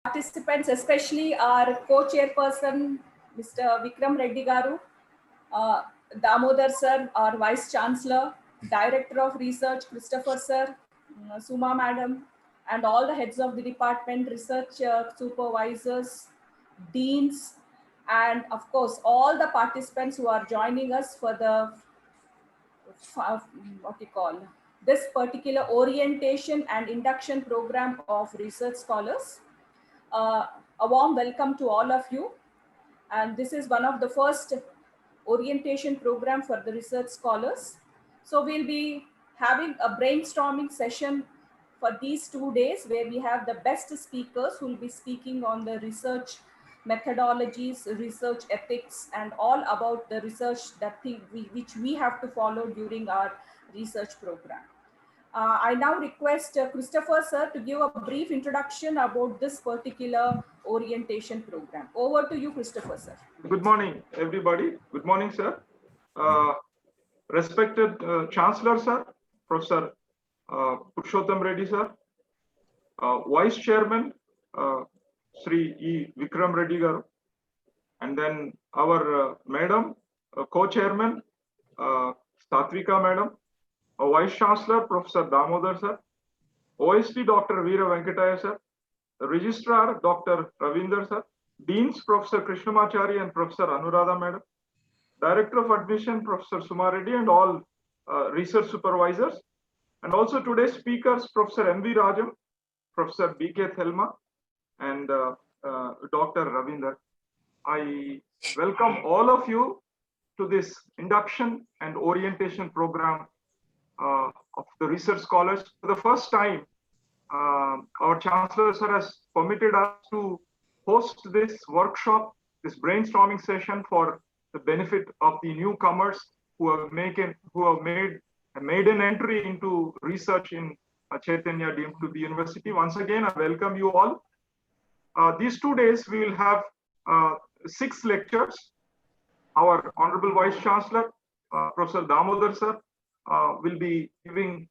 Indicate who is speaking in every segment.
Speaker 1: participants, especially our co-chairperson, Mr. Vikram Reddy Garu, Damodar sir, our Vice Chancellor, Director of Research, Christopher sir, Suma madam, and all the heads of the department, research supervisors, deans, and of course, all the participants who are joining us for the this particular orientation and induction program of research scholars. A warm welcome to all of you. And this is one of the first orientation program for the research scholars. So we'll be having a brainstorming session for these 2 days where we have the best speakers who will be speaking on the research methodologies, research ethics, and all about the research which we have to follow during our research program. I now request Christopher sir to give a brief introduction about this particular orientation program. Over to you, Christopher sir.
Speaker 2: Good morning, everybody. Good morning, sir. Respected Chancellor sir, Professor Purushottam Reddy sir, Vice Chairman Sri E. Vikram Reddy Garu, and then our Madam, Co-Chairman Satvika Madam, Vice Chancellor Professor Damodar sir, OSD Dr. Veera Venkataya sir, Registrar Dr. Ravinder sir, Deans Professor Krishnamachari and Professor Anuradha Madam, Director of Admission Professor Suma Reddy, and all research supervisors, and also today's speakers Professor M.V. Rajam, Professor B.K. Telmam, and Dr. Ravinder. I welcome all of you to this induction and orientation program of the research scholars. For the first time, our Chancellor sir has permitted us to host this workshop, this brainstorming session for the benefit of the newcomers who have made an entry into research in Chaitanya deemed to be university. Once again, I welcome you all. These 2 days we will have 6 lectures. Our Honorable Vice Chancellor, Professor Damodar sir, will be giving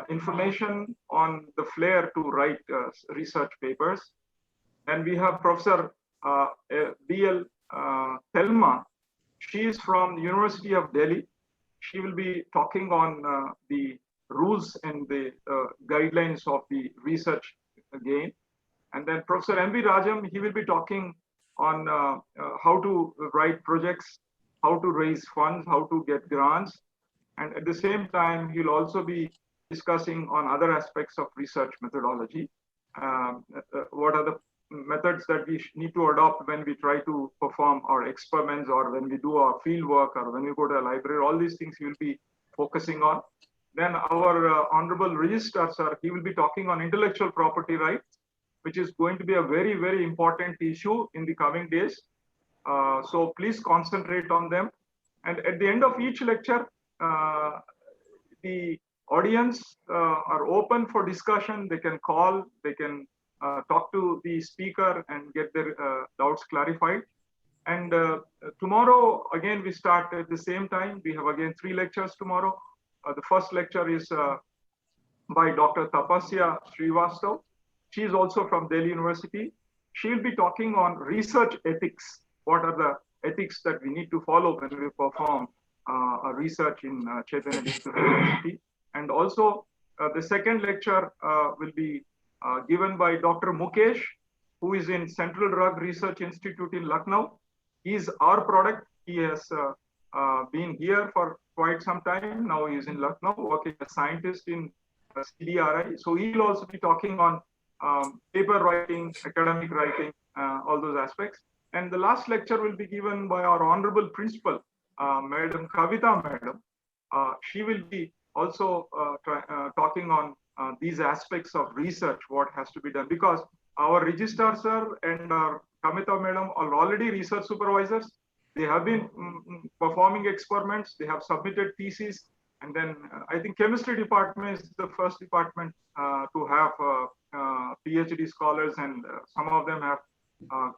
Speaker 2: information on the flair to write research papers. And we have Professor B.L. Telmam. She is from the University of Delhi. She will be talking on the rules and the guidelines of the research again. And then Professor M.V. Rajam, he will be talking on how to write projects, how to raise funds, how to get grants. And at the same time, he'll also be discussing on other aspects of research methodology. What are the methods that we need to adopt when we try to perform our experiments, or when we do our field work, or when we go to a library. All these things he will be focusing on. Then our Honorable Registrar sir, he will be talking on intellectual property rights, which is going to be a very, very important issue in the coming days. So please concentrate on them. And at the end of each lecture, the audience are open for discussion. They can call, they can talk to the speaker and get their doubts clarified. And tomorrow, again, we start at the same time. We have again 3 lectures tomorrow. The first lecture is by Dr. Tapasya Srivastav. She is also from Delhi University. She will be talking on research ethics. What are the ethics that we need to follow when we perform a research in Chaitanya University? And also, the second lecture will be given by Dr. Mukesh, who is in Central Drug Research Institute in Lucknow. He is our product. He has been here for quite some time. Now he is in Lucknow working as a scientist in CDRI. So he will also be talking on paper writing, academic writing, all those aspects. And the last lecture will be given by our Honorable Principal, Madam Kavita Madam. She will be also talking on these aspects of research, what has to be done, because our Registrar sir and our Kavita Madam are already research supervisors. They have been performing experiments, they have submitted theses, and then I think chemistry department is the first department to have PhD scholars, and some of them have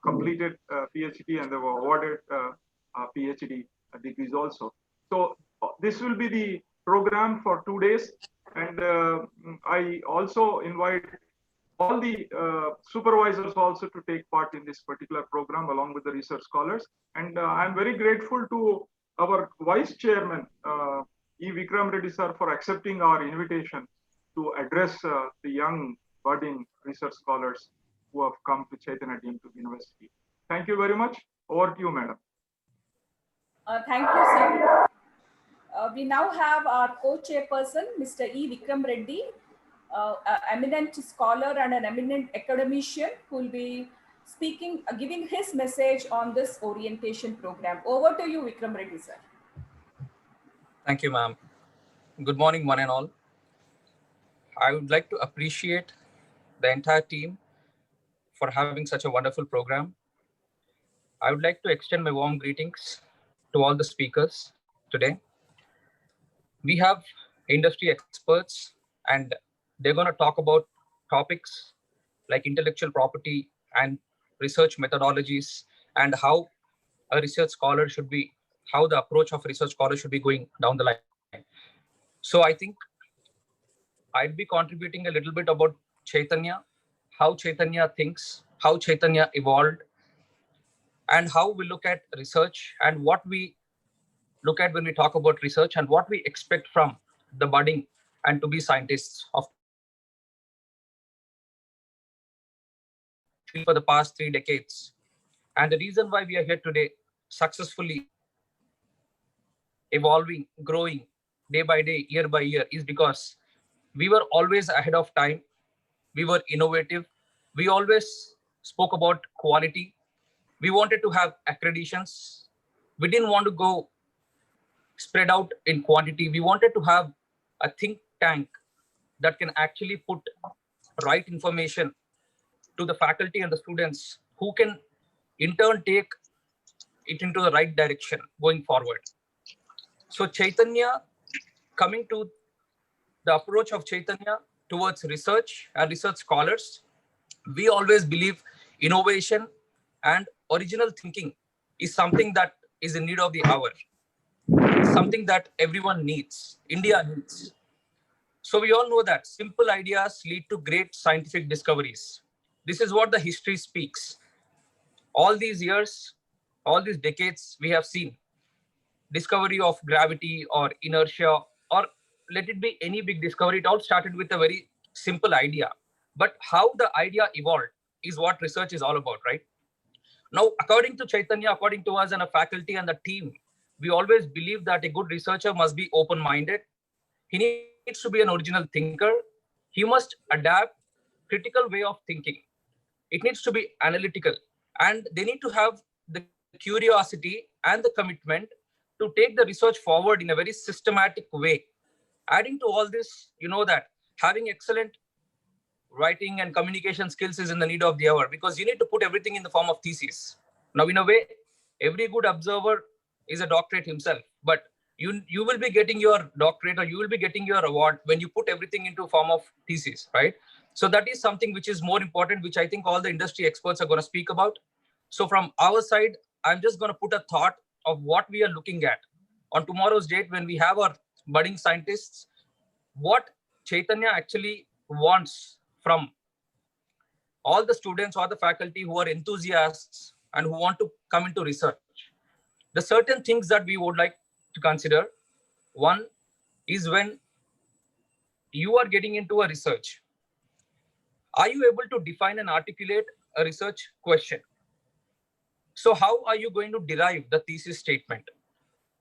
Speaker 2: completed PhD and they were awarded PhD degrees also. So this will be the program for 2 days, and I also invite all the supervisors also to take part in this particular program along with the research scholars. And I'm very grateful to our Vice Chairman, E. Vikram Reddy sir, for accepting our invitation to address the young budding research scholars who have come to Chaitanya Deemed University. Thank you very much. Over to you, madam.
Speaker 1: Thank you, sir. We now have our co-chairperson, Mr. E. Vikram Reddy, an eminent scholar and an eminent academician who will be speaking, giving his message on this orientation program. Over to you, Vikram Reddy, sir.
Speaker 3: Thank you, ma'am. Good morning, one and all. I would like to appreciate the entire team for having such a wonderful program. I would like to extend my warm greetings to all the speakers today. We have industry experts and they're going to talk about topics like intellectual property and research methodologies and how a research scholar should be, how the approach of research scholar should be going down the line. So I think I'd be contributing a little bit about Chaitanya, how Chaitanya thinks, how Chaitanya evolved, and how we look at research and what we look at when we talk about research and what we expect from the budding and to be scientists of for the past 3 decades. And the reason why we are here today, successfully evolving, growing day by day, year by year, is because we were always ahead of time. We were innovative. We always spoke about quality. We wanted to have accreditations. We didn't want to go spread out in quantity. We wanted to have a think tank that can actually put right information to the faculty and the students who can in turn take it into the right direction going forward. So Chaitanya, coming to the approach of Chaitanya towards research and research scholars, we always believe innovation and original thinking is something that is in need of the hour, something that everyone needs, India needs. So we all know that simple ideas lead to great scientific discoveries. This is what the history speaks. All these years, all these decades, we have seen discovery of gravity or inertia, or let it be any big discovery. It all started with a very simple idea. But how the idea evolved is what research is all about, right? Now, according to Chaitanya, according to us and a faculty and the team, we always believe that a good researcher must be open-minded. He needs to be an original thinker. He must adapt critical way of thinking. It needs to be analytical, and they need to have the curiosity and the commitment to take the research forward in a very systematic way. Adding to all this, you know that having excellent writing and communication skills is in the need of the hour, because you need to put everything in the form of thesis. Now, in a way, every good observer is a doctorate himself, but you will be getting your doctorate or you will be getting your award when you put everything into form of thesis, right? So that is something which is more important, which I think all the industry experts are going to speak about. So from our side, I'm just going to put a thought of what we are looking at on tomorrow's date when we have our budding scientists, what Chaitanya actually wants from all the students or the faculty who are enthusiasts and who want to come into research. The certain things that we would like to consider. One is when you are getting into a research, are you able to define and articulate a research question? So how are you going to derive the thesis statement?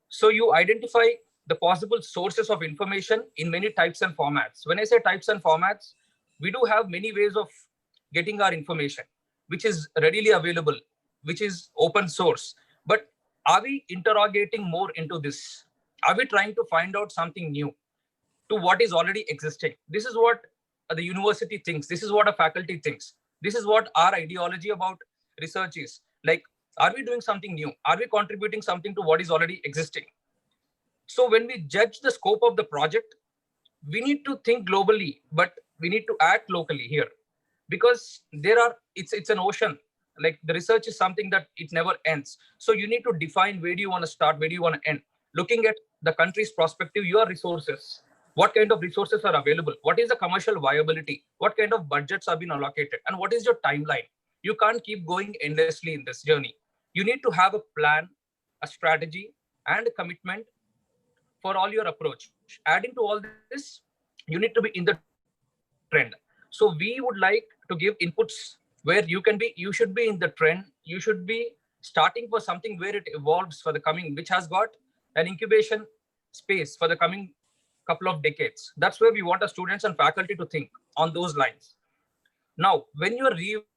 Speaker 3: So you identify the possible sources of information in many types and formats. When I say types and formats, we do have many ways of getting our information, which is readily available, which is open source. But are we interrogating more into this? Are we trying to find out something new to what is already existing? This is what the university thinks. This is what a faculty thinks. This is what our ideology about research is. Like, are we doing something new? Are we contributing something to what is already existing? So when we judge the scope of the project, we need to think globally, but we need to act locally here, because it's an ocean. Like, the research is something that it never ends. So you need to define where do you want to start, where do you want to end, looking at the country's perspective, your resources, What kind of resources are available? What is the commercial viability? What kind of budgets have been allocated? And what is your timeline? You can't keep going endlessly in this journey. You need to have a plan, a strategy, and a commitment for all your approach. Adding to all this, you need to be in the trend. So we would like to give inputs where you should be in the trend. You should be starting for something where it evolves for the coming, which has got an incubation space for the coming couple of decades. That's where we want our students and faculty to think on those lines. Now, when you are reevaluating the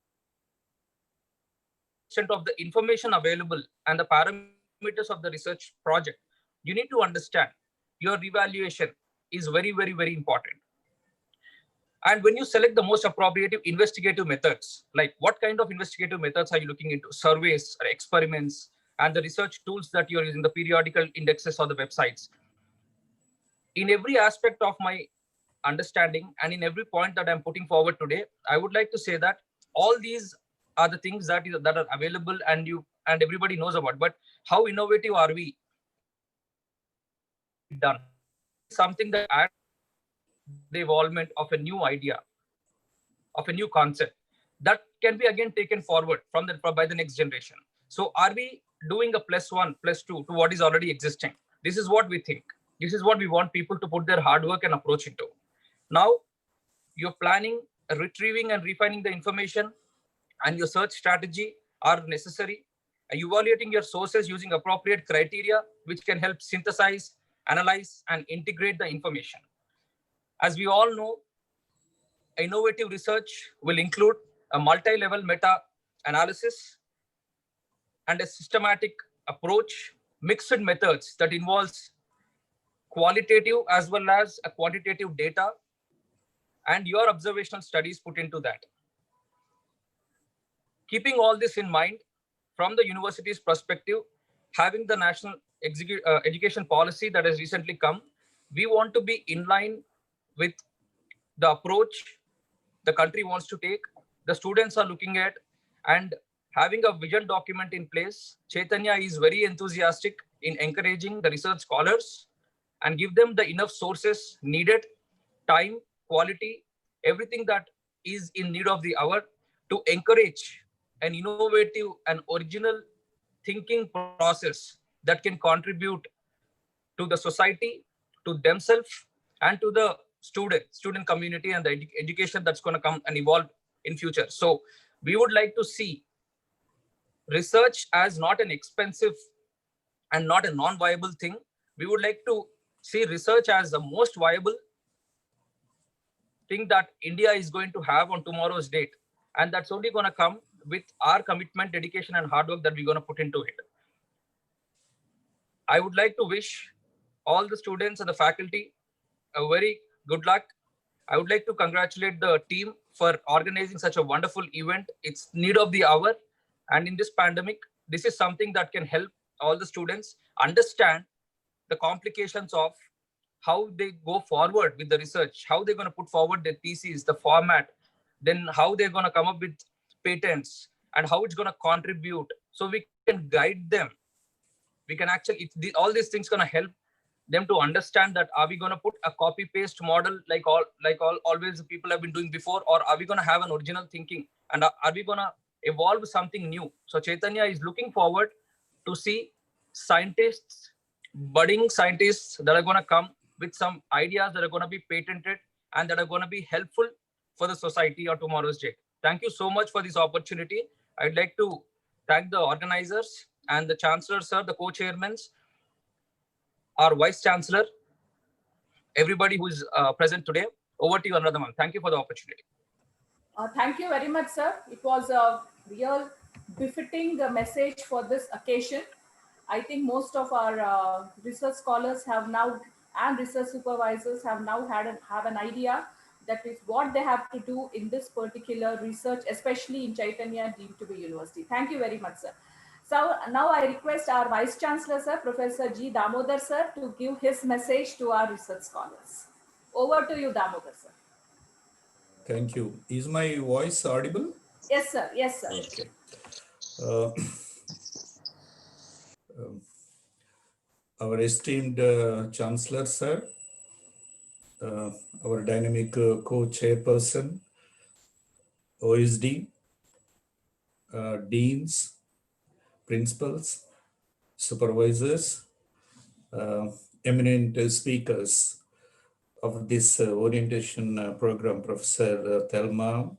Speaker 3: research project, to the extent of the information available and the parameters of the research project, you need to understand your evaluation is very, very, very important. And when you select the most appropriate investigative methods, like what kind of investigative methods are you looking into? Surveys or experiments and the research tools that you're using, the periodical indexes or the websites. In every aspect of my understanding and in every point that I'm putting forward today, I would like to say that all these are the things that are available and everybody knows about. But how innovative are we in getting it done? What is something that adds the evolvement of a new idea, of a new concept that can be again taken forward by the next generation? So are we doing a +1, +2 to what is already existing? This is what we think. This is what we want people to put their hard work and approach into. Now you're planning, retrieving and refining the information, and your search strategy are necessary. Evaluating your sources using appropriate criteria, which can help synthesize, analyze, and integrate the information. As we all know, innovative research will include a multi-level meta-analysis and a systematic approach, mixed methods that involves qualitative as well as a quantitative data and your observational studies put into that. Keeping all this in mind, from the university's perspective, having the national education policy that has recently come, we want to be in line with the approach the country wants to take, the students are looking at, and having a vision document in place. Chaitanya is very enthusiastic in encouraging the research scholars and give them the enough sources needed, time, quality, everything that is in need of the hour to encourage an innovative and original thinking process that can contribute to the society, to themselves, and to the student community and the education that's going to come and evolve in future. So we would like to see research as not an expensive and not a non-viable thing. We would like to see research as the most viable thing that India is going to have on tomorrow's date. And that's only going to come with our commitment, dedication, and hard work that we're going to put into it. I would like to wish all the students and the faculty a very good luck. I would like to congratulate the team for organizing such a wonderful event. It's need of the hour. And in this pandemic, this is something that can help all the students understand the complications of how they go forward with the research, how they're going to put forward their theses, the format, then how they're going to come up with patents and how it's going to contribute. So we can guide them. We can actually, all these things going to help them to understand that are we going to put a copy paste model like always people have been doing before, or are we going to have an original thinking, and are we going to evolve something new? So Chaitanya is looking forward to see scientists, budding scientists that are going to come with some ideas that are going to be patented and that are going to be helpful for the society or tomorrow's date. Thank you so much for this opportunity. I'd like to thank the organizers and the chancellor, sir, the co-chairmen, our vice chancellor, everybody who is present today. Over to you, Anuradha. Thank you for the opportunity.
Speaker 1: Thank you very much, sir. It was a real befitting message for this occasion. I think most of our research scholars have now, and research supervisors have now have an idea that is what they have to do in this particular research, especially in Chaitanya deemed to be university. Thank you very much, sir. So now I request our Vice Chancellor, sir, Professor G. Damodar, sir, to give his message to our research scholars. Over to you, Damodar, sir.
Speaker 4: Thank you. Is my voice audible?
Speaker 1: Yes, sir. Yes, sir.
Speaker 4: Okay. Our esteemed Chancellor, sir, uh, our dynamic co-chairperson, OSD, deans, principals, supervisors, uh, eminent speakers of this orientation program, Professor Telmam,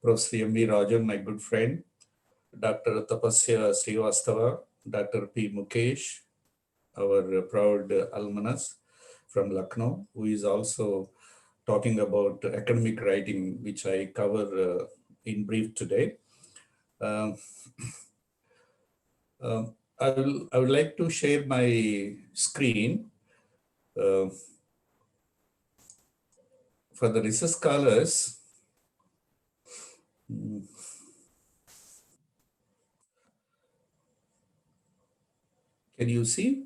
Speaker 4: Professor M.V. Rajan, my good friend, Dr. Tapasya Srivastava, Dr. P. Mukesh, our proud alumnus from Lucknow, who is also talking about academic writing, which I cover in brief today. Um, I would like to share my screen uh, for the research scholars. Mm, Can you see?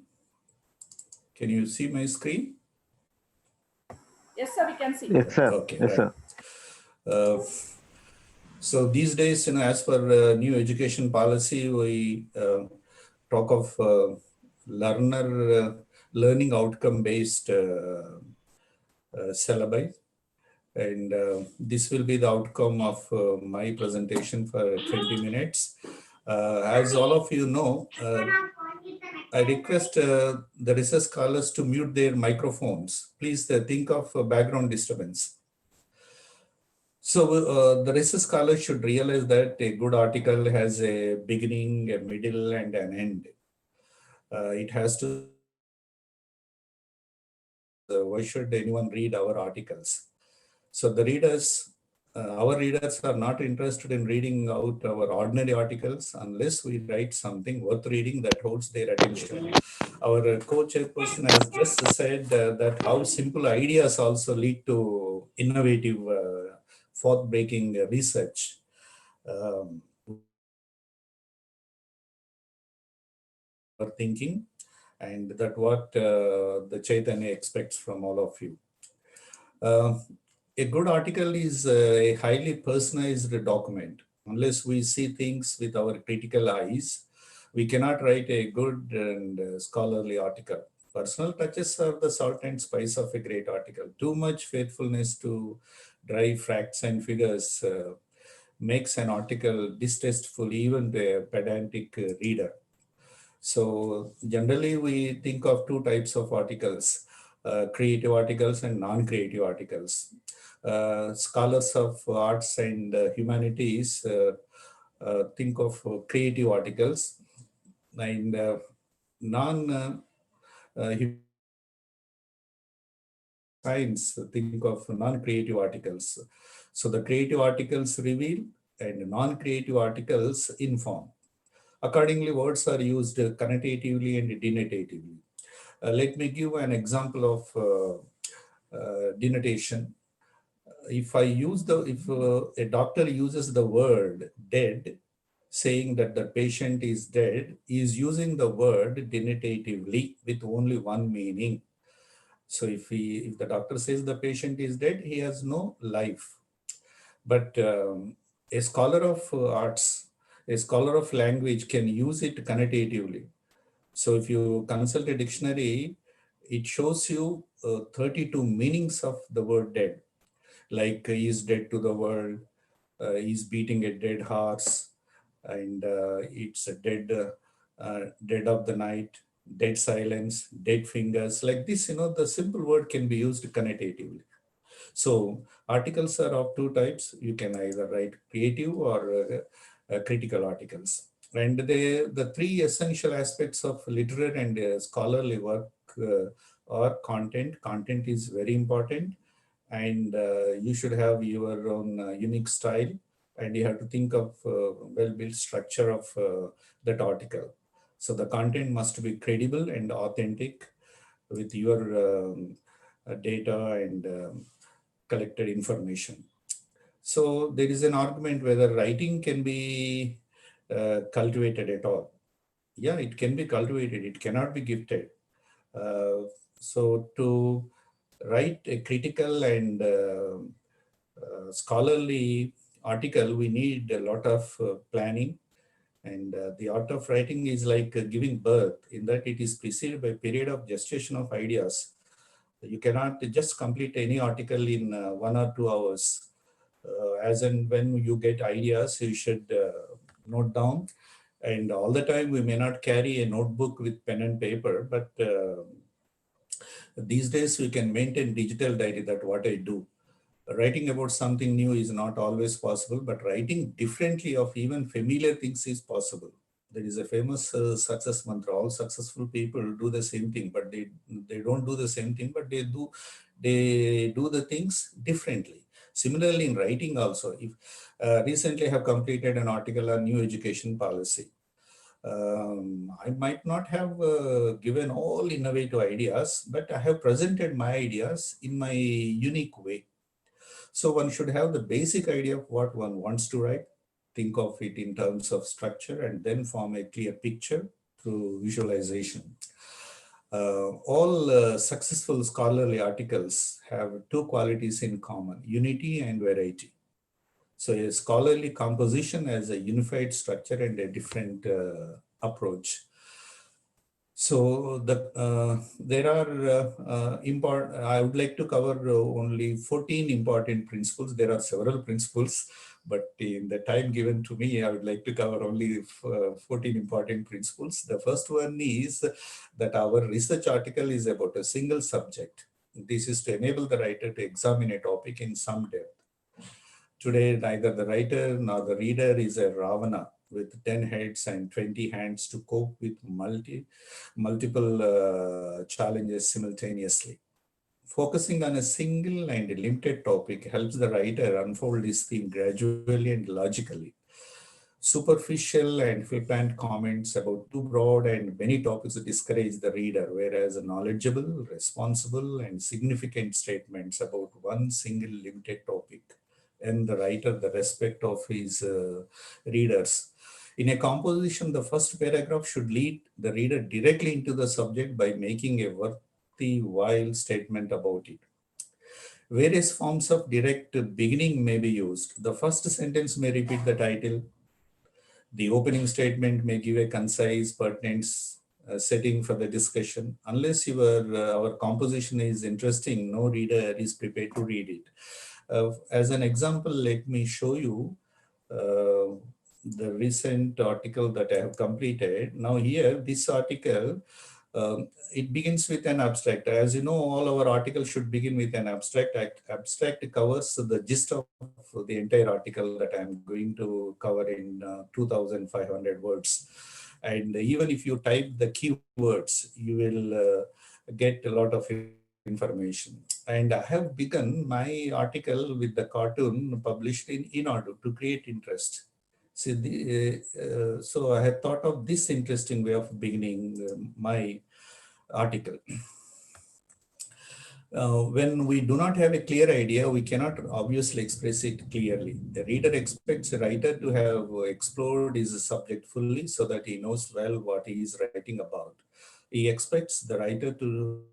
Speaker 4: Can you see my screen?
Speaker 1: Yes, sir, we can see.
Speaker 5: Yes, sir.
Speaker 4: Okay,
Speaker 5: Yes,
Speaker 4: right.
Speaker 5: sir.
Speaker 4: Uh, so these days, as per new education policy, we talk of learning outcome based syllabi. And this will be the outcome of my presentation for 20 minutes. As all of you know, I request the research scholars to mute their microphones. Please think of background disturbance. So the research scholar should realize that a good article has a beginning, a middle, and an end. It has to. Why should anyone read our articles? So the readers, our readers are not interested in reading out our ordinary articles unless we write something worth reading that holds their attention. Our co-chairperson has just said that how simple ideas also lead to innovative, forth-breaking research. Our thinking, and that what the Chaitanya expects from all of you. Uh, a good article is a highly personalized document. Unless we see things with our critical eyes, we cannot write a good and scholarly article. Personal touches are the salt and spice of a great article. Too much faithfulness to dry facts and figures makes an article distasteful even to a pedantic reader. So generally we think of two types of articles, creative articles and non-creative articles. Scholars of arts and humanities think of creative articles, and non science think of non-creative articles. So the creative articles reveal and non-creative articles inform. Accordingly, words are used connotatively and denotatively. Let me give an example of denotation. If a doctor uses the word dead, saying that the patient is dead, he is using the word denotatively with only one meaning. So if the doctor says the patient is dead, he has no life. But a scholar of arts, a scholar of language can use it connotatively. So if you consult a dictionary, it shows you 32 meanings of the word dead, like he's dead to the world, he's beating a dead horse, and it's a dead of the night, dead silence, dead fingers. Like this, the simple word can be used connotatively. So articles are of two types. You can either write creative or critical articles. And the three essential aspects of literary and scholarly work are content. Content is very important, and you should have your own unique style, and you have to think of well-built structure of that article. So the content must be credible and authentic with your data and collected information. So there is an argument whether writing can be cultivated at all. Yeah, it can be cultivated. It cannot be gifted. So to write a critical and scholarly article, we need a lot of planning. And the art of writing is like giving birth, in that it is preceded by a period of gestation of ideas. You cannot just complete any article in 1 or 2 hours. As and when you get ideas, you should note down. And all the time, we may not carry a notebook with pen and paper, but these days we can maintain digital diary. That what I do. Writing about something new is not always possible, but writing differently of even familiar things is possible. There is a famous success mantra. All successful people do the same thing, but they don't do the same thing, but they do the things differently. Similarly, in writing also, if recently I have completed an article on new education policy. I might not have given all innovative ideas, but I have presented my ideas in my unique way. So one should have the basic idea of what one wants to write, think of it in terms of structure, and then form a clear picture through visualization. All successful scholarly articles have two qualities in common: unity and variety. So a scholarly composition has a unified structure and a different approach. So there are important. I would like to cover only 14 important principles. There are several principles, but in the time given to me, I would like to cover only 14 important principles. The first one is that our research article is about a single subject. This is to enable the writer to examine a topic in some depth. Today, neither the writer nor the reader is a Ravana with 10 heads and 20 hands to cope with multiple challenges simultaneously. Focusing on a single and limited topic helps the writer unfold his theme gradually and logically. Superficial and flippant comments about too broad and many topics discourage the reader, whereas knowledgeable, responsible, and significant statements about one single limited topic and the writer the respect of his readers. In a composition, the first paragraph should lead the reader directly into the subject by making a worthwhile statement about it. Various forms of direct beginning may be used. The first sentence may repeat the title. The opening statement may give a concise, pertinent setting for the discussion. Unless our composition is interesting, no reader is prepared to read it. As an example, let me show you the recent article that I have completed. Now here, this article, it begins with an abstract. As you know, all our articles should begin with an abstract. Abstract covers the gist of the entire article that I'm going to cover in 2,500 words. And even if you type the keywords, you will get a lot of information. And I have begun my article with the cartoon published in order to create interest. So I have thought of this interesting way of beginning my article. When we do not have a clear idea, we cannot obviously express it clearly. The reader expects a writer to have explored his subject fully so that he knows well what he is writing about. He expects the writer to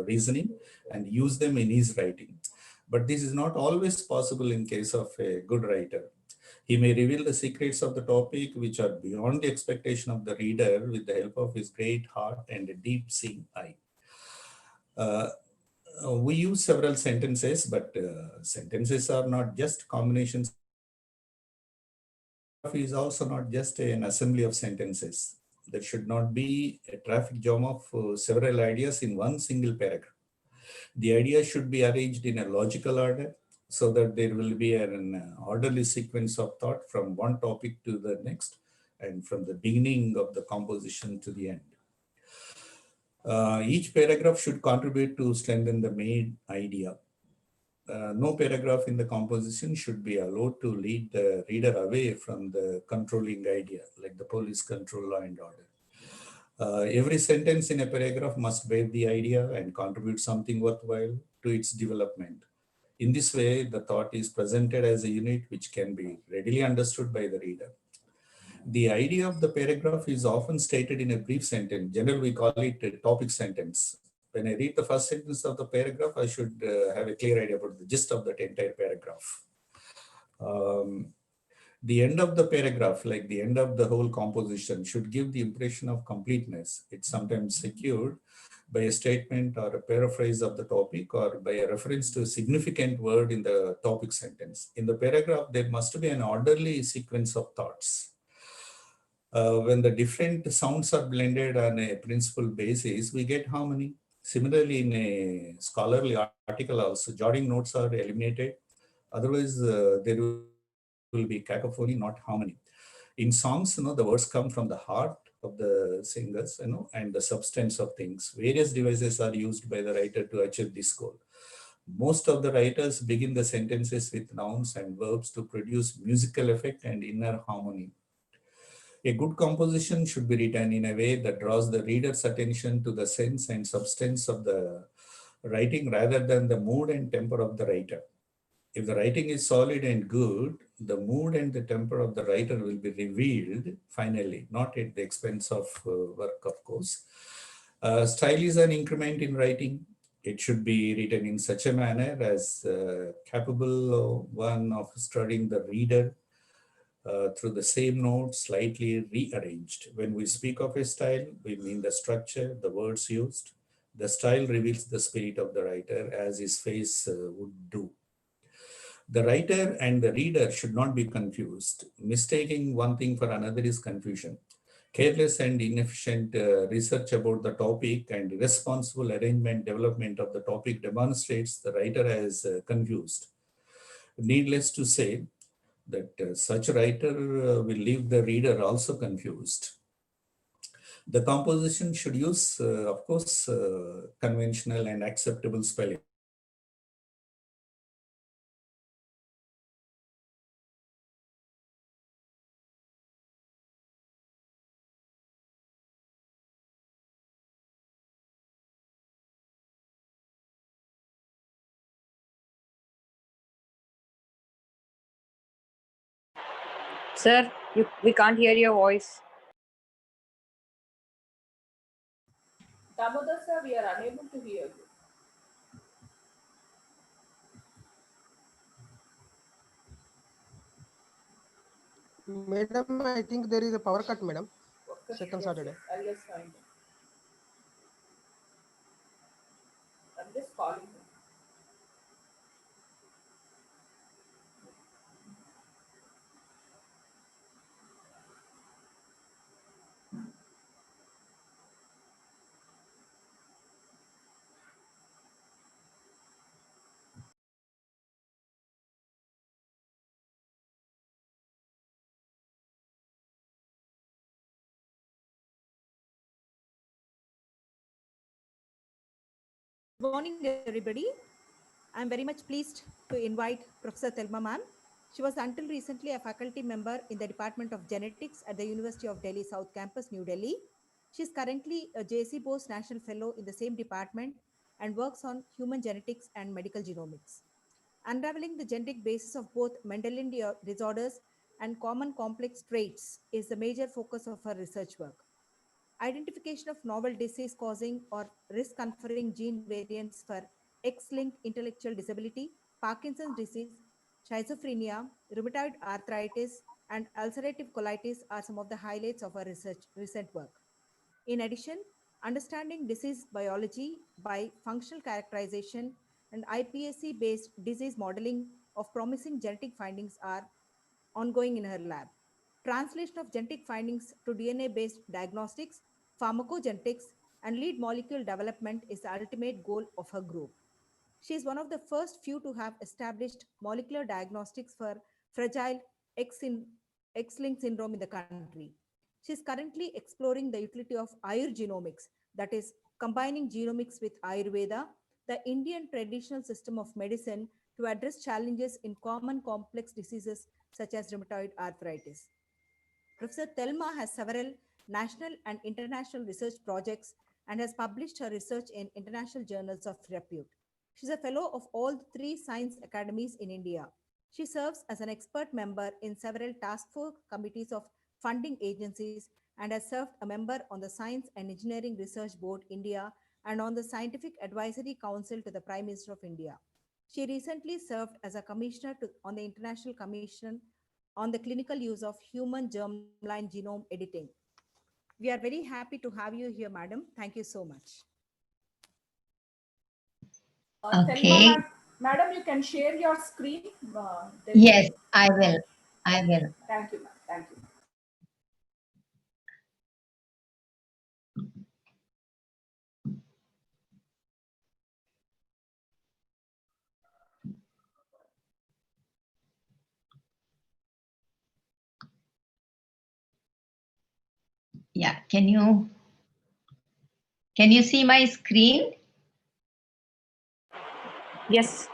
Speaker 4: reasoning and use them in his writing. But this is not always possible in case of a good writer. He may reveal the secrets of the topic which are beyond the expectation of the reader with the help of his great heart and a deep-seeing eye. We use several sentences, but sentences are not just combinations. It is also not just an assembly of sentences. There should not be a traffic jam of several ideas in one single paragraph. The idea should be arranged in a logical order so that there will be an orderly sequence of thought from one topic to the next and from the beginning of the composition to the end. Each paragraph should contribute to strengthen the main idea. No paragraph in the composition should be allowed to lead the reader away from the controlling idea, like the police control law and order. Every sentence in a paragraph must bear the idea and contribute something worthwhile to its development. In this way, the thought is presented as a unit which can be readily understood by the reader. The idea of the paragraph is often stated in a brief sentence. Generally, we call it a topic sentence. When I read the first sentence of the paragraph, I should have a clear idea about the gist of that entire paragraph. The end of the paragraph, like the end of the whole composition, should give the impression of completeness. It's sometimes secured by a statement or a paraphrase of the topic or by a reference to a significant word in the topic sentence. In the paragraph, there must be an orderly sequence of thoughts. When the different sounds are blended on a principal basis, we get harmony. Similarly, in a scholarly article also, jotting notes are eliminated. Otherwise, there will be cacophony, not harmony. In songs, the words come from the heart of the singers, and the substance of things. Various devices are used by the writer to achieve this goal. Most of the writers begin the sentences with nouns and verbs to produce musical effect and inner harmony. A good composition should be written in a way that draws the reader's attention to the sense and substance of the writing rather than the mood and temper of the writer. If the writing is solid and good, the mood and the temper of the writer will be revealed finally, not at the expense of work, of course. Style is an increment in writing. It should be written in such a manner as capable one of studying the reader through the same notes, slightly rearranged. When we speak of a style, we mean the structure, the words used. The style reveals the spirit of the writer as his face would do. The writer and the reader should not be confused. Mistaking one thing for another is confusion. Careless and inefficient research about the topic and irresponsible arrangement development of the topic demonstrates the writer as confused. Needless to say that such writer will leave the reader also confused. The composition should use, of course, conventional and acceptable spelling.
Speaker 5: Sir, we can't hear your voice.
Speaker 1: Damodar sir, we are unable to hear you.
Speaker 6: Madam, I think there is a power cut, madam.
Speaker 1: Okay,
Speaker 6: Second
Speaker 1: yes,
Speaker 6: Saturday.
Speaker 1: yes. I'll just find it. I'm just calling him.
Speaker 7: Good morning, everybody. I'm very much pleased to invite Professor Telmam ma'am. She was until recently a faculty member in the Department of Genetics at the University of Delhi South Campus, New Delhi. She is currently a J.C. Bose National Fellow in the same department and works on human genetics and medical genomics. Unraveling the genetic basis of both Mendelian disorders and common complex traits is the major focus of her research work. Identification of novel disease causing or risk conferring gene variants for X-linked intellectual disability, Parkinson's disease, schizophrenia, rheumatoid arthritis, and ulcerative colitis are some of the highlights of our recent work. In addition, understanding disease biology by functional characterization and iPSC-based disease modeling of promising genetic findings are ongoing in her lab. Translation of genetic findings to DNA-based diagnostics, pharmacogenetics, and lead molecule development is the ultimate goal of her group. She is one of the first few to have established molecular diagnostics for fragile X-linked syndrome in the country. She is currently exploring the utility of Ayurgenomics, that is, combining genomics with Ayurveda, the Indian traditional system of medicine, to address challenges in common complex diseases such as rheumatoid arthritis. Professor Telma has several national and international research projects and has published her research in international journals of repute. She is a fellow of all three science academies in India. She serves as an expert member in several task force committees of funding agencies and has served a member on the Science and Engineering Research Board India and on the Scientific Advisory Council to the Prime Minister of India. She recently served as a commissioner on the International Commission on the clinical use of human germline genome editing. We are very happy to have you here, madam. Thank you so much.
Speaker 1: Telma,
Speaker 8: Okay.
Speaker 1: madam, you can share your screen.
Speaker 8: Yes, I will. I will.
Speaker 1: Thank you, ma'am. Thank you.
Speaker 8: Yeah. Can you see my screen?
Speaker 5: Yes.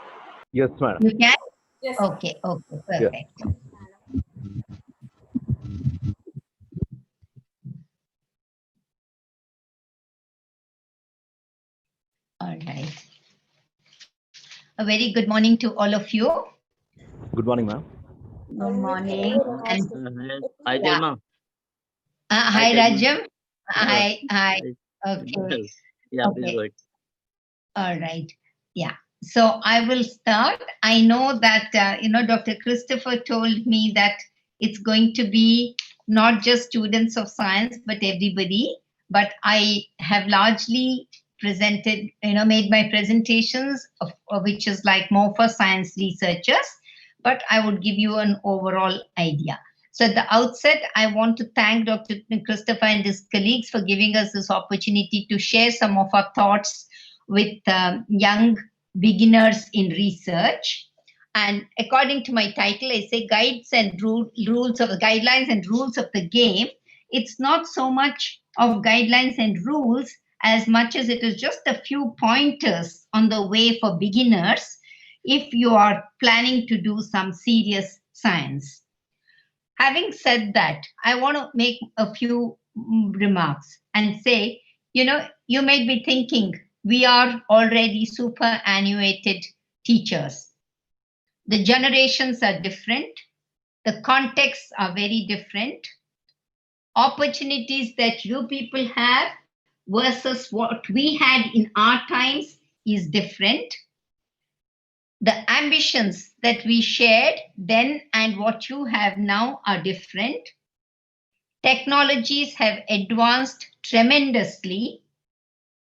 Speaker 9: Yes, madam.
Speaker 8: You can?
Speaker 1: Yes.
Speaker 8: Okay. Okay. Perfect. All right. A very good morning to all of you.
Speaker 9: Good morning, ma'am.
Speaker 8: Good morning. And
Speaker 10: Hi,
Speaker 8: yeah.
Speaker 10: Telmam.
Speaker 8: Hi,
Speaker 10: Telmam.
Speaker 8: Rajam. Hi. Hi. Okay.
Speaker 10: Yeah, please
Speaker 8: Okay.
Speaker 10: go ahead.
Speaker 8: All right. Yeah. So I will start. I know that, Dr. Christopher told me that it's going to be not just students of science, but everybody. But I have largely presented, made my presentations, of which is like more for science researchers. But I would give you an overall idea. So at the outset, I want to thank Dr. Christopher and his colleagues for giving us this opportunity to share some of our thoughts with young beginners in research. And according to my title, I say guidelines and rules of the game. It's not so much of guidelines and rules as much as it is just a few pointers on the way for beginners if you are planning to do some serious science. Having said that, I want to make a few remarks and say, you may be thinking we are already superannuated teachers. The generations are different. The contexts are very different. Opportunities that you people have versus what we had in our times is different. The ambitions that we shared then and what you have now are different. Technologies have advanced tremendously.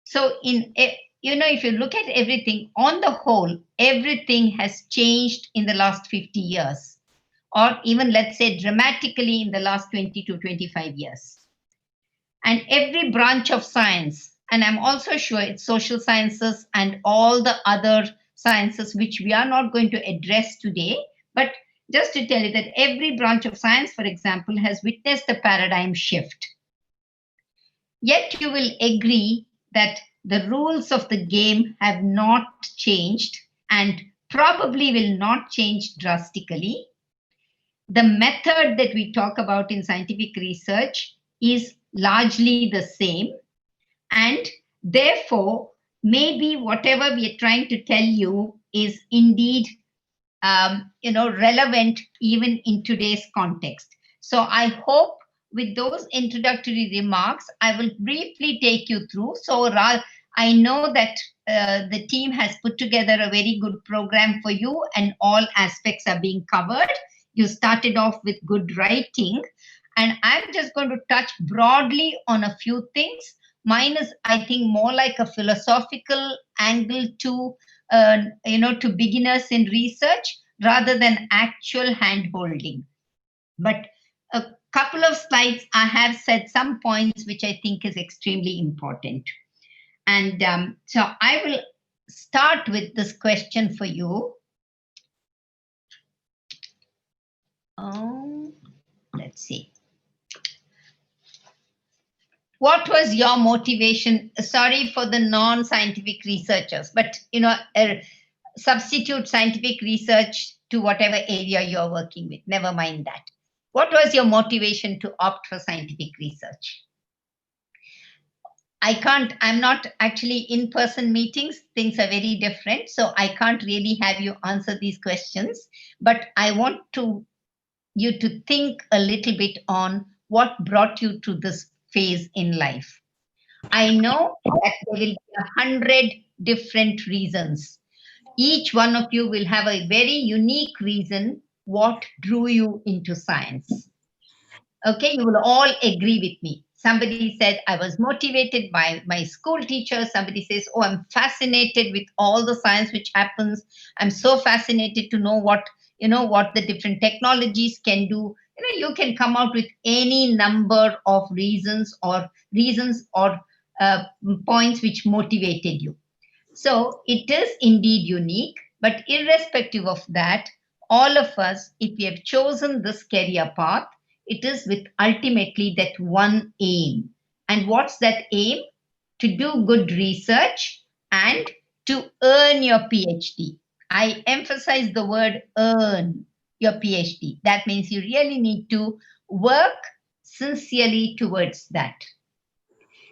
Speaker 8: So if you look at everything on the whole, everything has changed in the last 50 years, or even let's say dramatically in the last 20 to 25 years. And every branch of science, and I'm also sure it's social sciences and all the other sciences which we are not going to address today, but just to tell you that every branch of science, for example, has witnessed a paradigm shift. Yet you will agree that the rules of the game have not changed and probably will not change drastically. The method that we talk about in scientific research is largely the same. And therefore, maybe whatever we are trying to tell you is indeed relevant even in today's context. So I hope with those introductory remarks, I will briefly take you through. So I know that the team has put together a very good program for you and all aspects are being covered. You started off with good writing, and I'm just going to touch broadly on a few things. Mine is, I think, more like a philosophical angle to beginners in research rather than actual hand-holding. But a couple of slides, I have said some points which I think is extremely important. And so I will start with this question for you. Let's see. What was your motivation? Sorry for the non-scientific researchers, but substitute scientific research to whatever area you're working with. Never mind that. What was your motivation to opt for scientific research? I'm not actually in-person meetings. Things are very different. So I can't really have you answer these questions, but I want you to think a little bit on what brought you to this phase in life. I know that there will be 100 different reasons. Each one of you will have a very unique reason what drew you into science? Okay, you will all agree with me. Somebody said, I was motivated by my school teacher. Somebody says, oh, I'm fascinated with all the science which happens. I'm so fascinated to know what the different technologies can do. You can come out with any number of reasons or points which motivated you. So it is indeed unique, but irrespective of that, all of us, if we have chosen this career path, it is with ultimately that one aim. And what's that aim? To do good research and to earn your PhD. I emphasize the word earn your PhD. That means you really need to work sincerely towards that.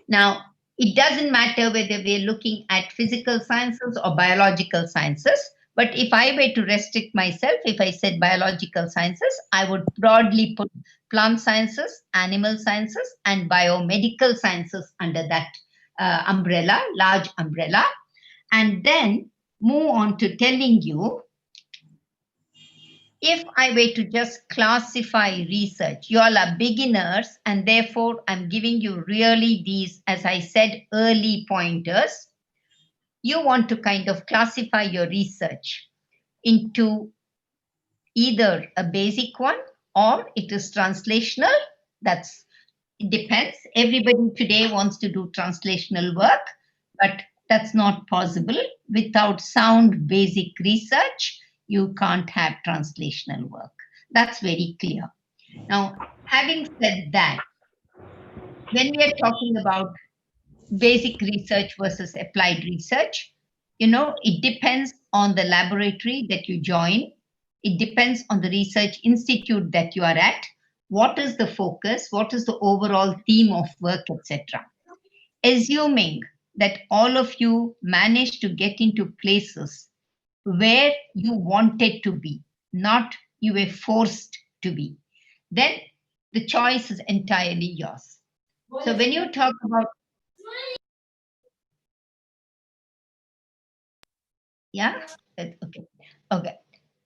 Speaker 8: Now, it doesn't matter whether we're looking at physical sciences or biological sciences. But if I were to restrict myself, if I said biological sciences, I would broadly put plant sciences, animal sciences, and biomedical sciences under that large umbrella. And then move on to telling you, if I were to just classify research, you all are beginners, and therefore I'm giving you really these, as I said, early pointers. You want to kind of classify your research into either a basic one or it is translational. It depends. Everybody today wants to do translational work, but that's not possible. Without sound basic research, you can't have translational work. That's very clear. Now, having said that, when we are talking about basic research versus applied research, it depends on the laboratory that you join. It depends on the research institute that you are at. What is the focus? What is the overall theme of work, etc.? Assuming that all of you managed to get into places where you wanted to be, not you were forced to be, then the choice is entirely yours. So when you talk about, yeah, okay.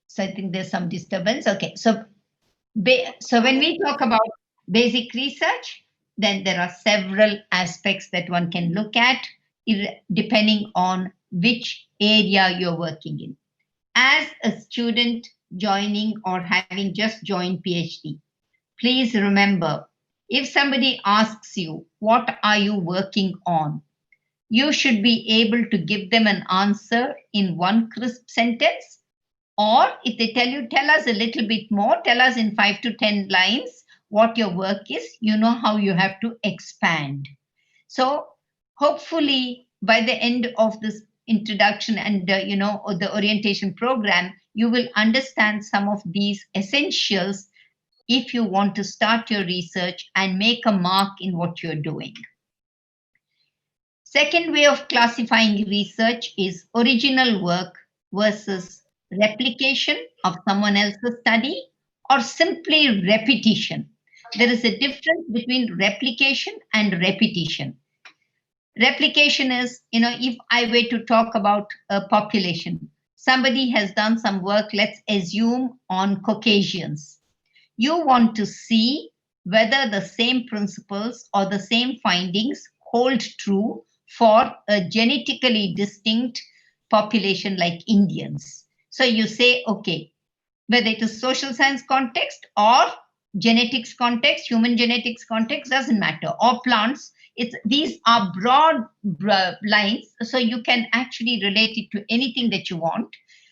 Speaker 8: So I think there's some disturbance. Okay, so when we talk about basic research, then there are several aspects that one can look at depending on which area you're working in. As a student joining or having just joined PhD, please remember, if somebody asks you, what are you working on? You should be able to give them an answer in one crisp sentence. Or if they tell you, tell us a little bit more, tell us in 5 to 10 lines what your work is, you know how you have to expand. So hopefully by the end of this introduction and or the orientation program, you will understand some of these essentials if you want to start your research and make a mark in what you're doing. Second way of classifying research is original work versus replication of someone else's study or simply repetition. There is a difference between replication and repetition. Replication is, if I were to talk about a population, somebody has done some work, let's assume on Caucasians. You want to see whether the same principles or the same findings hold true for a genetically distinct population like Indians. So you say, okay, whether it is social science context or genetics context, human genetics context, doesn't matter, or plants, these are broad lines, so you can actually relate it to anything that you want.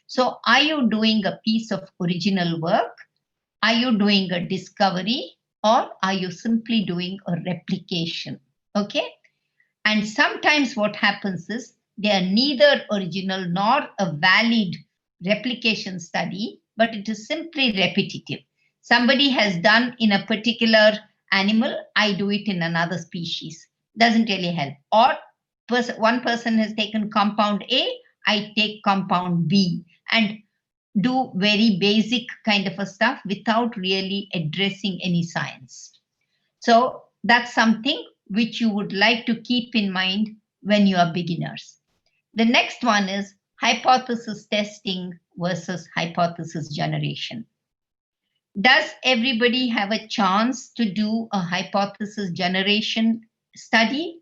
Speaker 8: So are you doing a piece of original work? Are you doing a discovery, or are you simply doing a replication? Okay. And sometimes what happens is they are neither original nor a valid replication study, but it is simply repetitive. Somebody has done in a particular animal, I do it in another species. Doesn't really help. Or one person has taken compound A, I take compound B, and do very basic kind of a stuff without really addressing any science. So that's something which you would like to keep in mind when you are beginners. The next one is hypothesis testing versus hypothesis generation. Does everybody have a chance to do a hypothesis generation study?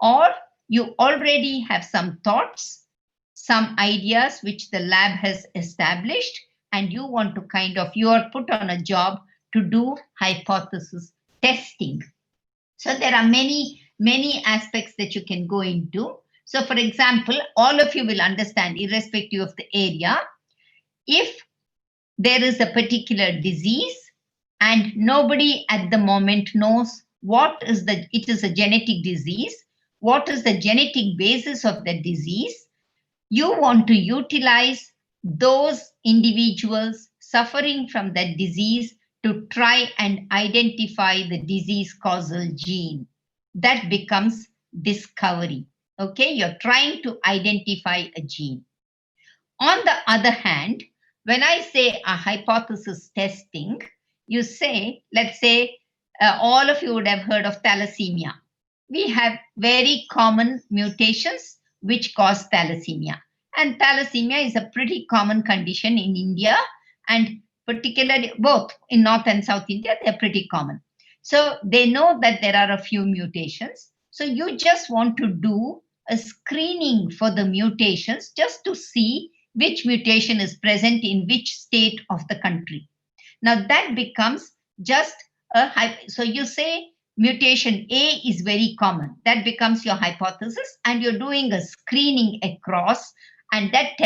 Speaker 8: Or you already have some thoughts, some ideas which the lab has established, and you want to you are put on a job to do hypothesis testing. So there are many aspects that you can go into. So for example, all of you will understand, irrespective of the area, if there is a particular disease and nobody at the moment knows it is a genetic disease, what is the genetic basis of the disease, you want to utilize those individuals suffering from that disease to try and identify the disease causal gene. That becomes discovery. Okay, you're trying to identify a gene. On the other hand, when I say a hypothesis testing, you say, let's say, all of you would have heard of thalassemia. We have very common mutations which cause thalassemia. And thalassemia is a pretty common condition in India, and particularly both in North and South India, they're pretty common. So they know that there are a few mutations. So you just want to do a screening for the mutations just to see which mutation is present in which state of the country. Now that becomes just so you say mutation A is very common. That becomes your hypothesis, and you're doing a screening across, and that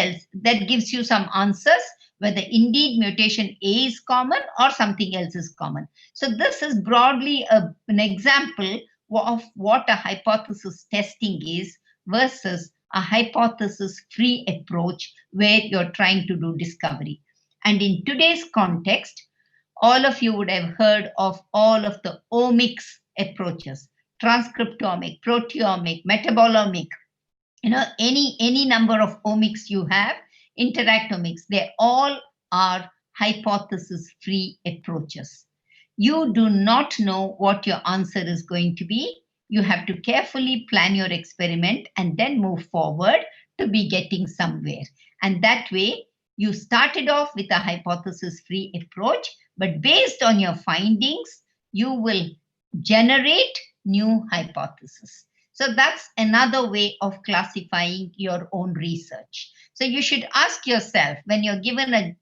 Speaker 8: gives you some answers whether indeed mutation A is common or something else is common. So this is broadly an example of what a hypothesis testing is versus a hypothesis-free approach where you're trying to do discovery. And in today's context, all of you would have heard of all of the omics approaches: transcriptomic, proteomic, metabolomic, any number of omics you have, interactomics, they all are hypothesis-free approaches. You do not know what your answer is going to be. You have to carefully plan your experiment and then move forward to be getting somewhere. And that way, you started off with a hypothesis-free approach, but based on your findings, you will generate new hypotheses. So that's another way of classifying your own research. So you should ask yourself, when you're given a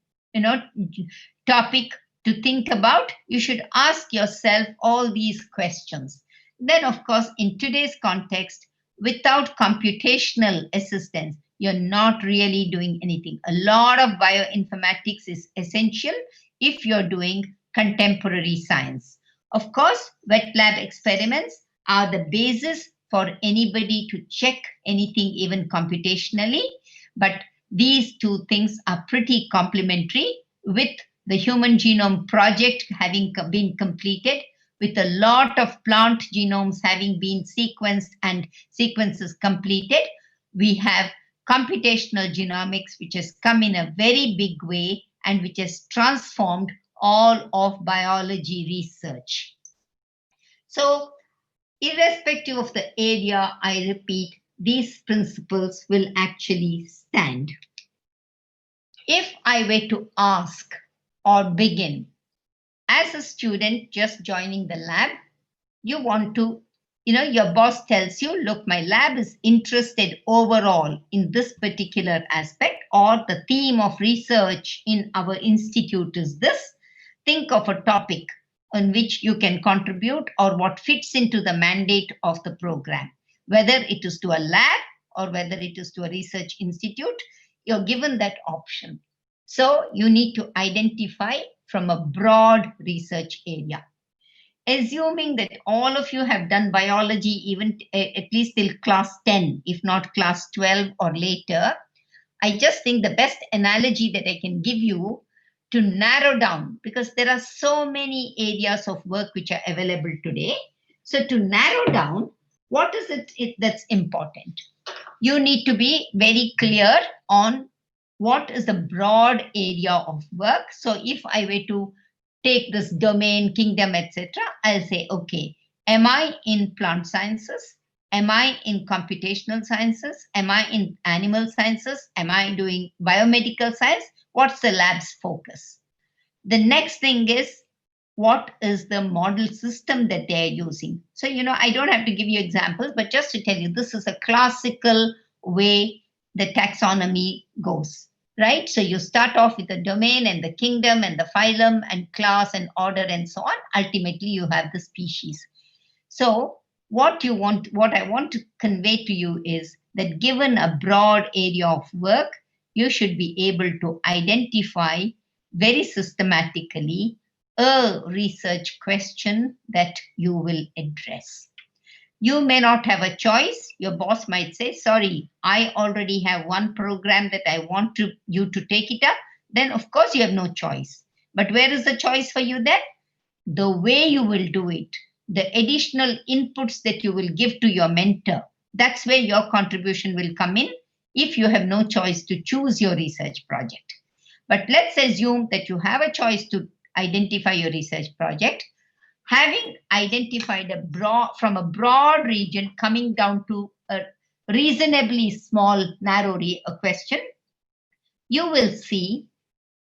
Speaker 8: topic to think about, you should ask yourself all these questions. Then, of course, in today's context, without computational assistance, you're not really doing anything. A lot of bioinformatics is essential if you're doing contemporary science. Of course, wet lab experiments are the basis for anybody to check anything, even computationally. But these two things are pretty complementary, with the Human Genome Project having been completed, with a lot of plant genomes having been sequenced and sequences completed. We have computational genomics, which has come in a very big way and which has transformed all of biology research. So, irrespective of the area, I repeat, these principles will actually stand. If I were to ask or begin, as a student just joining the lab, you want to, your boss tells you, look, my lab is interested overall in this particular aspect, or the theme of research in our institute is this. Think of a topic on which you can contribute or what fits into the mandate of the program, whether it is to a lab or whether it is to a research institute. You're given that option. So you need to identify from a broad research area. Assuming that all of you have done biology even at least till class 10, if not class 12 or later, I just think the best analogy that I can give you to narrow down, because there are so many areas of work which are available today. So to narrow down, what is it that's important? You need to be very clear on what is the broad area of work. So if I were to take this domain, kingdom, etc., I'll say, okay, am I in plant sciences? Am I in computational sciences? Am I in animal sciences? Am I doing biomedical science? What's the lab's focus? The next thing is, what is the model system that they are using? So, I don't have to give you examples, but just to tell you, this is a classical way the taxonomy goes, right? So you start off with the domain and the kingdom and the phylum and class and order and so on. Ultimately, you have the species. So what I want to convey to you is that given a broad area of work, you should be able to identify very systematically a research question that you will address. You may not have a choice. Your boss might say, sorry, I already have one program that I want you to take it up. Then, of course, you have no choice. But where is the choice for you then? The way you will do it, the additional inputs that you will give to your mentor, that's where your contribution will come in if you have no choice to choose your research project. But let's assume that you have a choice to identify your research project. Having identified from a broad region coming down to a reasonably small, narrow question, you will see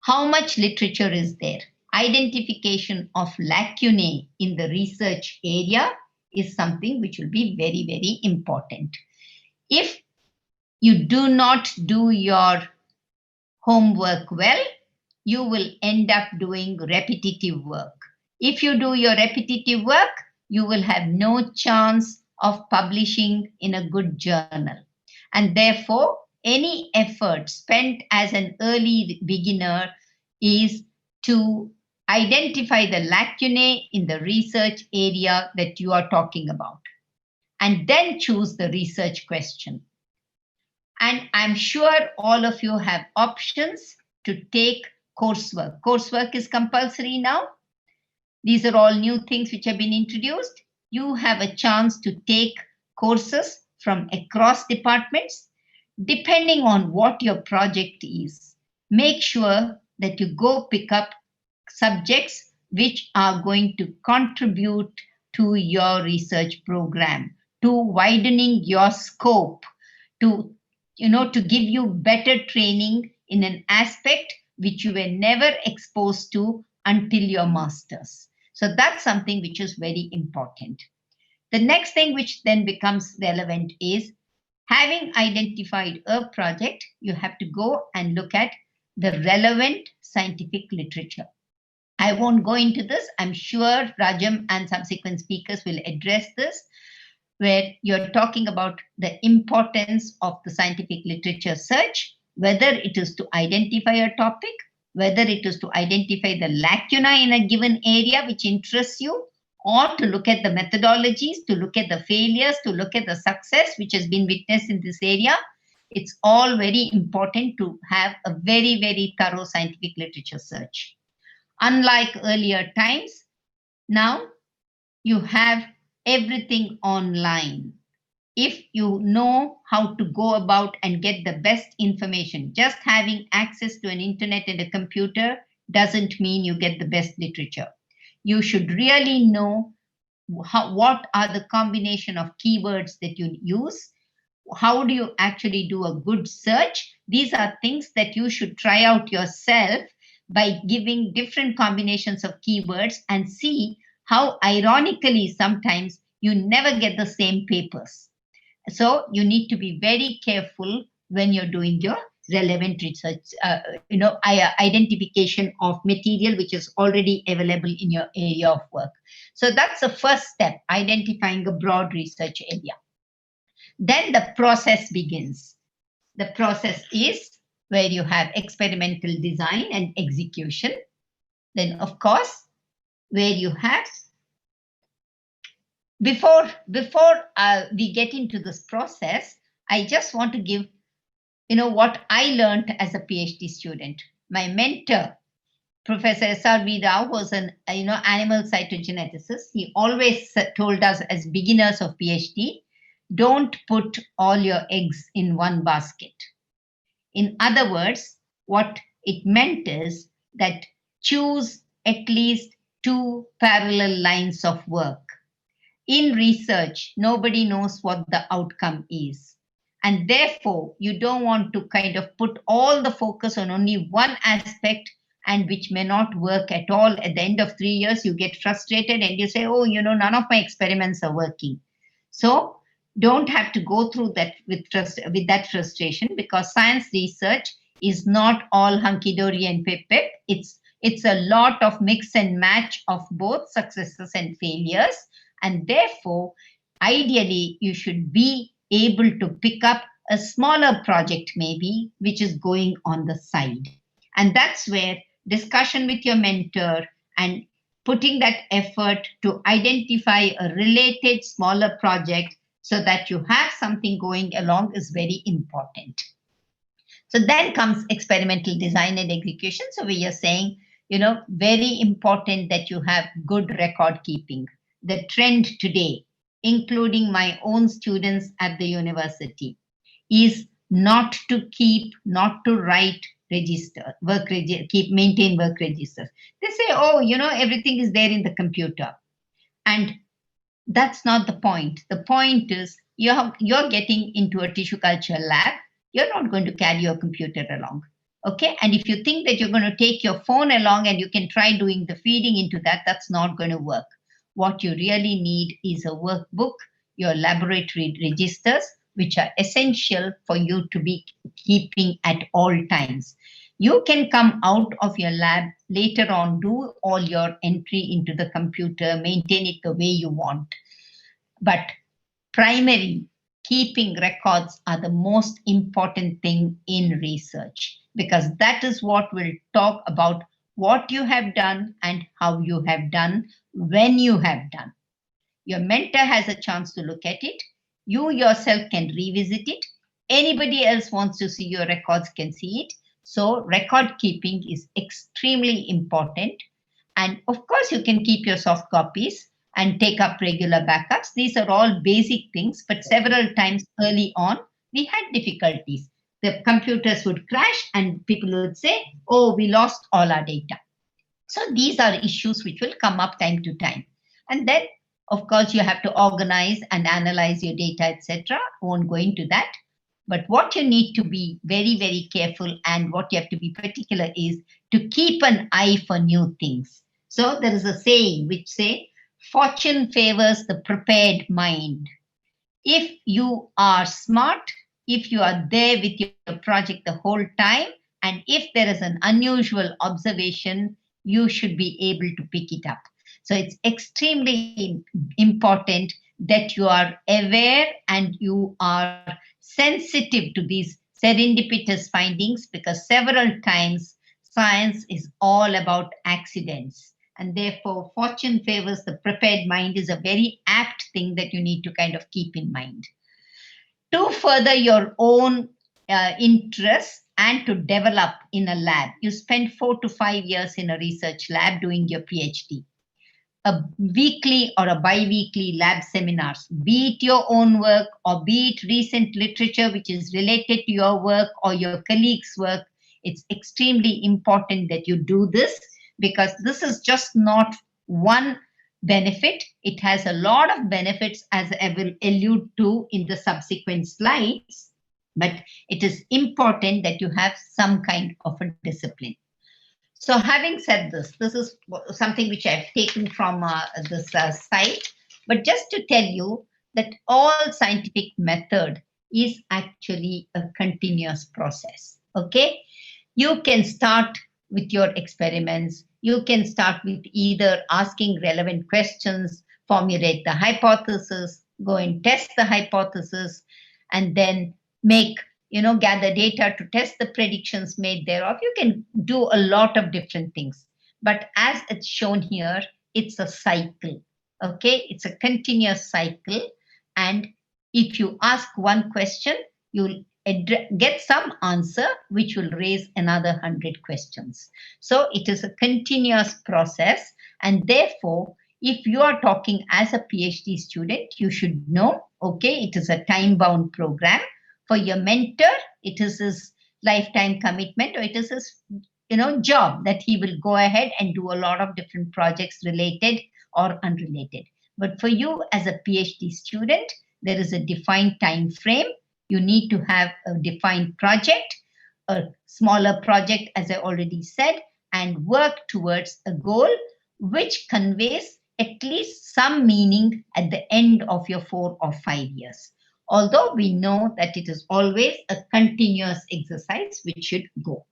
Speaker 8: how much literature is there. Identification of lacunae in the research area is something which will be very, very important. If you do not do your homework well, you will end up doing repetitive work. If you do your repetitive work, you will have no chance of publishing in a good journal. And therefore, any effort spent as an early beginner is to identify the lacunae in the research area that you are talking about, and then choose the research question. And I'm sure all of you have options to take coursework. Coursework is compulsory now. These are all new things which have been introduced. You have a chance to take courses from across departments, depending on what your project is. Make sure that you go pick up subjects which are going to contribute to your research program, to widening your scope, to give you better training in an aspect which you were never exposed to until your master's. So that's something which is very important. The next thing which then becomes relevant is, having identified a project, you have to go and look at the relevant scientific literature. I won't go into this. I'm sure Rajam and subsequent speakers will address this, where you're talking about the importance of the scientific literature search, whether it is to identify a topic, whether it is to identify the lacuna in a given area which interests you, or to look at the methodologies, to look at the failures, to look at the success which has been witnessed in this area. It's all very important to have a very, very thorough scientific literature search. Unlike earlier times, now you have everything online. If you know how to go about and get the best information, just having access to an internet and a computer doesn't mean you get the best literature. You should really know what are the combination of keywords that you use. How do you actually do a good search? These are things that you should try out yourself by giving different combinations of keywords and see how ironically sometimes you never get the same papers. So you need to be very careful when you're doing your relevant research, identification of material which is already available in your area of work. So that's the first step, identifying a broad research area. Then the process begins. The process is where you have experimental design and execution. Then, of course, where you have, before we get into this process, I just want to give, what I learned as a PhD student. My mentor, Professor S.R.V. Rao, was an animal cytogeneticist. He always told us as beginners of PhD, don't put all your eggs in one basket. In other words, what it meant is that choose at least 2 parallel lines of work. In research, nobody knows what the outcome is. And therefore, you don't want to kind of put all the focus on only one aspect and which may not work at all. At the end of 3 years, you get frustrated and you say, oh, none of my experiments are working. So don't have to go through that with that frustration, because science research is not all hunky-dory and pip-pip. It's a lot of mix and match of both successes and failures. And therefore, ideally, you should be able to pick up a smaller project maybe, which is going on the side. And that's where discussion with your mentor and putting that effort to identify a related smaller project so that you have something going along is very important. So then comes experimental design and execution. So we are saying, very important that you have good record keeping. The trend today, including my own students at the university, is not to write maintain work registers. They say, oh, everything is there in the computer. And that's not the point. The point is you're getting into a tissue culture lab. You're not going to carry your computer along. Okay. And if you think that you're going to take your phone along and you can try doing the feeding into that, that's not going to work. What you really need is a workbook, your laboratory registers, which are essential for you to be keeping at all times. You can come out of your lab later on, do all your entry into the computer, maintain it the way you want. But primary, keeping records are the most important thing in research, because that is what will talk about what you have done and how you have done when you have done. Your mentor has a chance to look at it. You yourself can revisit it. Anybody else wants to see your records can see it. So record keeping is extremely important. And of course, you can keep your soft copies and take up regular backups. These are all basic things, but several times early on, we had difficulties. The computers would crash and people would say, oh, we lost all our data. So these are issues which will come up time to time. And then, of course, you have to organize and analyze your data, etc. Won't go into that. But what you need to be very, very careful and what you have to be particular is to keep an eye for new things. So there is a saying which says, fortune favors the prepared mind. If you are smart, if you are there with your project the whole time, and if there is an unusual observation, you should be able to pick it up. So it's extremely important that you are aware and you are sensitive to these serendipitous findings, because several times science is all about accidents. And therefore, fortune favors the prepared mind is a very apt thing that you need to kind of keep in mind. To further your own interests and to develop in a lab, you spend 4 to 5 years in a research lab doing your PhD. A weekly or a bi-weekly lab seminars, be it your own work or be it recent literature which is related to your work or your colleagues' work, it's extremely important that you do this, because this is just not one benefit. It has a lot of benefits, as I will allude to in the subsequent slides, but it is important that you have some kind of a discipline. So having said this, this is something which I've taken from this site, but just to tell you that all scientific method is actually a continuous process, okay? You can start with your experiments. You can start with either asking relevant questions, formulate the hypothesis, go and test the hypothesis, and then make, gather data to test the predictions made thereof. You can do a lot of different things. But as it's shown here, it's a cycle, okay? It's a continuous cycle. And if you ask one question, you'll get some answer which will raise another 100 questions. So it is a continuous process. And therefore, if you are talking as a PhD student, you should know, okay, it is a time-bound program. For your mentor, it is his lifetime commitment, or it is his job that he will go ahead and do a lot of different projects related or unrelated. But for you as a PhD student, there is a defined time frame. You need to have a defined project, a smaller project, as I already said, and work towards a goal which conveys at least some meaning at the end of your 4 or 5 years. Although we know that it is always a continuous exercise which should go.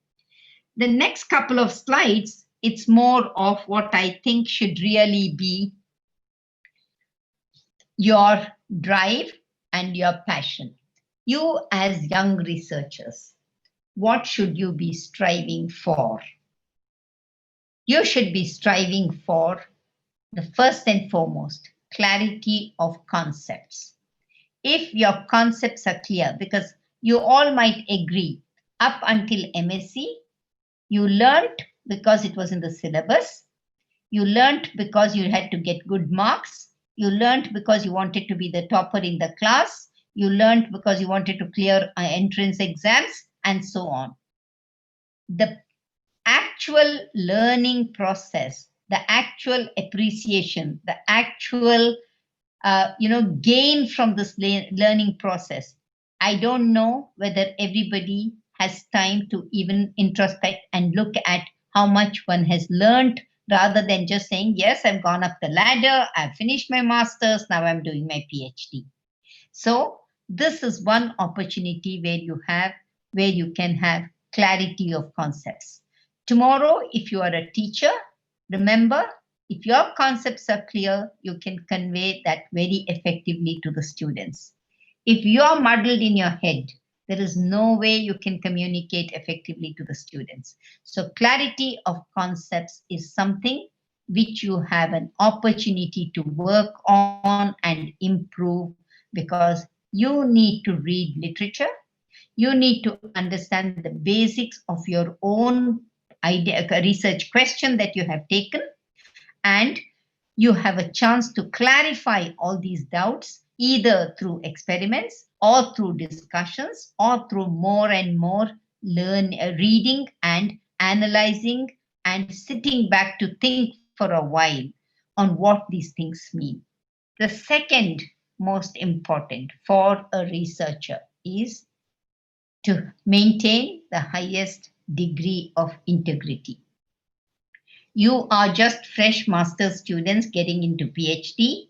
Speaker 8: The next couple of slides, it's more of what I think should really be your drive and your passion. You as young researchers, what should you be striving for? You should be striving for the first and foremost, clarity of concepts. If your concepts are clear, because you all might agree, up until MSc, you learnt because it was in the syllabus, you learnt because you had to get good marks, you learnt because you wanted to be the topper in the class, you learnt because you wanted to clear entrance exams, and so on. The actual learning process, the actual appreciation, the actual gain from this learning process. I don't know whether everybody has time to even introspect and look at how much one has learned rather than just saying, yes, I've gone up the ladder, I've finished my master's, now I'm doing my PhD. So this is one opportunity where you can have clarity of concepts. Tomorrow, if you are a teacher, remember, if your concepts are clear, you can convey that very effectively to the students. If you are muddled in your head, there is no way you can communicate effectively to the students. So clarity of concepts is something which you have an opportunity to work on and improve, because you need to read literature, you need to understand the basics of your own idea, research question that you have taken, and you have a chance to clarify all these doubts either through experiments or through discussions or through more and more reading and analyzing and sitting back to think for a while on what these things mean. The second most important for a researcher is to maintain the highest degree of integrity. You are just fresh master's students getting into PhD,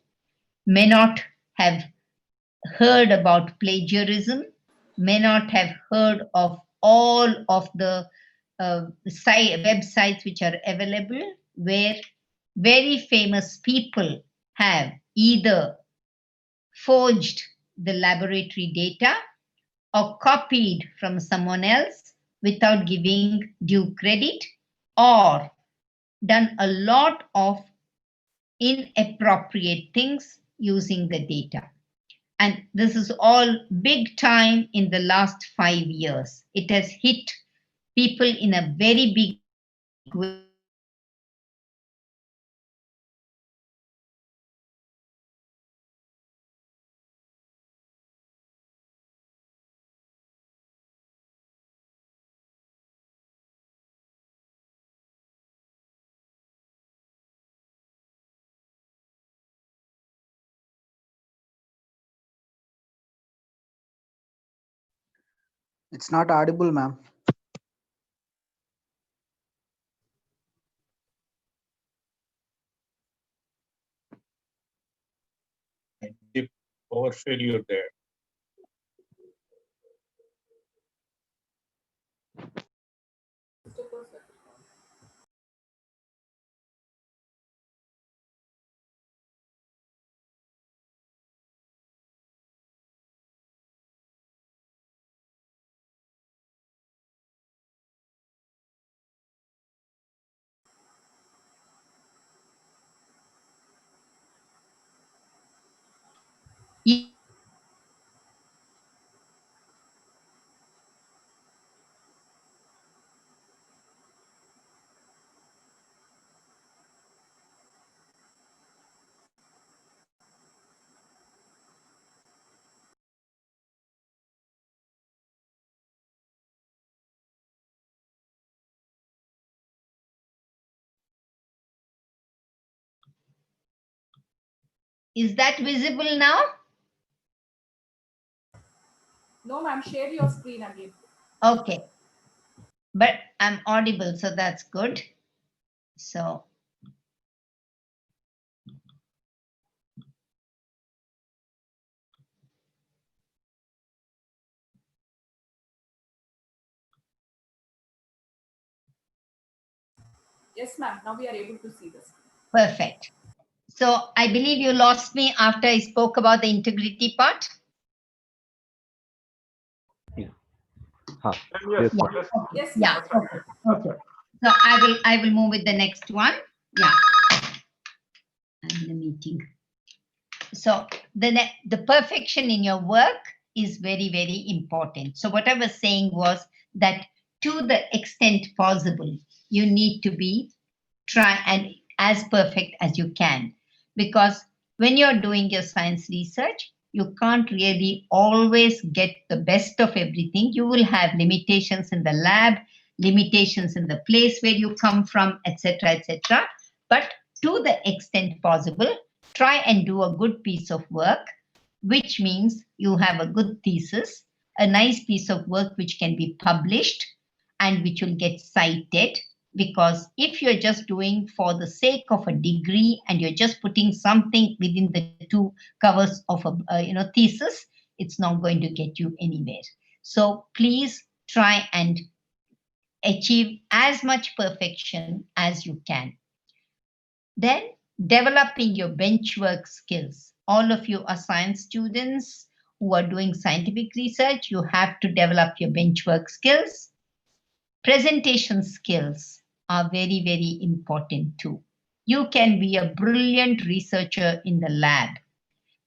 Speaker 8: may not have heard about plagiarism, may not have heard of all of the websites which are available where very famous people have either forged the laboratory data or copied from someone else without giving due credit, or done a lot of inappropriate things using the data. And this is all big time in the last 5 years. It has hit people in a very big way, and
Speaker 10: It's not audible, ma'am.
Speaker 4: Deep power failure there.
Speaker 8: is that visible now?
Speaker 1: No, ma'am, share your screen again.
Speaker 8: Okay. But I'm audible, so that's good. So
Speaker 1: Yes, ma'am. Now we are able to see this.
Speaker 8: perfect. So I believe you lost me after I spoke about the integrity part.
Speaker 9: Yeah. Huh.
Speaker 2: And yes,
Speaker 9: Yes, ma'am.
Speaker 2: yes,
Speaker 1: Yes,
Speaker 8: Yeah.
Speaker 1: ma'am.
Speaker 2: that's right.
Speaker 8: Okay.
Speaker 2: That's
Speaker 8: Okay.
Speaker 2: right.
Speaker 8: So I will move with the next one. Yeah. I'm in a meeting. So the perfection in your work is very, very important. So what I was saying was that to the extent possible, you need to be try and as perfect as you can, because when you're doing your science research, you can't really always get the best of everything. You will have limitations in the lab, limitations in the place where you come from, etc., etc. But to the extent possible, try and do a good piece of work, which means you have a good thesis, a nice piece of work which can be published and which will get cited. Because if you're just doing for the sake of a degree and you're just putting something within the two covers of a thesis, it's not going to get you anywhere. So please try and achieve as much perfection as you can. Then developing your benchwork skills. All of you are science students who are doing scientific research. You have to develop your benchwork skills. Presentation skills are very, very important too. You can be a brilliant researcher in the lab,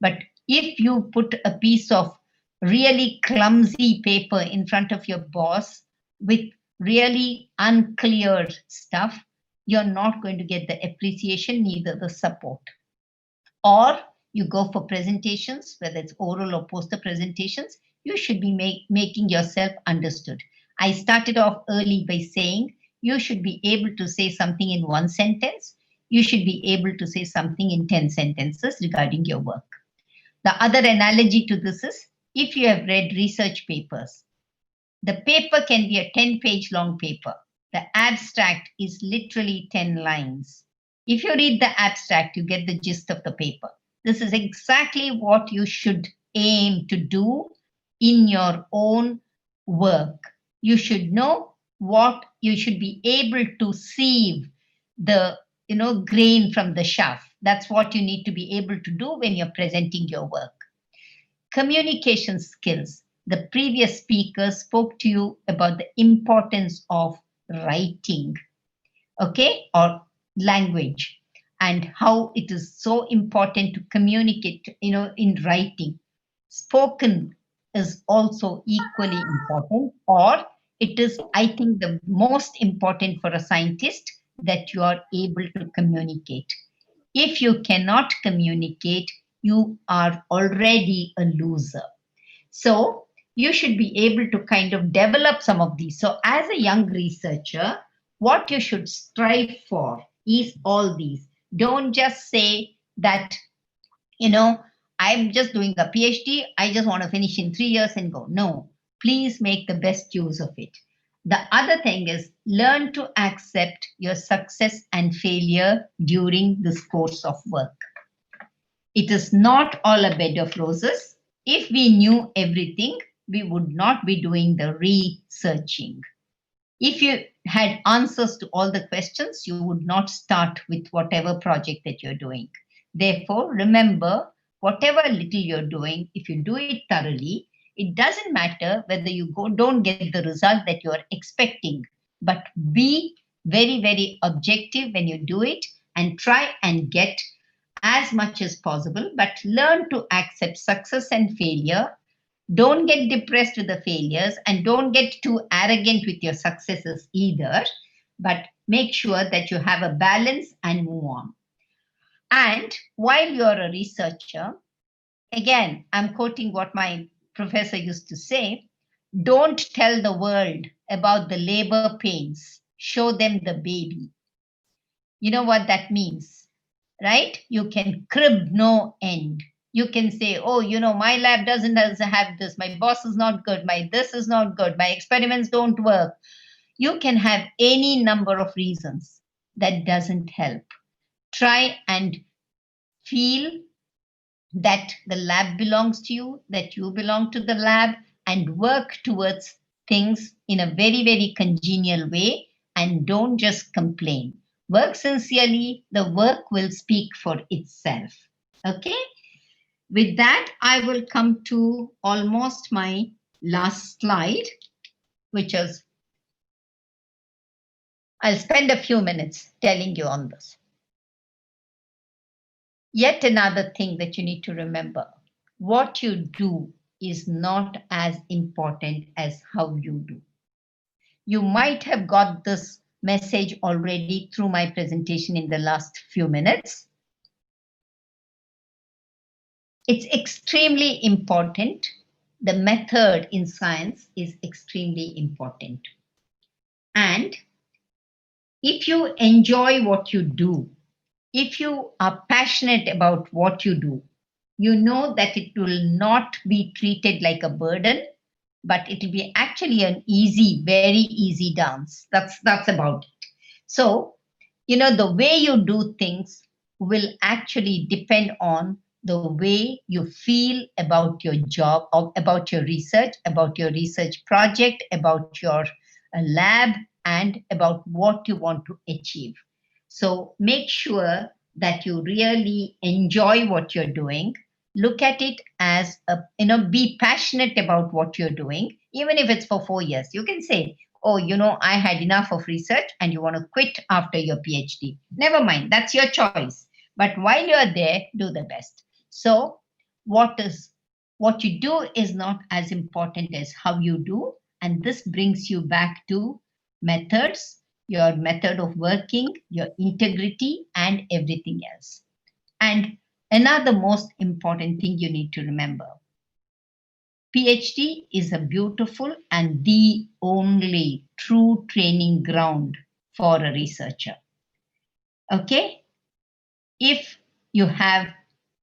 Speaker 8: but if you put a piece of really clumsy paper in front of your boss with really unclear stuff, you're not going to get the appreciation, neither the support. Or you go for presentations, whether it's oral or poster presentations, you should be making yourself understood. I started off early by saying you should be able to say something in one sentence. You should be able to say something in 10 sentences regarding your work. The other analogy to this is if you have read research papers, the paper can be a 10-page long paper. The abstract is literally 10 lines. If you read the abstract, you get the gist of the paper. This is exactly what you should aim to do in your own work. You should know what you should be able to sieve the grain from the chaff. That's what you need to be able to do when you're presenting your work. Communication skills. The previous speaker spoke to you about the importance of writing, okay, or language, and how it is so important to communicate, in writing. Spoken is also equally important, or it is, I think, the most important for a scientist that you are able to communicate. If you cannot communicate, you are already a loser. So you should be able to kind of develop some of these. So as a young researcher, what you should strive for is all these. Don't just say that, I'm just doing a PhD, I just want to finish in 3 years and go. No, please make the best use of it. The other thing is learn to accept your success and failure during this course of work. It is not all a bed of roses. If we knew everything, we would not be doing the researching. If you had answers to all the questions, you would not start with whatever project that you're doing. Therefore, remember, whatever little you're doing, if you do it thoroughly, it doesn't matter whether you don't get the result that you're expecting, but be very, very objective when you do it and try and get as much as possible, but learn to accept success and failure. Don't get depressed with the failures and don't get too arrogant with your successes either, but make sure that you have a balance and move on. And while you're a researcher, again, I'm quoting what my professor used to say, don't tell the world about the labor pains, show them the baby. You know what that means, right? You can crib no end. You can say, oh, my lab doesn't have this, my boss is not good, my this is not good, my experiments don't work. You can have any number of reasons. that doesn't help. Try and feel that the lab belongs to you, that you belong to the lab, and work towards things in a very, very congenial way, and don't just complain. Work sincerely, the work will speak for itself. Okay? With that, I will come to almost my last slide, which is, I'll spend a few minutes telling you on this. Yet another thing that you need to remember, what you do is not as important as how you do. You might have got this message already through my presentation in the last few minutes. It's extremely important. The method in science is extremely important. And if you enjoy what you do, if you are passionate about what you do, you know that it will not be treated like a burden, but it will be actually an easy, very easy dance. That's about it. So, the way you do things will actually depend on the way you feel about your job, or about your research project, about your lab, and about what you want to achieve. So make sure that you really enjoy what you're doing. Look at it as be passionate about what you're doing, even if it's for 4 years. You can say, oh, I had enough of research, and you want to quit after your PhD. Never mind, that's your choice. But while you're there, do the best. So what you do is not as important as how you do. And this brings you back to methods, your method of working, your integrity, and everything else. And another most important thing you need to remember, PhD is a beautiful and the only true training ground for a researcher. Okay? If you have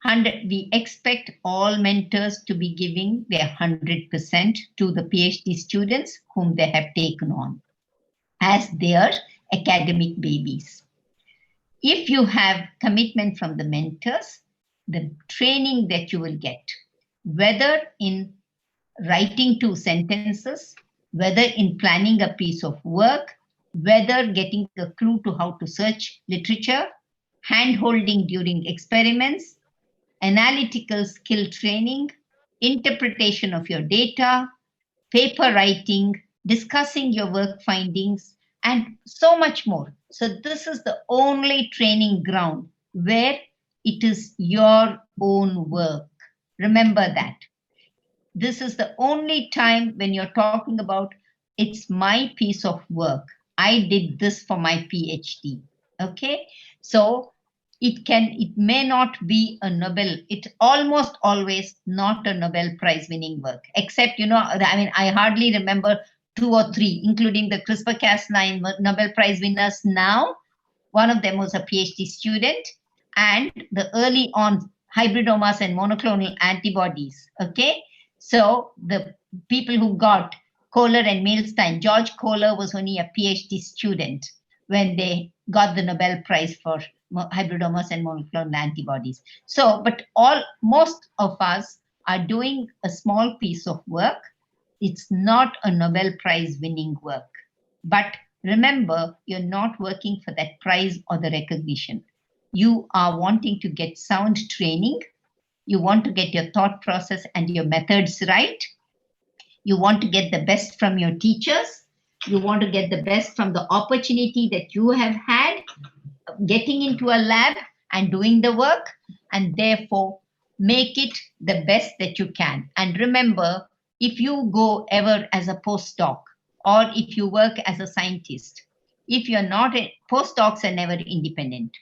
Speaker 8: 100, we expect all mentors to be giving their 100% to the PhD students whom they have taken on as their academic babies. If you have commitment from the mentors, the training that you will get, whether in writing 2 sentences, whether in planning a piece of work, whether getting a clue to how to search literature, hand-holding during experiments, analytical skill training, interpretation of your data, paper writing, discussing your work findings, and so much more. So this is the only training ground where it is your own work. Remember that. This is the only time when you're talking about, it's my piece of work. I did this for my PhD. Okay? So it may not be a Nobel, it's almost always not a Nobel Prize winning work, except, I hardly remember 2 or 3, including the CRISPR-Cas9 Nobel Prize winners now. One of them was a PhD student, and the early on hybridomas and monoclonal antibodies. Okay, so the people who got Kohler and Milstein, George Kohler was only a PhD student when they got the Nobel Prize for hybridomas and monoclonal antibodies. So, but most of us are doing a small piece of work. It's not a Nobel Prize winning work. But remember, you're not working for that prize or the recognition. You are wanting to get sound training. You want to get your thought process and your methods right. You want to get the best from your teachers. You want to get the best from the opportunity that you have had getting into a lab and doing the work, and therefore make it the best that you can. And remember, if you go ever as a postdoc, or if you work as a scientist, if you're not postdocs are never independent.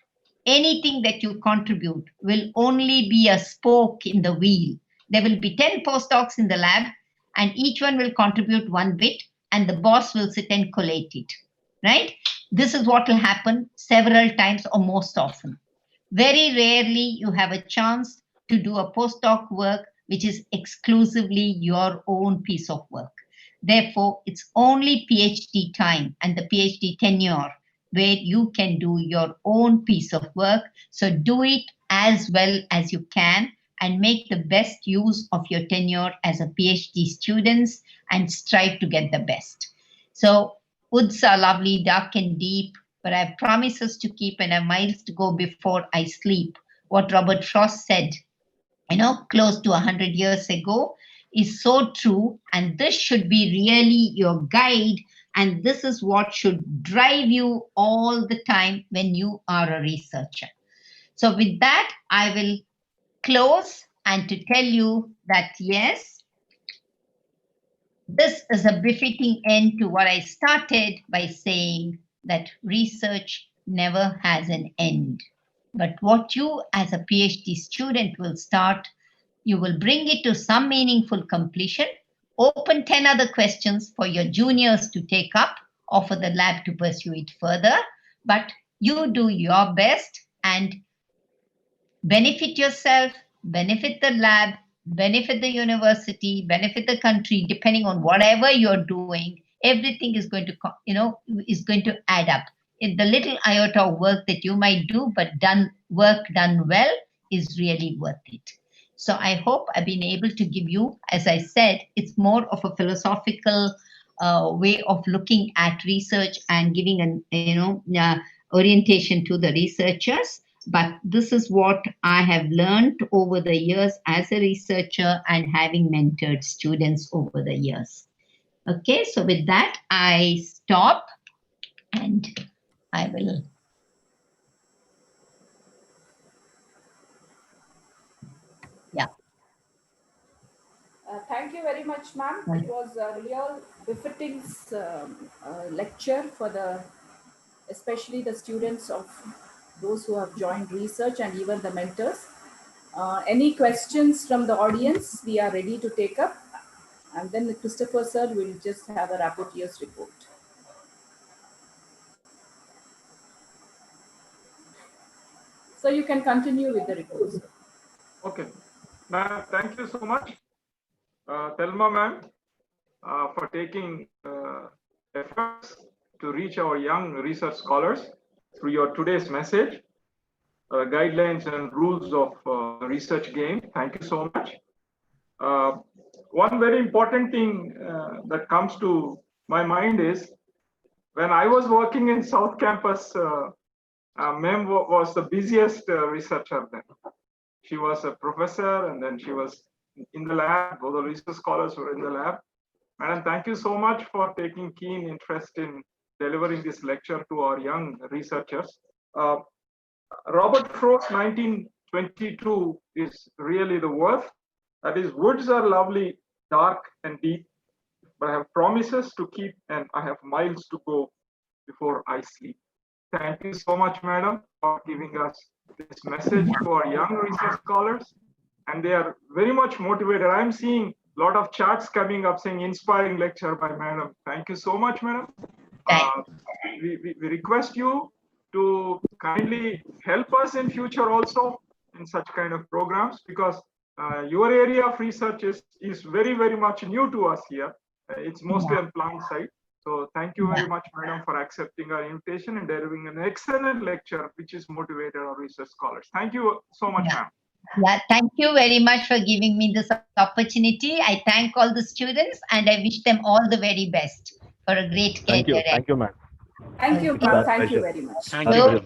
Speaker 8: Anything that you contribute will only be a spoke in the wheel. There will be 10 postdocs in the lab, and each one will contribute 1 bit, and the boss will sit and collate it, right? This is what will happen several times or most often. Very rarely you have a chance to do a postdoc work which is exclusively your own piece of work. Therefore, it's only PhD time and the PhD tenure where you can do your own piece of work. So do it as well as you can and make the best use of your tenure as a PhD student and strive to get the best. So woods are lovely, dark and deep, but I have promises to keep and I have miles to go before I sleep. What Robert Frost said, close to 100 years ago, is so true. And this should be really your guide. And this is what should drive you all the time when you are a researcher. So, with that, I will close and to tell you that yes, this is a befitting end to what I started by saying that research never has an end. But what you as a PhD student will start, you will bring it to some meaningful completion, open 10 other questions for your juniors to take up, or for the lab to pursue it further. But you do your best and benefit yourself, benefit the lab, benefit the university, benefit the country, depending on whatever you're doing. Everything is going to, is going to add up. In the little iota of work that you might do, but work done well is really worth it. So I hope I've been able to give you, as I said, it's more of a philosophical way of looking at research and giving an orientation to the researchers. But this is what I have learned over the years as a researcher and having mentored students over the years. Okay, so with that, I stop and I will. Yeah.
Speaker 1: Thank you very much, ma'am. It was a real befitting lecture for especially the students of those who have joined research and even the mentors. Any questions from the audience? We are ready to take up. And then Christopher sir will just have a rapporteur's report. So you can continue with the report, sir.
Speaker 2: Okay. Ma'am, thank you so much. Telmam ma'am, for taking efforts to reach our young research scholars through your today's message, guidelines and rules of research game. Thank you so much. One very important thing that comes to my mind is when I was working in South Campus, Mem was the busiest researcher then. She was a professor and then she was in the lab. All the research scholars were in the lab. Madam, thank you so much for taking keen interest in delivering this lecture to our young researchers. Robert Frost 1922 is really the worth. That is, woods are lovely, dark and deep, but I have promises to keep and I have miles to go before I sleep. Thank you so much, madam, for giving us this message to our young research scholars. And they are very much motivated. I'm seeing a lot of chats coming up saying inspiring lecture by madam. Thank you so much, madam. We request you to kindly help us in future also in such kind of programs, because your area of research is very, very much new to us here. It's mostly on plant side. So thank you very much, madam, for accepting our invitation and delivering an excellent lecture, which is motivated our research scholars. Thank you so much, ma'am.
Speaker 8: Yeah, thank you very much for giving me this opportunity. I thank all the students and I wish them all the very best for a great career.
Speaker 9: Thank you, ma'am.
Speaker 1: Thank you, ma'am. Thank you very much.
Speaker 8: Thank you.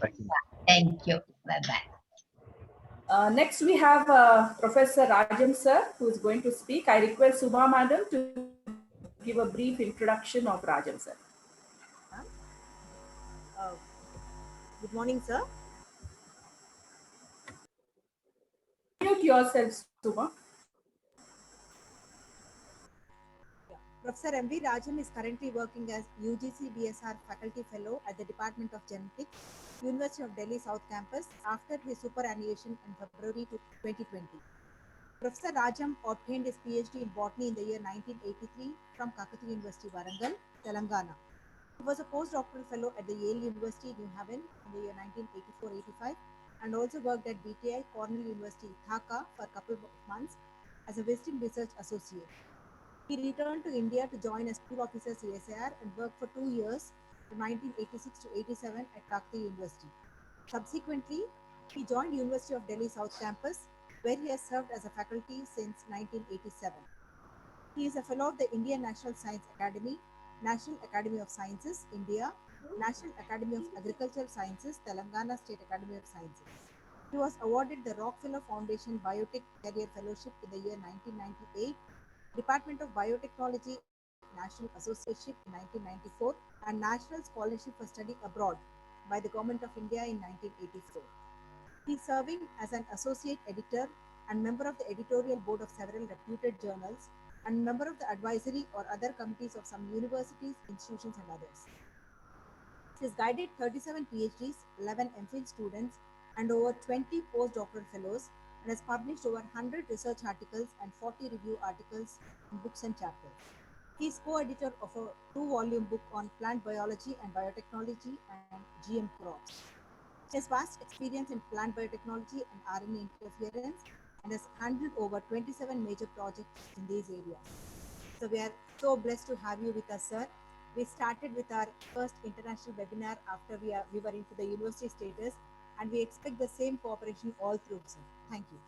Speaker 8: Thank you. Bye-bye.
Speaker 1: Next, we have Professor Rajam sir, who is going to speak. I request Subha madam to give a brief introduction of Rajam sir.
Speaker 7: Good morning, sir.
Speaker 1: Mute yourself, Subha.
Speaker 7: Professor M.V. Rajam is currently working as UGC DSR Faculty Fellow at the Department of Genetics, University of Delhi South Campus, after his superannuation in February 2020. Professor Rajam obtained his PhD in botany in the year 1983 from Kakatiya University, Warangal, Telangana. He was a postdoctoral fellow at the Yale University, New Haven in the year 1984-85 and also worked at BTI, Cornell University, Dhaka for a couple of months as a visiting research associate. He returned to India to join as Chief Officer CSIR and worked for 2 years from 1986 to 87 at Kakti University. Subsequently, he joined University of Delhi South Campus, where he has served as a faculty since 1987. He is a fellow of the Indian National Science Academy, National Academy of Sciences, India, National Academy of Agricultural Sciences, Telangana State Academy of Sciences. He was awarded the Rockefeller Foundation Biotech Career Fellowship in the year 1998, Department of Biotechnology National Associateship in 1994, and National Scholarship for Study Abroad by the Government of India in 1984. He is serving as an associate editor and member of the editorial board of several reputed journals and member of the advisory or other committees of some universities, institutions, and others. He has guided 37 PhDs, 11 MPhil students, and over 20 postdoctoral fellows, and has published over 100 research articles and 40 review articles in books and chapters. He is co-editor of a 2-volume book on plant biology and biotechnology and GM crops. He has vast experience in plant biotechnology and RNA interference and has handled over 27 major projects in these areas. So we are so blessed to have you with us, sir. We started with our first international webinar after we were into the university status, and we expect the same cooperation all through, sir. Thank you.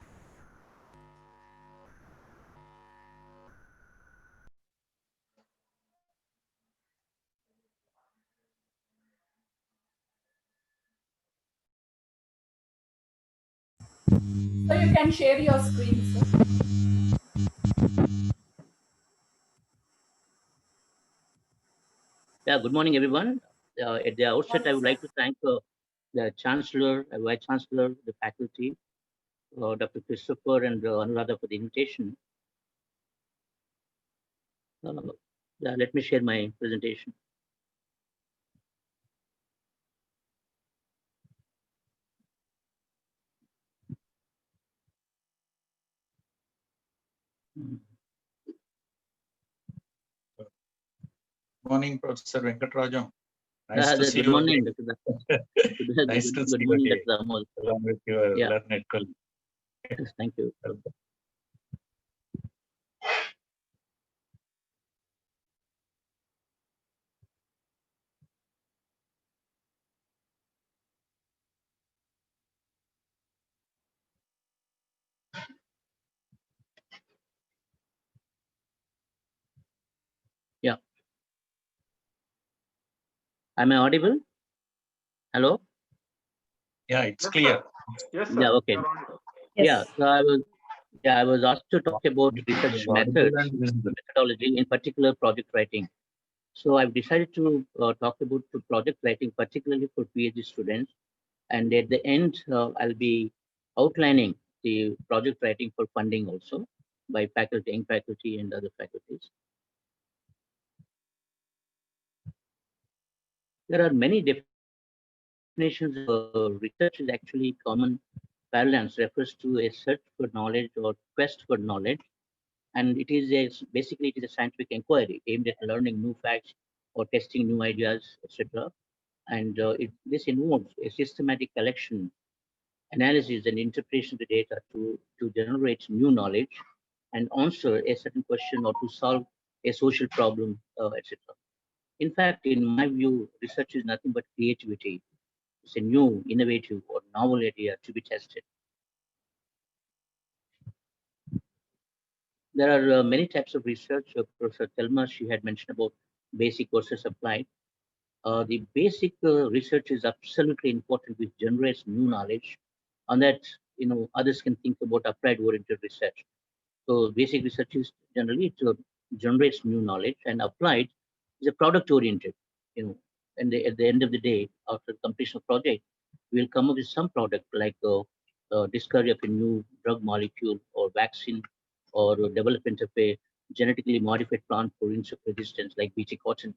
Speaker 1: So you can share your screen, sir.
Speaker 9: Yeah, good morning, everyone. At the outset, I
Speaker 1: Morning,
Speaker 9: would
Speaker 1: sir.
Speaker 9: like to thank the Chancellor, Vice Chancellor, the faculty, Dr. Christopher and Anuradha for the invitation. Let me share my presentation.
Speaker 4: Morning, Professor Venkatrajam. Nice to see
Speaker 9: Good
Speaker 4: you
Speaker 9: morning,
Speaker 4: again.
Speaker 9: Dr.
Speaker 4: Nice to see
Speaker 9: Good
Speaker 4: you
Speaker 9: morning,
Speaker 4: again,
Speaker 9: Dr. Amol.
Speaker 4: along with your
Speaker 9: Yeah.
Speaker 4: learned colleague.
Speaker 9: Yes, thank you. Yeah. Am I audible? Hello?
Speaker 4: Yeah, it's
Speaker 2: Yes,
Speaker 4: clear.
Speaker 2: sir. Yes, sir.
Speaker 9: Yeah, okay.
Speaker 2: You're on.
Speaker 9: Yeah, so I was asked to talk about research
Speaker 4: You're audible
Speaker 9: methods,
Speaker 4: and visible.
Speaker 9: methodology, in particular project writing. So I've decided to talk about the project writing, particularly for PhD students. And at the end, I'll be outlining the project writing for funding also by faculty, young faculty, and other faculties. There are many definitions of research is actually common parlance refers to a search for knowledge or quest for knowledge. And it is basically it is a scientific inquiry aimed at learning new facts or testing new ideas, etc. And this involves a systematic collection, analysis, and interpretation of the data to generate new knowledge and answer a certain question or to solve a social problem, etc. In fact, in my view, research is nothing but creativity. It's a new, innovative, or novel idea to be tested. There are many types of research. Professor Telma, she had mentioned about basic versus applied. The basic research is absolutely important, which generates new knowledge, and that others can think about applied-oriented research. So basic research is generally it generates new knowledge, and applied is a product-oriented. And at the end of the day, after completion of project, we'll come up with some product like discovery of a new drug molecule or vaccine, or development of a genetically modified plant for insect resistance like BT cotton.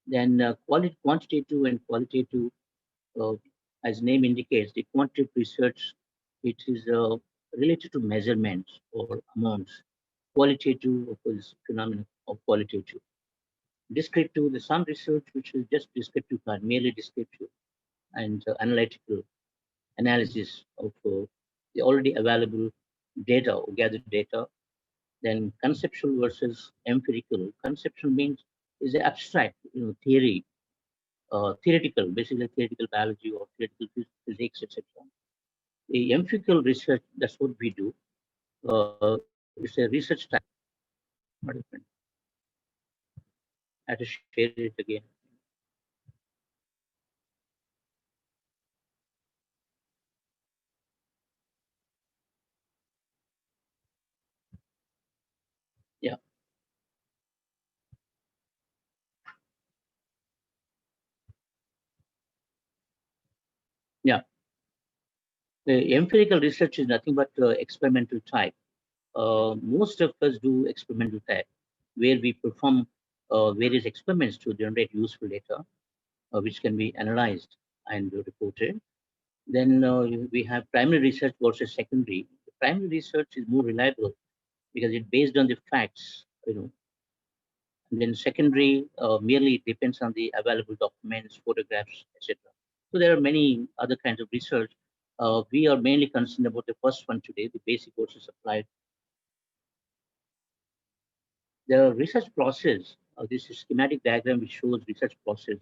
Speaker 9: Then quantitative and qualitative, uh, as name indicates, the quantitative research, it is related to measurements or amounts. Qualitative, of course, phenomena of qualitative. Descriptive, the some research which is just descriptive, not merely descriptive, and analytical analysis of the already available data or gathered data. Then conceptual versus empirical. Conceptual means is an abstract, theory theoretical, basically theoretical biology or theoretical physics, etc. The empirical research, that's what we do. It's a research type. What happened? I have to share it again. Yeah. Yeah. The empirical research is nothing but experimental type. Most of us do experimental type, where we perform various experiments to generate useful data, which can be analyzed and reported. Then we have primary research versus secondary. The primary research is more reliable because it's based on the facts, And then secondary merely depends on the available documents, photographs, etc. So there are many other kinds of research. We are mainly concerned about the first one today, the basic versus applied. The research process, this is schematic diagram which shows research process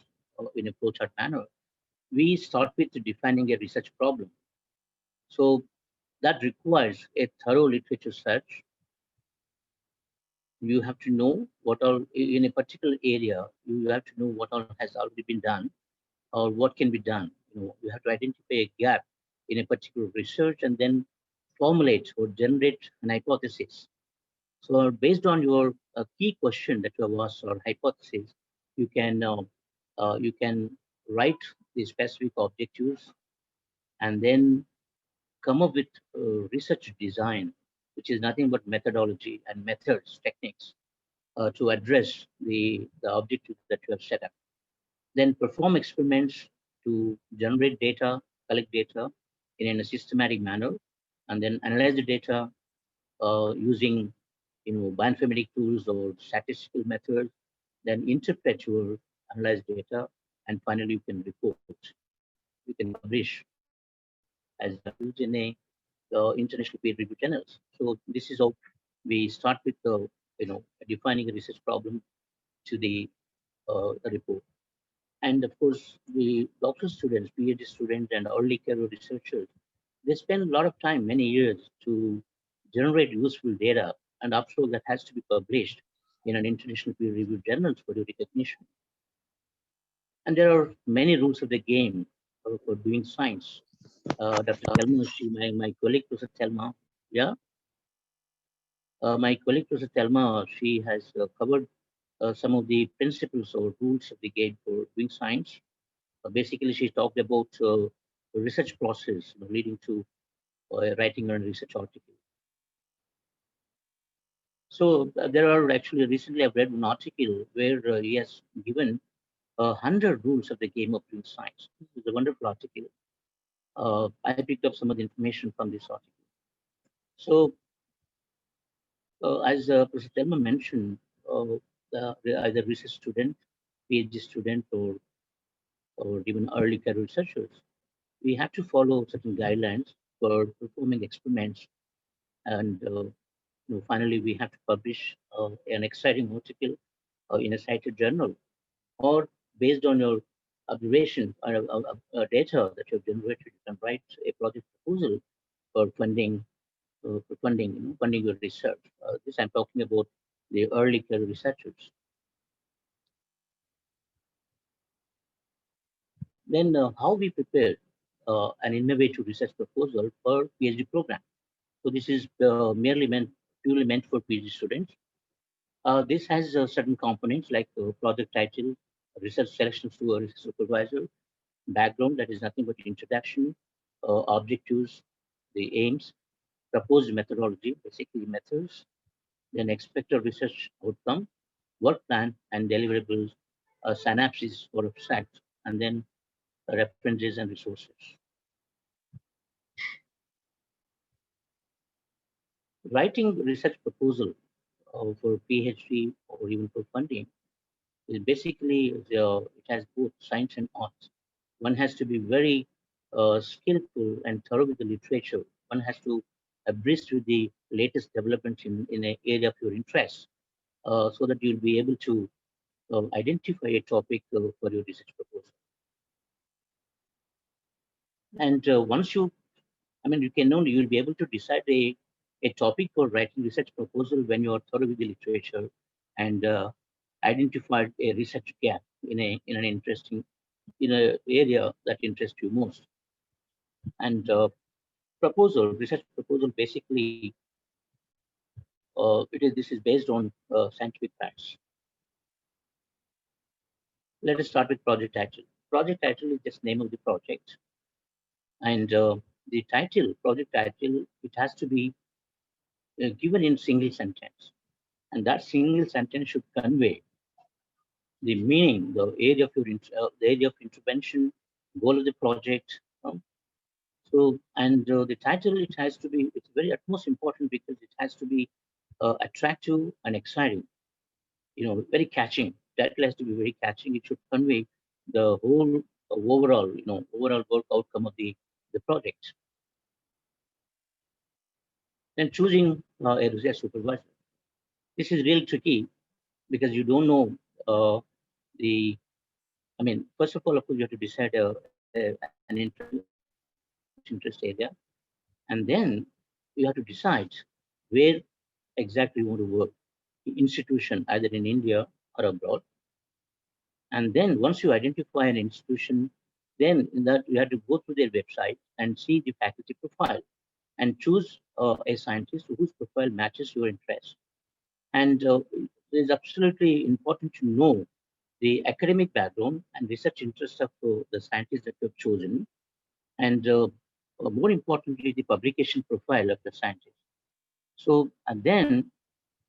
Speaker 9: in a flowchart manner. We start with defining a research problem. So that requires a thorough literature search. You have to know what all in a particular area. You have to know what all has already been done or what can be done. You have to identify a gap in a particular research and then formulate or generate an hypothesis. So based on your key question that you have asked or hypothesis, you can write the specific objectives and then come up with research design, which is nothing but methodology and methods, techniques to address the objectives that you have set up. Then perform experiments to generate data, collect data in a systematic manner, and then analyze the data using bioinformatic tools or statistical methods, then interpret your analyzed data, and finally you can report. You can publish as used in a international peer review journals. So this is how we start with the defining a research problem to the report. And of course, the doctoral students, PhD students, and early career researchers, they spend a lot of time, many years, to generate useful data, and after all, that has to be published in an international peer-reviewed journals for your recognition. And there are many rules of the game for doing science. Dr. Telma, my colleague, Professor Telma, yeah, my colleague, Professor Telma, she has covered some of the principles or rules of the game for doing science. Basically, she talked about the research process leading to writing a research article. So there are actually recently I've read an article where he has given 100 rules of the game of doing science. This is a wonderful article. I picked up some of the information from this article. So as Professor Thelma mentioned, either research student, PhD student, or even early career researchers, we have to follow certain guidelines for performing experiments, and finally we have to publish an exciting article in a cited journal, or based on your observation or data that you have generated, you can write a project proposal for funding, funding your research. This I'm talking about the early career researchers. Then how we prepare an innovative research proposal for PhD program. So this is purely meant for PhD students. This has certain components like project title, research selections to a research supervisor, background, that is nothing but introduction, objectives, the aims, proposed methodology, basically methods, then expected research outcome, work plan and deliverables, synopsis or abstract, and then references and resources. Writing research proposal for PhD or even for funding is basically, it has both science and arts. One has to be very skillful and thorough with the literature. One has to abreast with the latest developments in an area of your interest, so that you'll be able to identify a topic for your research proposal. And once you, you'll be able to decide a topic for writing research proposal when you are thorough with the literature and identified a research gap in an interesting in an area that interests you most. And research proposal basically this is based on scientific facts. Let us start with project title. Project title is just name of the project, and the title, project title, it has to be given in single sentence, and that single sentence should convey the meaning, the area of the area of intervention, goal of the project. So, and the title, it has to be, it's very utmost important because it has to be attractive and exciting, very catching. Title has to be very catching. It should convey the whole overall, overall work outcome of the project. Then choosing a research supervisor. This is really tricky because you don't know the, first of all, of course, you have to decide an interest area, and then you have to decide where exactly you want to work, the institution, either in India or abroad. And then once you identify an institution, then in that you have to go through their website and see the faculty profile and choose a scientist whose profile matches your interest. And it is absolutely important to know the academic background and research interests of the scientists that you have chosen, and more importantly, the publication profile of the scientist. So, and then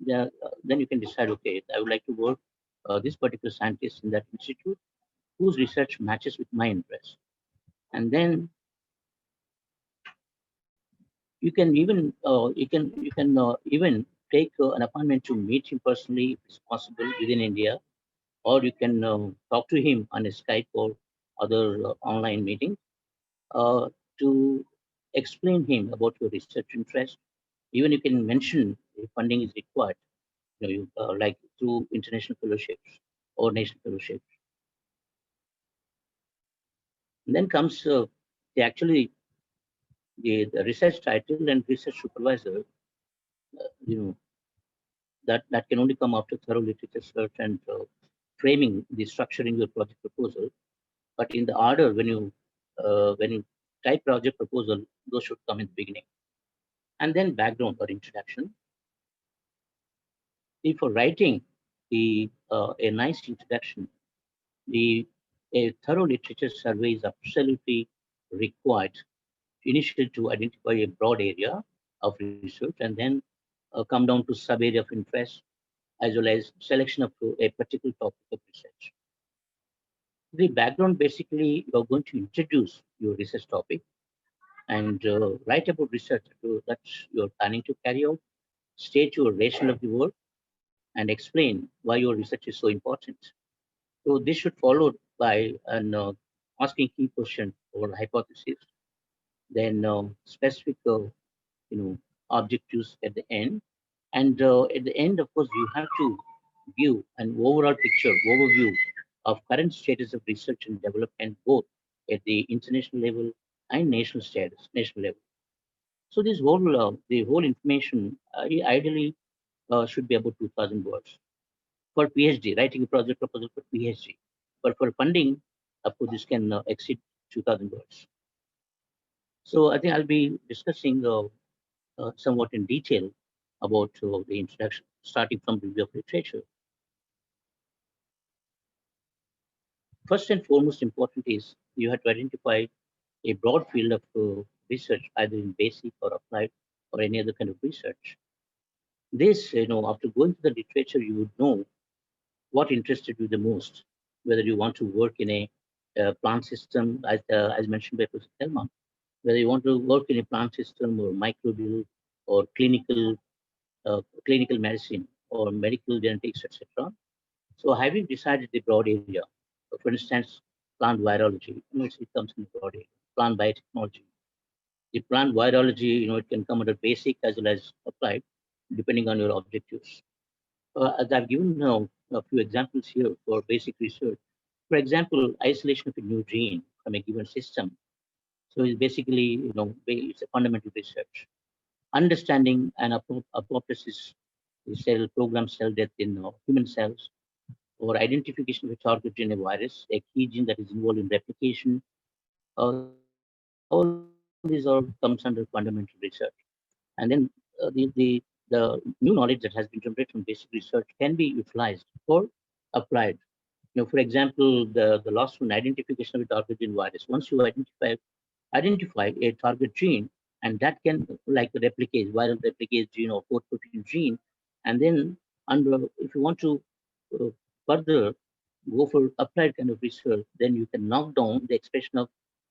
Speaker 9: you can decide, okay, I would like to work this particular scientist in that institute whose research matches with my interest. And then you can even even take an appointment to meet him personally if it's possible within India, or you can talk to him on a Skype or other online meeting uh, to explain him about your research interest. Even you can mention if funding is required, like through international fellowships or national fellowships. And then comes actually the research title and research supervisor. You know that can only come after thorough literature search and framing the structuring your project proposal. But in the order when you type project proposal, those should come in the beginning. And then background or introduction. See, for writing a nice introduction, a thorough literature survey is absolutely required initially to identify a broad area of research and then come down to sub area of interest as well as selection of a particular topic of research. The background, basically, you're going to introduce your research topic and write about research that you're planning to carry out, state your rationale of the work, and explain why your research is so important. So this should follow by asking key question or hypothesis, then specific objectives at the end. And at the end, of course, you have to give an overall picture, overview of current status of research and development, both at the international level and national level. So this whole, the whole information ideally should be about 2,000 words. For PhD, writing a project proposal for PhD. But for funding, of course, this can exceed 2,000 words. So I think I'll be discussing somewhat in detail about the introduction, starting from review of literature. First and foremost important is you have to identify a broad field of research, either in basic or applied or any other kind of research. This, after going to the literature, you would know what interested you the most, whether you want to work in a plant system, as mentioned by Professor Telmam, whether you want to work in a plant system or microbial or clinical medicine or medical genetics, etc. So having decided the broad area, for instance, plant virology, it comes in the broad area, plant biotechnology. The plant virology, it can come under basic as well as applied, depending on your objectives. As I've given now a few examples here for basic research. For example, isolation of a new gene from a given system. So it's basically, it's a fundamental research. Understanding an apoptosis cell program cell death in human cells, or identification of a target in a virus, a key gene that is involved in replication. All these all comes under fundamental research. And then the new knowledge that has been generated from basic research can be utilized or applied. For example, the last one, identification of a target gene virus. Once you identify a target gene, and that can like replicate viral replicase gene or code protein gene, and then under if you want to uh, further go for applied kind of research, then you can knock down the expression of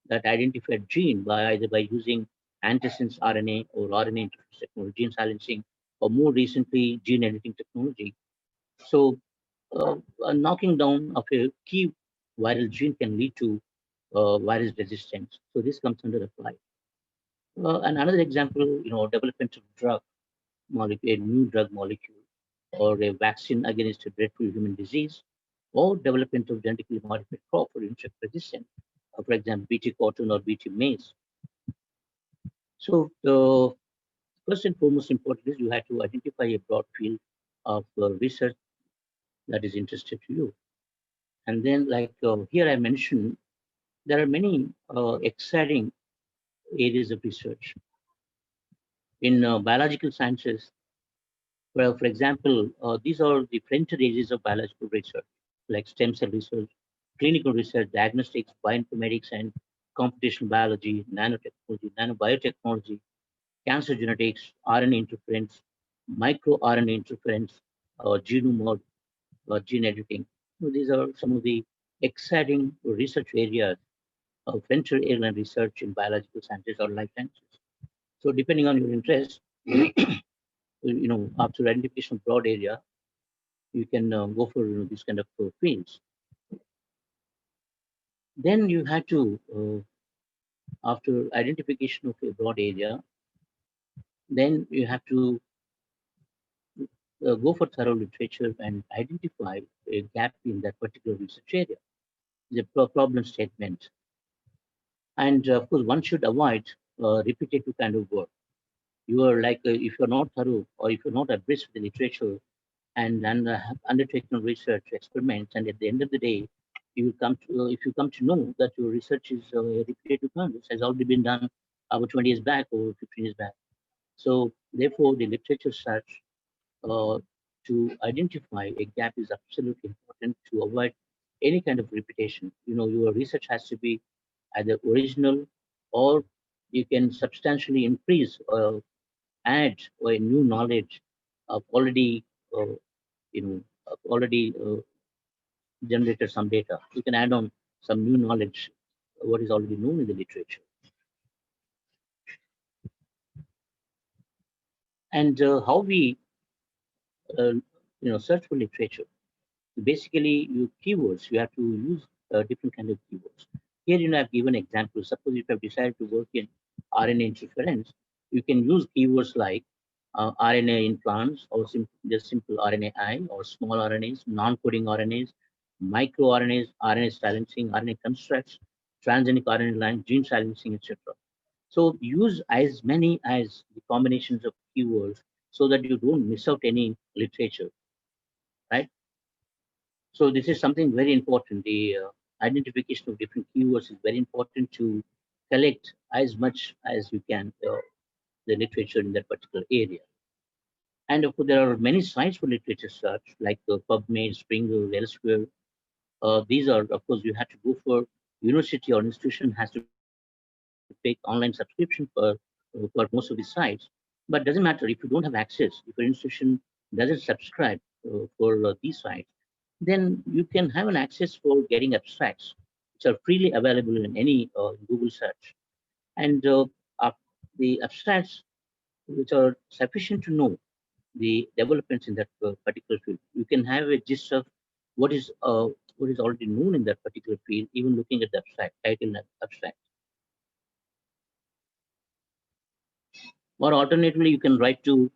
Speaker 9: that identified gene by either by using antisense RNA or RNA interface technology, gene silencing, or more recently gene editing technology. So a knocking down of a key viral gene can lead to virus resistance. So this comes under applied. And another example, development of drug molecule, a new drug molecule, or a vaccine against a dreadful human disease, or development of genetically modified crop for insect resistance, for example, BT cotton or BT maize. So the first and foremost important is you have to identify a broad field of research that is interested to you. And then, like here I mentioned, there are many exciting areas of research. In biological sciences, well, for example, these are the frontier areas of biological research, like stem cell research, clinical research, diagnostics, bioinformatics, and computational biology, nanotechnology, nanobiotechnology, cancer genetics, RNA interference, microRNA interference, genome or gene editing. So these are some of the exciting research areas of frontier area research in biological sciences or life sciences. So depending on your interest, after identification of broad area, you can go for these kind of fields. Then you have to, after identification of a broad area, then you have to go for thorough literature and identify a gap in that particular research area, the problem statement. And of course, one should avoid repetitive kind of work. You are like, if you're not thorough or if you're not abreast with the literature, and have undertaken research experiments, and at the end of the day, you will come to if you come to know that your research is a repetitive one, this has already been done about 20 years back or 15 years back. So therefore, the literature search to identify a gap is absolutely important to avoid any kind of repetition. Your research has to be either original, or you can substantially increase or add or new knowledge of already uh, already generated some data. You can add on some new knowledge, what is already known in the literature. And how we, search for literature. Basically, you have to use different kind of keywords. Here, I've given examples. Suppose if you have decided to work in RNA interference, you can use keywords like RNA in plants, or just simple RNAi, or small RNAs, non-coding RNAs, microRNAs, RNA silencing, RNA constructs, transgenic RNA lines, gene silencing, etc. So use as many as the combinations of keywords so that you don't miss out any literature, right? So this is something very important. The identification of different keywords is very important to collect as much as you can the literature in that particular area. And of course, there are many sites for literature search, like PubMed, Springer, elsewhere. These are, of course, you have to go for university or institution has to take online subscription for most of these sites. But doesn't matter if you don't have access. If your institution doesn't subscribe for these sites, then you can have an access for getting abstracts, which are freely available in any Google search. And the abstracts which are sufficient to know the developments in that particular field. You can have a gist of what is already known in that particular field, even looking at the abstract title and abstract. Or alternatively, you can write to,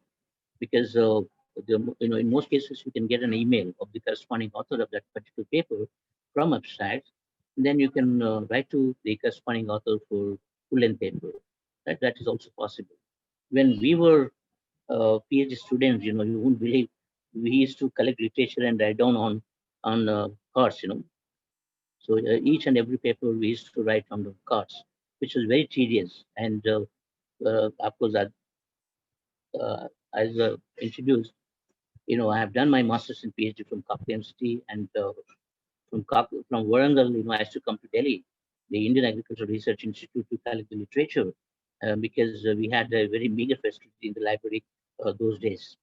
Speaker 9: because in most cases you can get an email of the corresponding author of that particular paper from abstract. Then you can write to the corresponding author for full-length paper. That is also possible. When we were PhD students, you won't believe we used to collect literature and write down on cards. So each and every paper we used to write on the cards, which was very tedious. And of course, as introduced, I have done my master's and PhD from Kapil University, and from Warangal, I used to come to Delhi, the Indian Agricultural Research Institute, to collect the literature because we had a very meager facility in the library those days.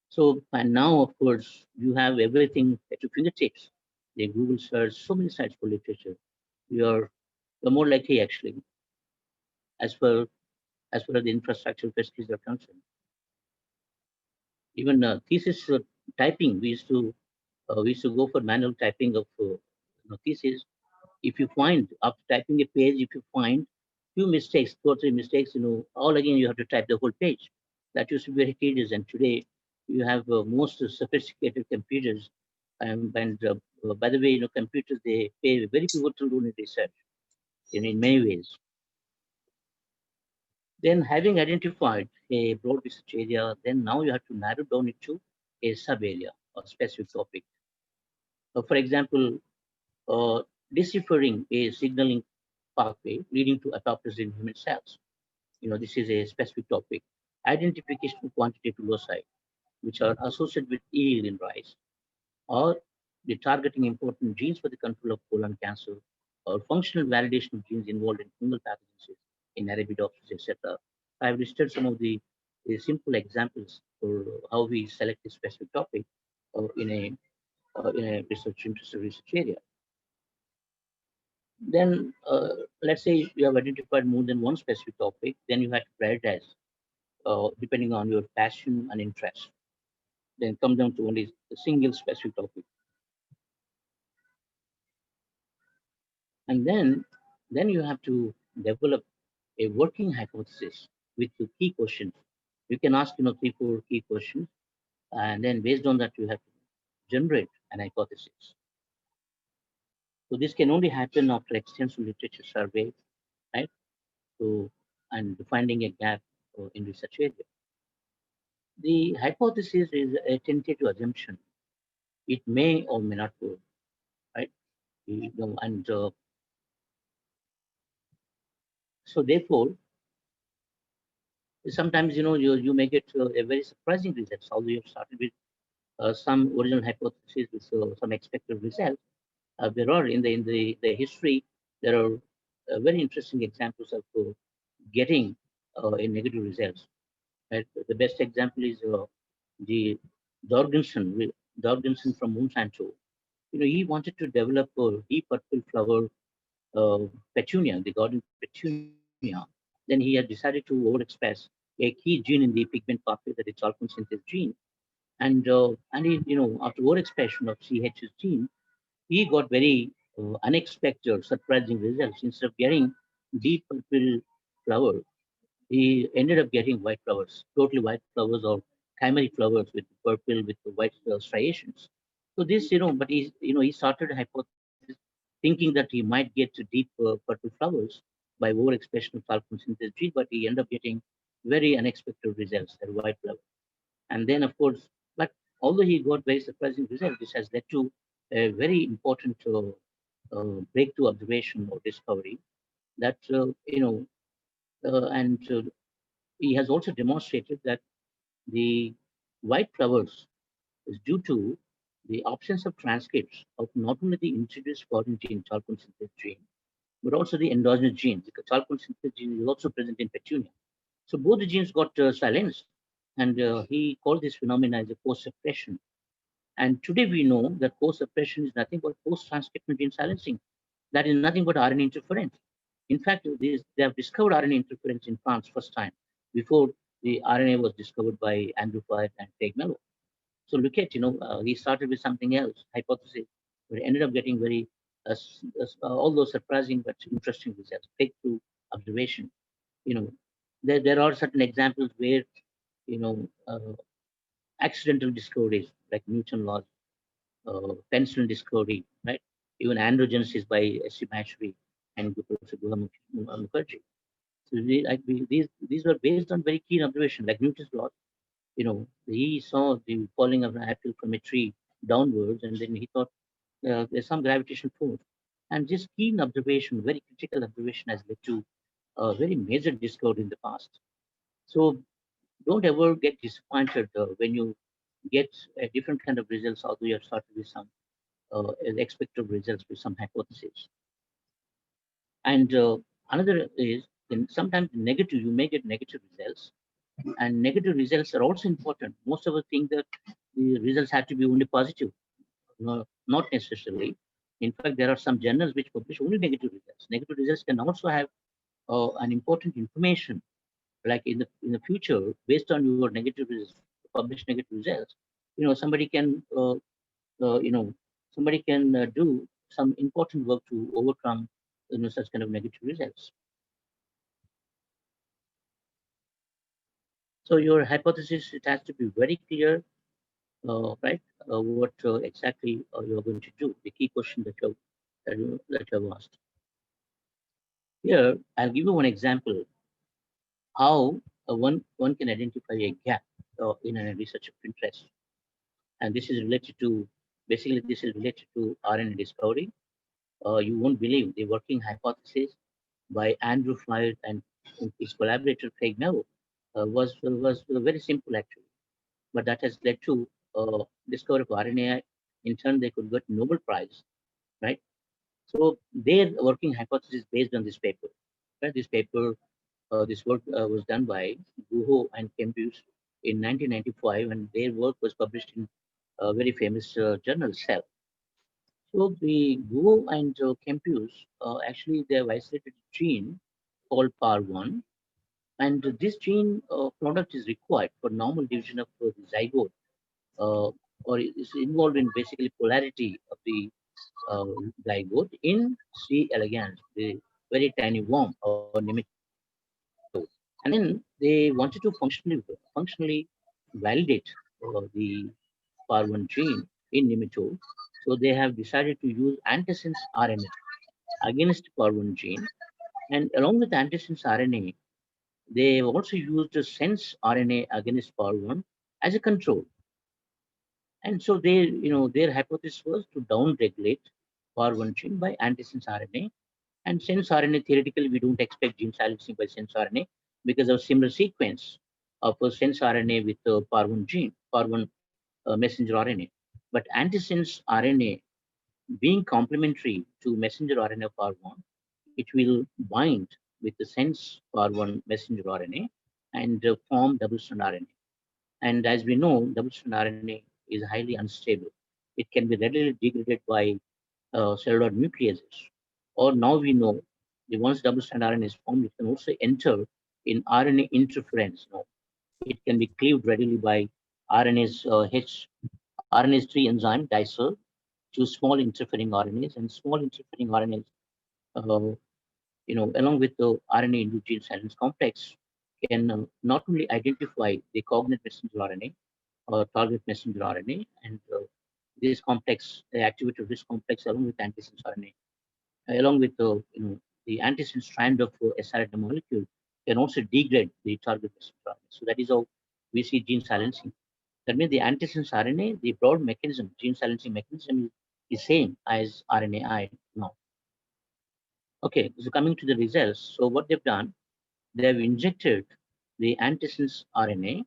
Speaker 9: So, and now, of course, you have everything at your fingertips. The Google search, so many sites for literature. You're more likely, actually, as far as the infrastructure facilities are concerned. Even thesis typing, we used to go for manual typing of thesis. If you find, after typing a page, if you find few mistakes, 2 or 3 mistakes, all again you have to type the whole page. That used to be very tedious. And today you have most sophisticated computers. And by the way, computers, they play a very pivotal role in research in many ways. Then, having identified a broad research area, then now you have to narrow down it to a sub area or specific topic. For example, uh, deciphering a signaling pathway leading to apoptosis in human cells. This is a specific topic. Identification of quantitative loci, which are associated with yield in rice, or the targeting important genes for the control of colon cancer, or functional validation of genes involved in fungal pathogens in Arabidopsis, etc. I have listed some of the simple examples for how we select a specific topic in a interested research area. Then, let's say you have identified more than one specific topic, then you have to prioritize depending on your passion and interest. Then come down to only a single specific topic. And then you have to develop a working hypothesis with the key questions. You can ask, 3, 4 key questions, and then based on that, you have to generate an hypothesis. So this can only happen after extensive literature survey, right? So, and finding a gap in research area. The hypothesis is a tentative assumption. It may or may not work, right? And so therefore, sometimes you may get a very surprising results. Although you have started with some original hypothesis with some expected results, there are in the history there are very interesting examples of getting a negative results. Right? The best example is the Jorgensen from Monsanto. He wanted to develop a deep purple flower petunia, the garden petunia. Then he had decided to overexpress a key gene in the pigment pathway, that is alpha synthase gene. And after overexpression of CH's gene, he got very unexpected, surprising results. Instead of getting deep purple flower, he ended up getting white flowers, totally white flowers or chimeric flowers with purple with the white striations. So this, but he started a hypothesis thinking that he might get to deep purple flowers by overexpression of sulfur synthase gene, but he ended up getting very unexpected results, that white flower. And then, of course, but although he got very surprising results, this has led to a very important breakthrough observation or discovery that, and he has also demonstrated that the white flowers is due to the absence of transcripts of not only the introduced foreign gene, chalcone synthase gene, but also the endogenous genes. The chalcone synthase gene is also present in petunia. So both the genes got silenced, and he called this phenomenon as a post-suppression. And today we know that post-suppression is nothing but post-transcriptional gene silencing. That is nothing but RNA interference. In fact, they have discovered RNA interference in plants first time before the RNA was discovered by Andrew Fire and Craig Mello. So look at, he started with something else, hypothesis, but ended up getting very, all those surprising but interesting results, breakthrough observation. There are certain examples where, accidental discoveries like Newton laws, penicillin discovery, right? Even androgenesis by S.C. Mashri and Professor Gulam Mukherjee. So these were based on very keen observation, like Newton's law. He saw the falling of an apple from a tree downwards, and then he thought there's some gravitational force. And this keen observation, very critical observation, has led to a very major discovery in the past. So don't ever get disappointed when you get a different kind of results, although you have started with some expected results with some hypotheses. And another is, sometimes negative, you may get negative results, and negative results are also important. Most of us think that the results have to be only positive. No, not necessarily. In fact, there are some journals which publish only negative results. Negative results can also have an important information, like in the future, based on your negative results, published negative results. Somebody can somebody can do some important work to overcome such kind of negative results. So your hypothesis, it has to be very clear, right? What exactly you are going to do? The key question that you have asked. Here, I'll give you one example how one can identify a gap in a research of interest, and this is related to RNA discovery. You won't believe the working hypothesis by Andrew Floyd and his collaborator Craig Mello was very simple actually, but that has led to discovery of RNA. In turn, they could get Nobel Prize, right? So their working hypothesis based on this paper. Right? This work was done by Guho and Kempis in 1995, and their work was published in a very famous journal, Cell. So the Guho and Kempis, actually they have isolated a gene called PAR1, and this gene product is required for normal division of the zygote, or is involved in basically polarity of the zygote in C. elegans, the very tiny worm or nematode. And then they wanted to functionally validate the PAR1 gene in nematode. So they have decided to use antisense RNA against PAR1 gene. And along with antisense RNA, they have also used a sense RNA against PAR1 as a control. And so their hypothesis was to downregulate PAR1 gene by antisense RNA. And sense RNA, theoretically, we don't expect gene silencing by sense RNA because of similar sequence of a sense RNA with PAR1 gene, PAR1 messenger RNA. But antisense RNA being complementary to messenger RNA of PAR1, it will bind with the sense PAR1 messenger RNA and form double-strand RNA. And as we know, double-strand RNA is highly unstable. It can be readily degraded by cellular nucleases. Or now we know that once double-strand RNA is formed, it can also enter in RNA interference. It can be cleaved readily by RNase 3 enzyme dicer to small interfering RNAs, and small interfering RNAs, along with the RNA-induced gene silence complex, can not only identify the cognate messenger RNA or target messenger RNA, and this complex, the activity of this complex, along with antisense RNA, along with the antisense strand of siRNA molecule, can also degrade the target messenger RNA. So that is how we see gene silencing. That means the antisense RNA, the broad mechanism, gene silencing mechanism, is same as RNAi now. Okay, so coming to the results. So what they've done, they have injected the antisense RNA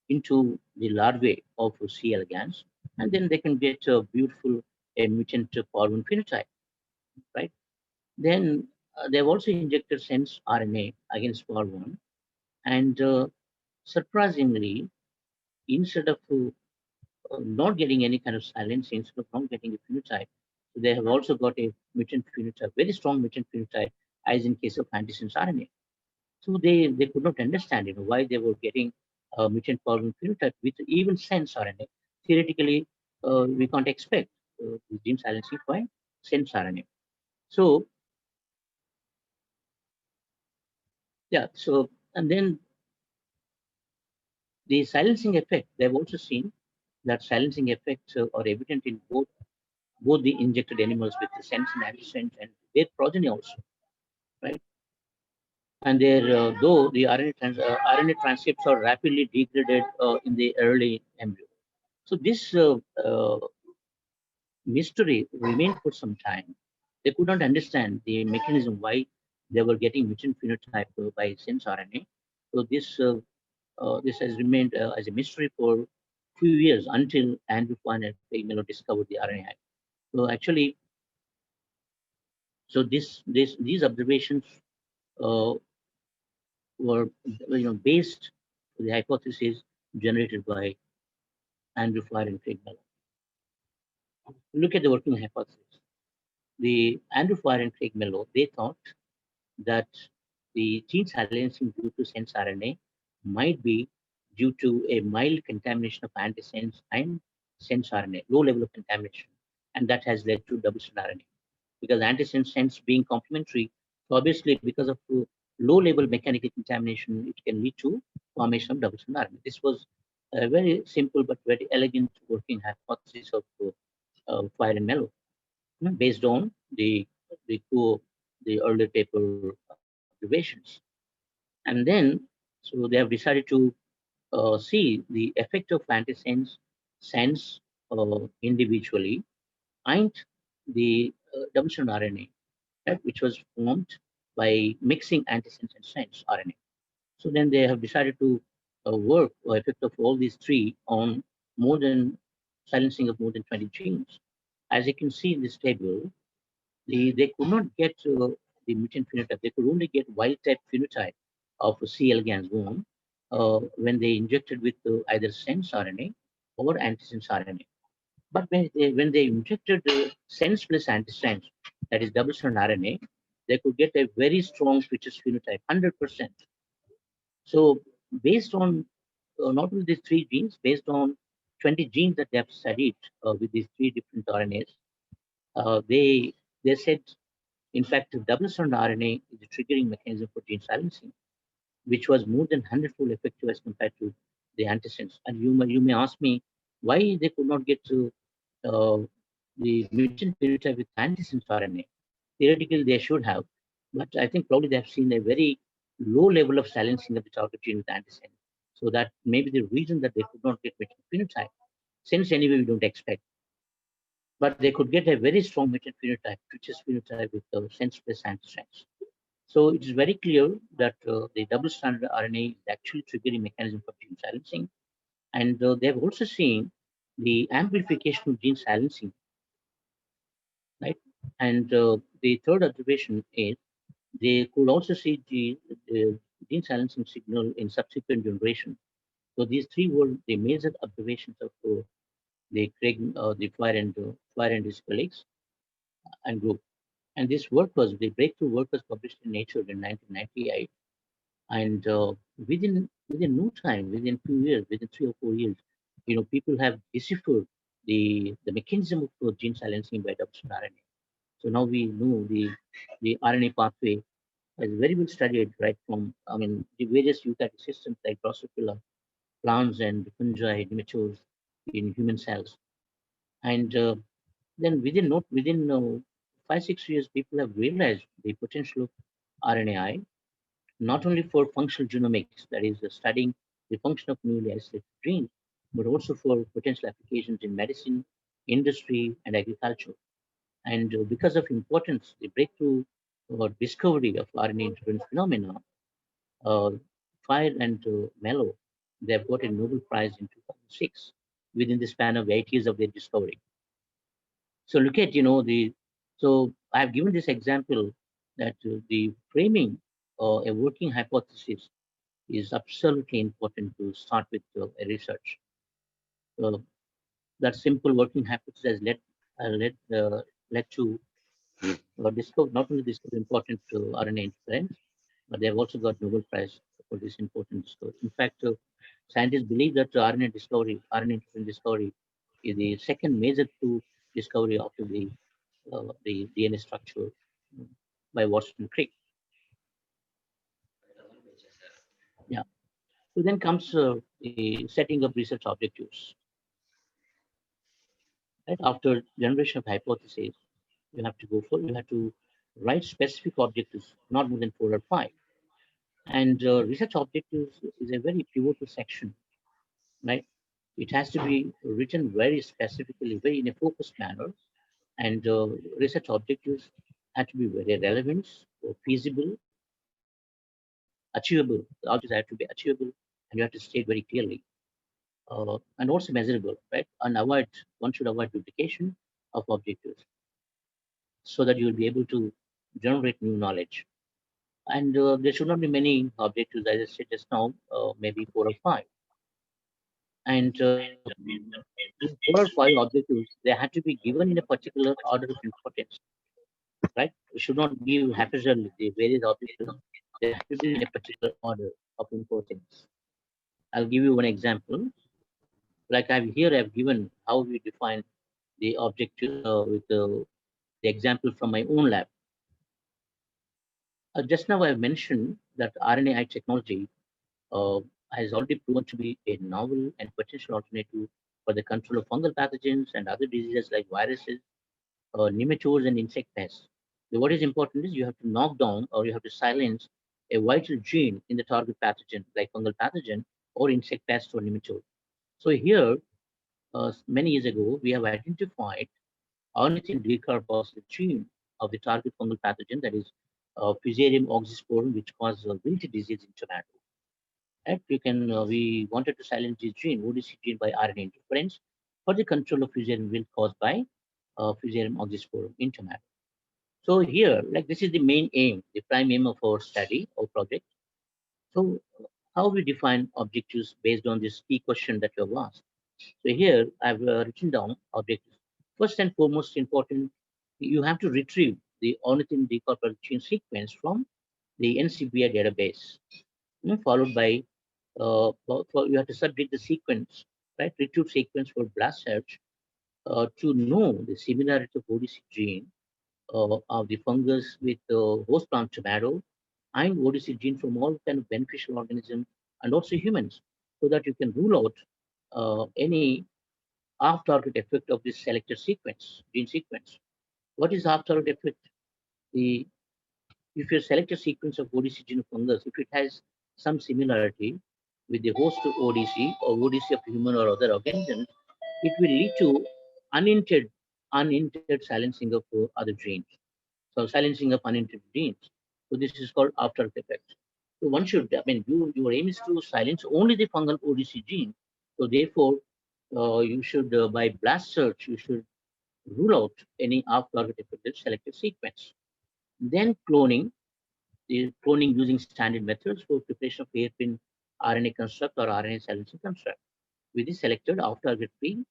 Speaker 9: into the larvae of C. elegans, and then they can get a beautiful mutant PAR1 phenotype, right? Then they've also injected sense RNA against PAR1, and surprisingly, instead of not getting any kind of silencing, instead of not getting a phenotype, they have also got a mutant phenotype, very strong mutant phenotype, as in case of antisense RNA. So they could not understand, why they were getting a mutant PAR1 phenotype with even sense RNA. Theoretically, we can't expect gene silencing by sense RNA. So yeah, so and then the silencing effect, they've also seen that silencing effects are evident in both the injected animals with the sense and antisense and their progeny also, right? And though the RNA transcripts are rapidly degraded in the early embryo. So this mystery remained for some time. They could not understand the mechanism why they were getting mutant phenotype by sense RNA. So this has remained as a mystery for few years until Andrew Kwan and Craig Mello discovered the RNA. So actually, so these observations uh, were based on the hypothesis generated by Andrew Fire and Craig Mello. Look at the working hypothesis. The Andrew Fire and Craig Mello, they thought that the gene silencing due to sense RNA might be due to a mild contamination of antisense and sense RNA, low level of contamination, and that has led to double-strand RNA. Because antisense sense being complementary, so obviously because of low level mechanical contamination, it can lead to formation of double-strand RNA. This was a very simple but very elegant working hypothesis of Fire and Mello, based on the the earlier paper observations. And then, so they have decided to see the effect of antisense sense individually and the double-strand RNA, right, which was formed by mixing antisense and sense RNA. So then they have decided to work or effect of all these three on more than silencing of more than 20 genes. As you can see in this table, they could not get the mutant phenotype. They could only get wild type phenotype of C. elegans 1 when they injected with either sense RNA or antisense RNA. But when they injected sense plus antisense, that is double-strand RNA, they could get a very strong features phenotype, 100%. So based on not only these three genes, based on 20 genes that they have studied with these three different RNAs, they said, in fact, the double-strand RNA is the triggering mechanism for gene silencing, which was more than 100-fold effective as compared to the antisense. And you may ask me why they could not get to the mutant phenotype with antisense RNA. Theoretically, they should have, but I think probably they have seen a very low level of silencing of the target gene with antisense. So that may be the reason that they could not get mutant phenotype. Since anyway, we don't expect. But they could get a very strong mutant phenotype, which is phenotype with sense plus antisense. So it is very clear that the double-stranded RNA is actually triggering mechanism for gene silencing. And they have also seen the amplification of gene silencing, right? And the third observation is they could also see the gene silencing signal in subsequent generation. So these three were the major observations of the Fire and his colleagues and group. And this work was, the breakthrough work was published in Nature in 1998. And within no time, within few years, within 3 or 4 years, people have deciphered the mechanism of gene silencing by double-strand RNA. So now we know the RNA pathway is very well studied, right from, I mean, the various eukaryotic systems like Drosophila, plants and fungi, nematodes in human cells. And then within 5-6 years, people have realized the potential of RNAi, not only for functional genomics, that is studying the function of newly isolated genes, but also for potential applications in medicine, industry, and agriculture. And because of importance, the breakthrough discovery of RNA interference phenomena, uh, Fire and Mello, they have got a Nobel Prize in 2006 within the span of 8 years of their discovery. So look at, so I've given this example that the framing a working hypothesis is absolutely important to start with a research. Uh, that simple working hypothesis has led to discover, not only discover important RNA interference, but they have also got Nobel Prize for this important discovery. In fact, scientists believe that RNA interference discovery, is the second major true discovery after the DNA structure by Watson Crick. Yeah. So then comes the setting of research objectives. Right after generation of hypotheses, you have to write specific objectives, not more than 4 or 5. And research objectives is a very pivotal section, right? It has to be written very specifically, very in a focused manner, and research objectives have to be very relevant or feasible, achievable. The objectives have to be achievable, and you have to state very clearly, and also measurable, right? And one should avoid duplication of objectives so that you will be able to generate new knowledge. And there should not be many objectives, as I said just now, maybe 4 or 5. And these 4 or 5 objectives, they have to be given in a particular order of importance, right? We should not give haphazardly the various objectives. They have to be in a particular order of importance. I'll give you one example. Like I've given how we define the objective with the example from my own lab. Just now I've mentioned that RNAi technology uh, has already proven to be a novel and potential alternative for the control of fungal pathogens and other diseases like viruses, nematodes, and insect pests. So what is important is you have to knock down or you have to silence a vital gene in the target pathogen, like fungal pathogen or insect pest or nematode. So here, many years ago, we have identified ornithine decarboxylate gene of the target fungal pathogen, that is Fusarium oxysporum, which causes wilt disease in tomato. Right? We wanted to silence this gene, ODC gene, by RNA interference for the control of fusarium wilt caused by Fusarium oxysporum in tomato. So here, like this is the main aim, the prime aim of our study or project. So how we define objectives based on this key question that you have asked. So here I've written down objectives. First and foremost important, you have to retrieve the ornithine decarboxylate gene sequence from the NCBI database, followed by you have to subject the sequence, right? Retrieve sequence for blast search to know the similarity of ODC gene of the fungus with host plant tomato and ODC gene from all kind of beneficial organisms and also humans, so that you can rule out any off-target effect of this selected sequence, gene sequence. What is off-target effect? The If you select a sequence of ODC gene fungus, if it has some similarity with the host to ODC or ODC of human or other organisms, it will lead to unintended silencing of other genes. So silencing of unintended genes. So this is called after effect. So one should, your aim is to silence only the fungal ODC gene. So therefore, you should, by blast search, you should rule out any off-target affected selected sequence. Then cloning using standard methods for preparation of hairpin RNA construct or RNA silencing construct with the selected off-target free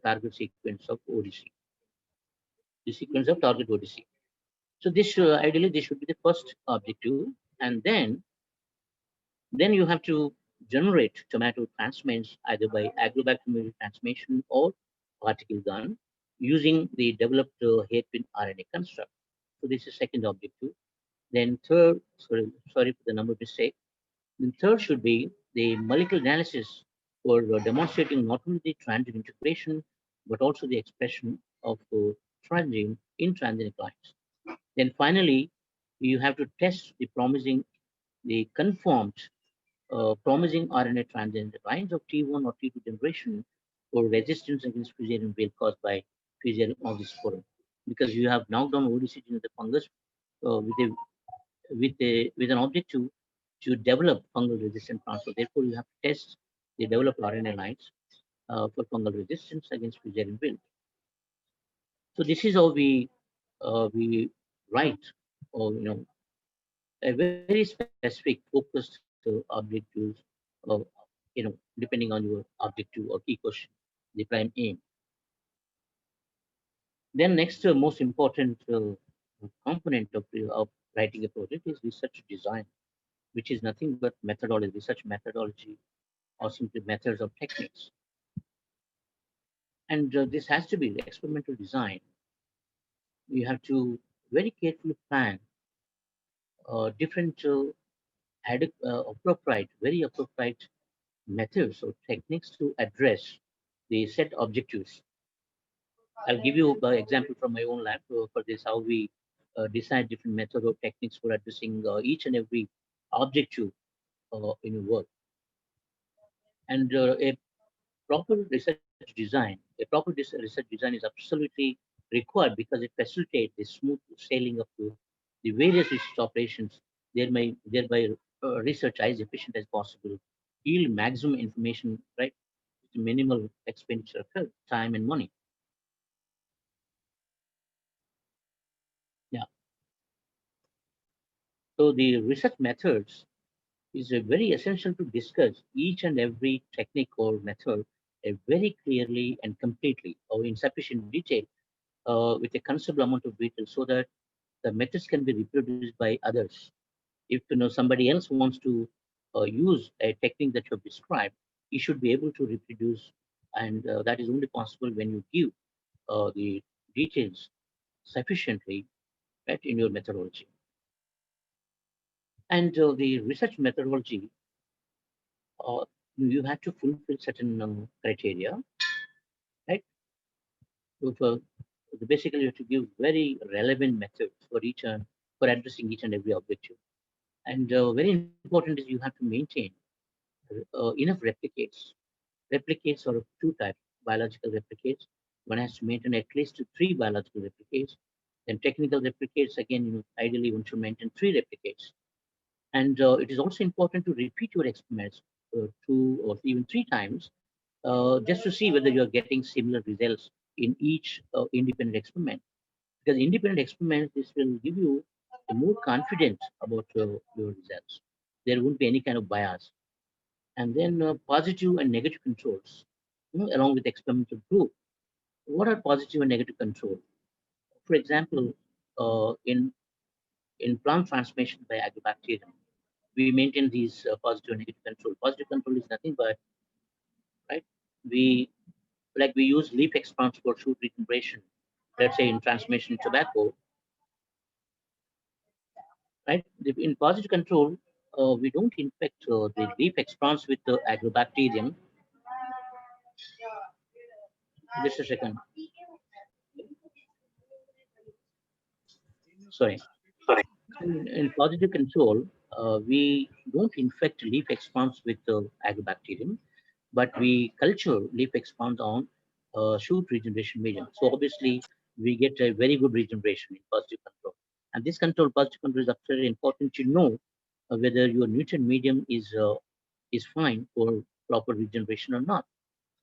Speaker 9: target sequence of ODC, the sequence of target ODC. So this ideally this should be the first objective, and then you have to generate tomato transments either by agrobacterial transmission or particle gun using the developed hairpin RNA construct. So this is second objective. Then third, sorry for the number mistake. Then third should be the molecular analysis for demonstrating not only the transgene integration, but also the expression of transgene in transgenic lines. Then finally, you have to test the conformed promising RNA transgenic lines of T1 or T2 generation for resistance against fusarium wilt caused by fusarium oxysporum. Because you have knocked down ODC gene of the fungus with an objective to develop fungal resistant plants. So therefore, you have to test the developed RNA lines for fungal resistance against fusarium wilt. So this is how we write, or a very specific focused objectives, uh, depending on your objective or key question, the prime aim. Then next most important component of writing a project is research design, which is nothing but methodology, research methodology, or simply methods or techniques. And this has to be experimental design. You have to very carefully plan different very appropriate methods or techniques to address the set objectives. I'll give you an example from my own lab for this, how we decide different methods or techniques for addressing each and every objective in your work. And a proper research design, research design is absolutely required because it facilitates the smooth sailing of the various research operations, thereby research as efficient as possible, yield maximum information, right, with minimal expenditure of time and money. Yeah. So the research methods is very essential to discuss each and every technique or method very clearly and completely or in sufficient detail with a considerable amount of detail so that the methods can be reproduced by others. If somebody else wants to use a technique that you have described, you should be able to reproduce, and that is only possible when you give the details sufficiently right, in your methodology. And the research methodology, uh, you have to fulfill certain criteria, right? So basically, you have to give very relevant methods for for addressing each and every objective. And very important is you have to maintain enough replicates. Replicates are of two types, biological replicates. One has to maintain at least 3 biological replicates. Then technical replicates, again, ideally one should maintain 3 replicates. And it is also important to repeat your experiments 2 or even 3 times just to see whether you're getting similar results in each independent experiment. Because independent experiments, this will give you more confidence about your results. There won't be any kind of bias. And then positive and negative controls, along with experimental group. What are positive and negative controls? For example, in plant transmission by agrobacterium, we maintain these positive and negative control. Positive control is nothing but right. We we use leaf expanse for shoot regeneration. Let's say in transmission tobacco, right? In positive control, we don't infect the leaf expanse with the agrobacterium. Just a second. Sorry. In positive control, we don't infect leaf expanse with the agrobacterium, but we culture leaf expanse on shoot regeneration medium. So obviously, we get a very good regeneration in positive control. And this positive control is absolutely important to know whether your nutrient medium is fine for proper regeneration or not.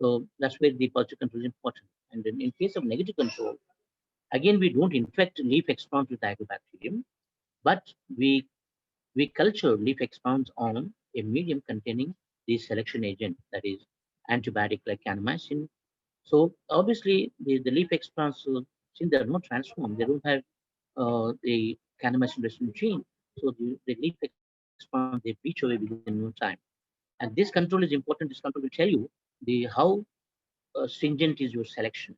Speaker 9: So that's where the positive control is important. And in case of negative control, again, we don't infect leaf expanse with agrobacterium, but we culture leaf expands on a medium containing the selection agent, that is antibiotic like kanamycin. So obviously the leaf expands, since they are not transformed, they don't have the kanamycin resistant gene. So the leaf expands, they bleach away within no time. And this control is important. This control will tell you the how stringent is your selection,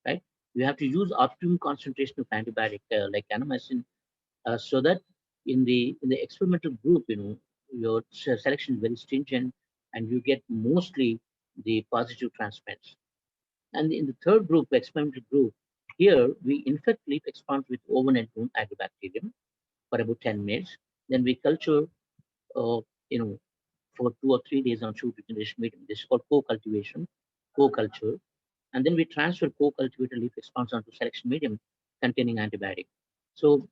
Speaker 9: right? You have to use optimum concentration of antibiotic like kanamycin so that in the experimental group, your selection is very stringent, and you get mostly the positive transplants. And in the third group, experimental group, here we infect leaf expanse with overnight grown agrobacterium for about 10 minutes. Then we culture, uh, you know, for 2 or 3 days on shoot regeneration medium. This is called co-cultivation, co-culture. And then we transfer co-cultivated leaf expanse onto selection medium containing antibiotic. So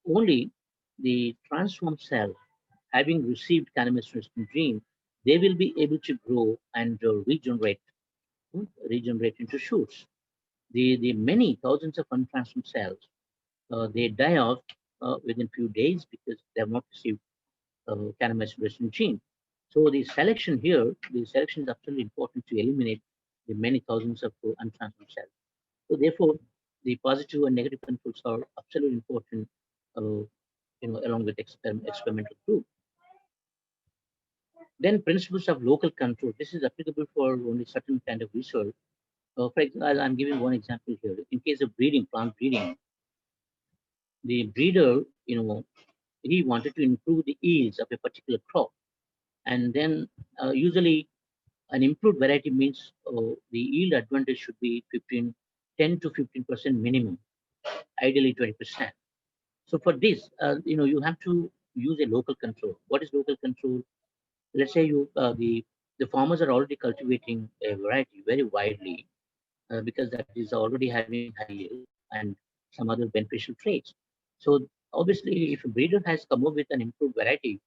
Speaker 9: only the transformed cell having received cannabis-resistant gene, they will be able to grow and regenerate into shoots. The many thousands of untransformed cells, they die off within few days because they have not received cannabis-resistant gene. So the selection is absolutely important to eliminate the many thousands of untransformed cells. So therefore, the positive and negative controls are absolutely important, uh, along with experimental group. Then principles of local control. This is applicable for only certain kind of research. For example, I'm giving one example here. In case of breeding, plant breeding, the breeder, he wanted to improve the yields of a particular crop. And then usually an improved variety means the yield advantage should be 10 to 15% minimum, ideally 20%. So for this, you have to use a local control. What is local control? Let's say the farmers are already cultivating a variety very widely because that is already having high yield and some other beneficial traits. So obviously, if a breeder has come up with an improved variety,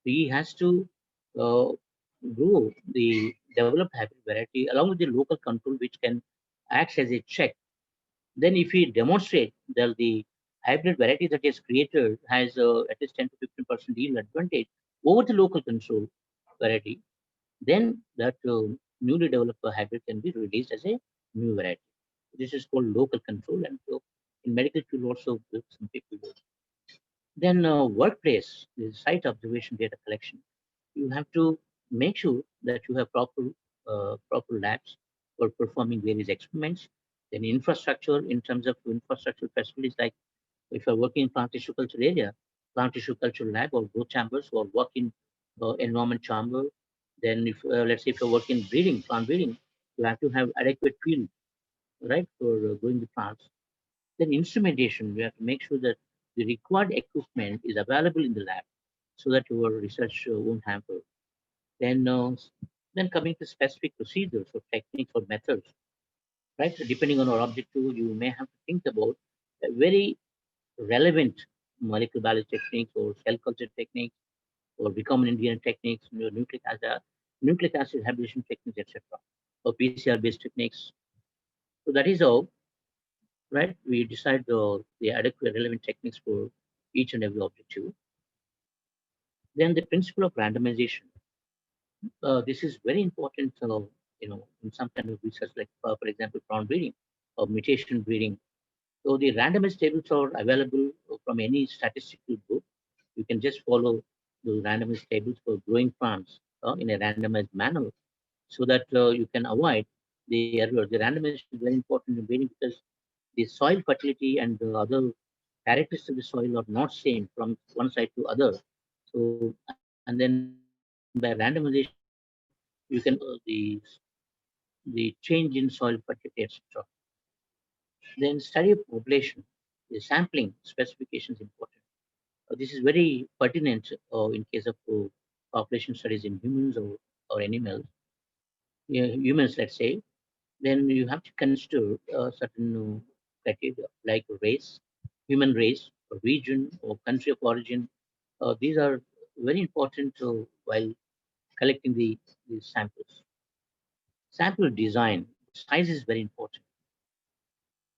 Speaker 9: he has to uh, grow the developed hybrid variety along with the local control, which can act as a check. Then, if he demonstrate that the hybrid variety that he has created has at least 10 to 15% yield advantage over the local control variety, then that newly developed hybrid can be released as a new variety. This is called local control, and so in medical field also some people do. Then workplace, the site observation data collection. You have to make sure that you have proper labs for performing various experiments. Then infrastructure, in terms of infrastructure facilities, like if you're working in plant tissue culture area, plant tissue culture lab or growth chambers, or work in environment chamber. Then if let's say if you're working breeding, plant breeding, you have to have adequate field, right, for growing the plants. Then instrumentation, you have to make sure that the required equipment is available in the lab so that your research won't hamper. Then, then coming to specific procedures or techniques or methods, right? So depending on our objective, you may have to think about a very relevant molecular biology techniques or cell culture techniques or recombinant engineering techniques, nucleic acid hybridization techniques, etc., or PCR-based techniques. So that is how, right, we decide the adequate relevant techniques for each and every objective. Then the principle of randomization. This is very important, in some kind of research, like for example, plant breeding or mutation breeding. So the randomized tables are available from any statistical book. You can just follow the randomized tables for growing plants in a randomized manner, so that you can avoid the error. The randomization is very important in breeding because the soil fertility and the other characteristics of the soil are not same from one side to other. So, and then by randomization, you can the change in soil fertility, etc. Then study of population, the sampling specification is important. This is very pertinent in case of population studies in humans or animals. Yeah, humans, let's say, then you have to consider certain criteria like race, human race, or region, or country of origin. These are very important while collecting the samples. Sample design, size is very important.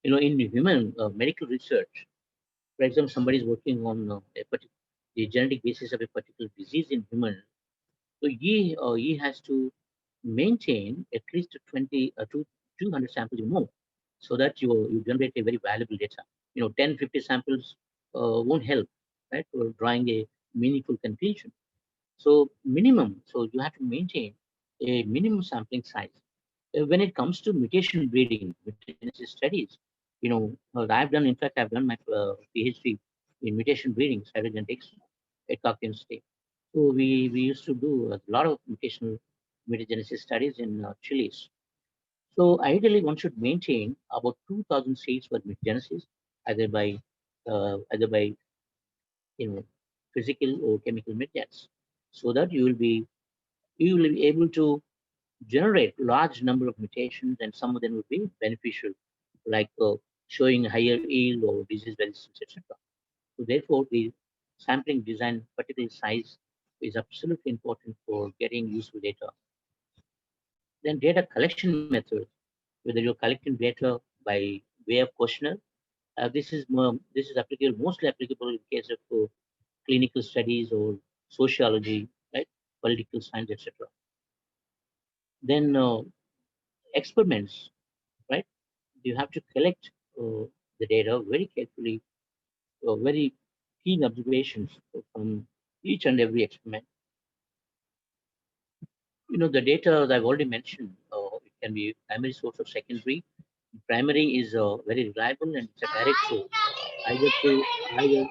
Speaker 9: In human medical research, for example, somebody is working on the genetic basis of a particular disease in human. So he has to maintain at least 20 to 200 samples or more, so that you generate a very valuable data. 10, 50 samples won't help, right, for drawing a meaningful conclusion. So minimum, so you have to maintain a minimum sampling size. When it comes to mutation breeding, mutagenesis studies, I've done, in fact, I've done my PhD in mutation breeding, cytogenetics at Cochrane State. So we used to do a lot of mutagenesis studies in chilies. So ideally, one should maintain about 2,000 seeds for mutagenesis, either by either by you know physical or chemical methods, so that you will be able to generate large number of mutations, and some of them will be beneficial, like showing higher yield or disease resistance, etc. So therefore, the sampling design, particular size, is absolutely important for getting useful data. Then data collection methods, whether you're collecting data by way of questionnaire, this is applicable, mostly applicable in case of clinical studies or sociology, right, political science, etc. Then experiments, right? You have to collect the data very carefully, very keen observations from each and every experiment. The data that I've already mentioned, it can be primary source or secondary. Primary is very reliable and it's a direct source. Either through either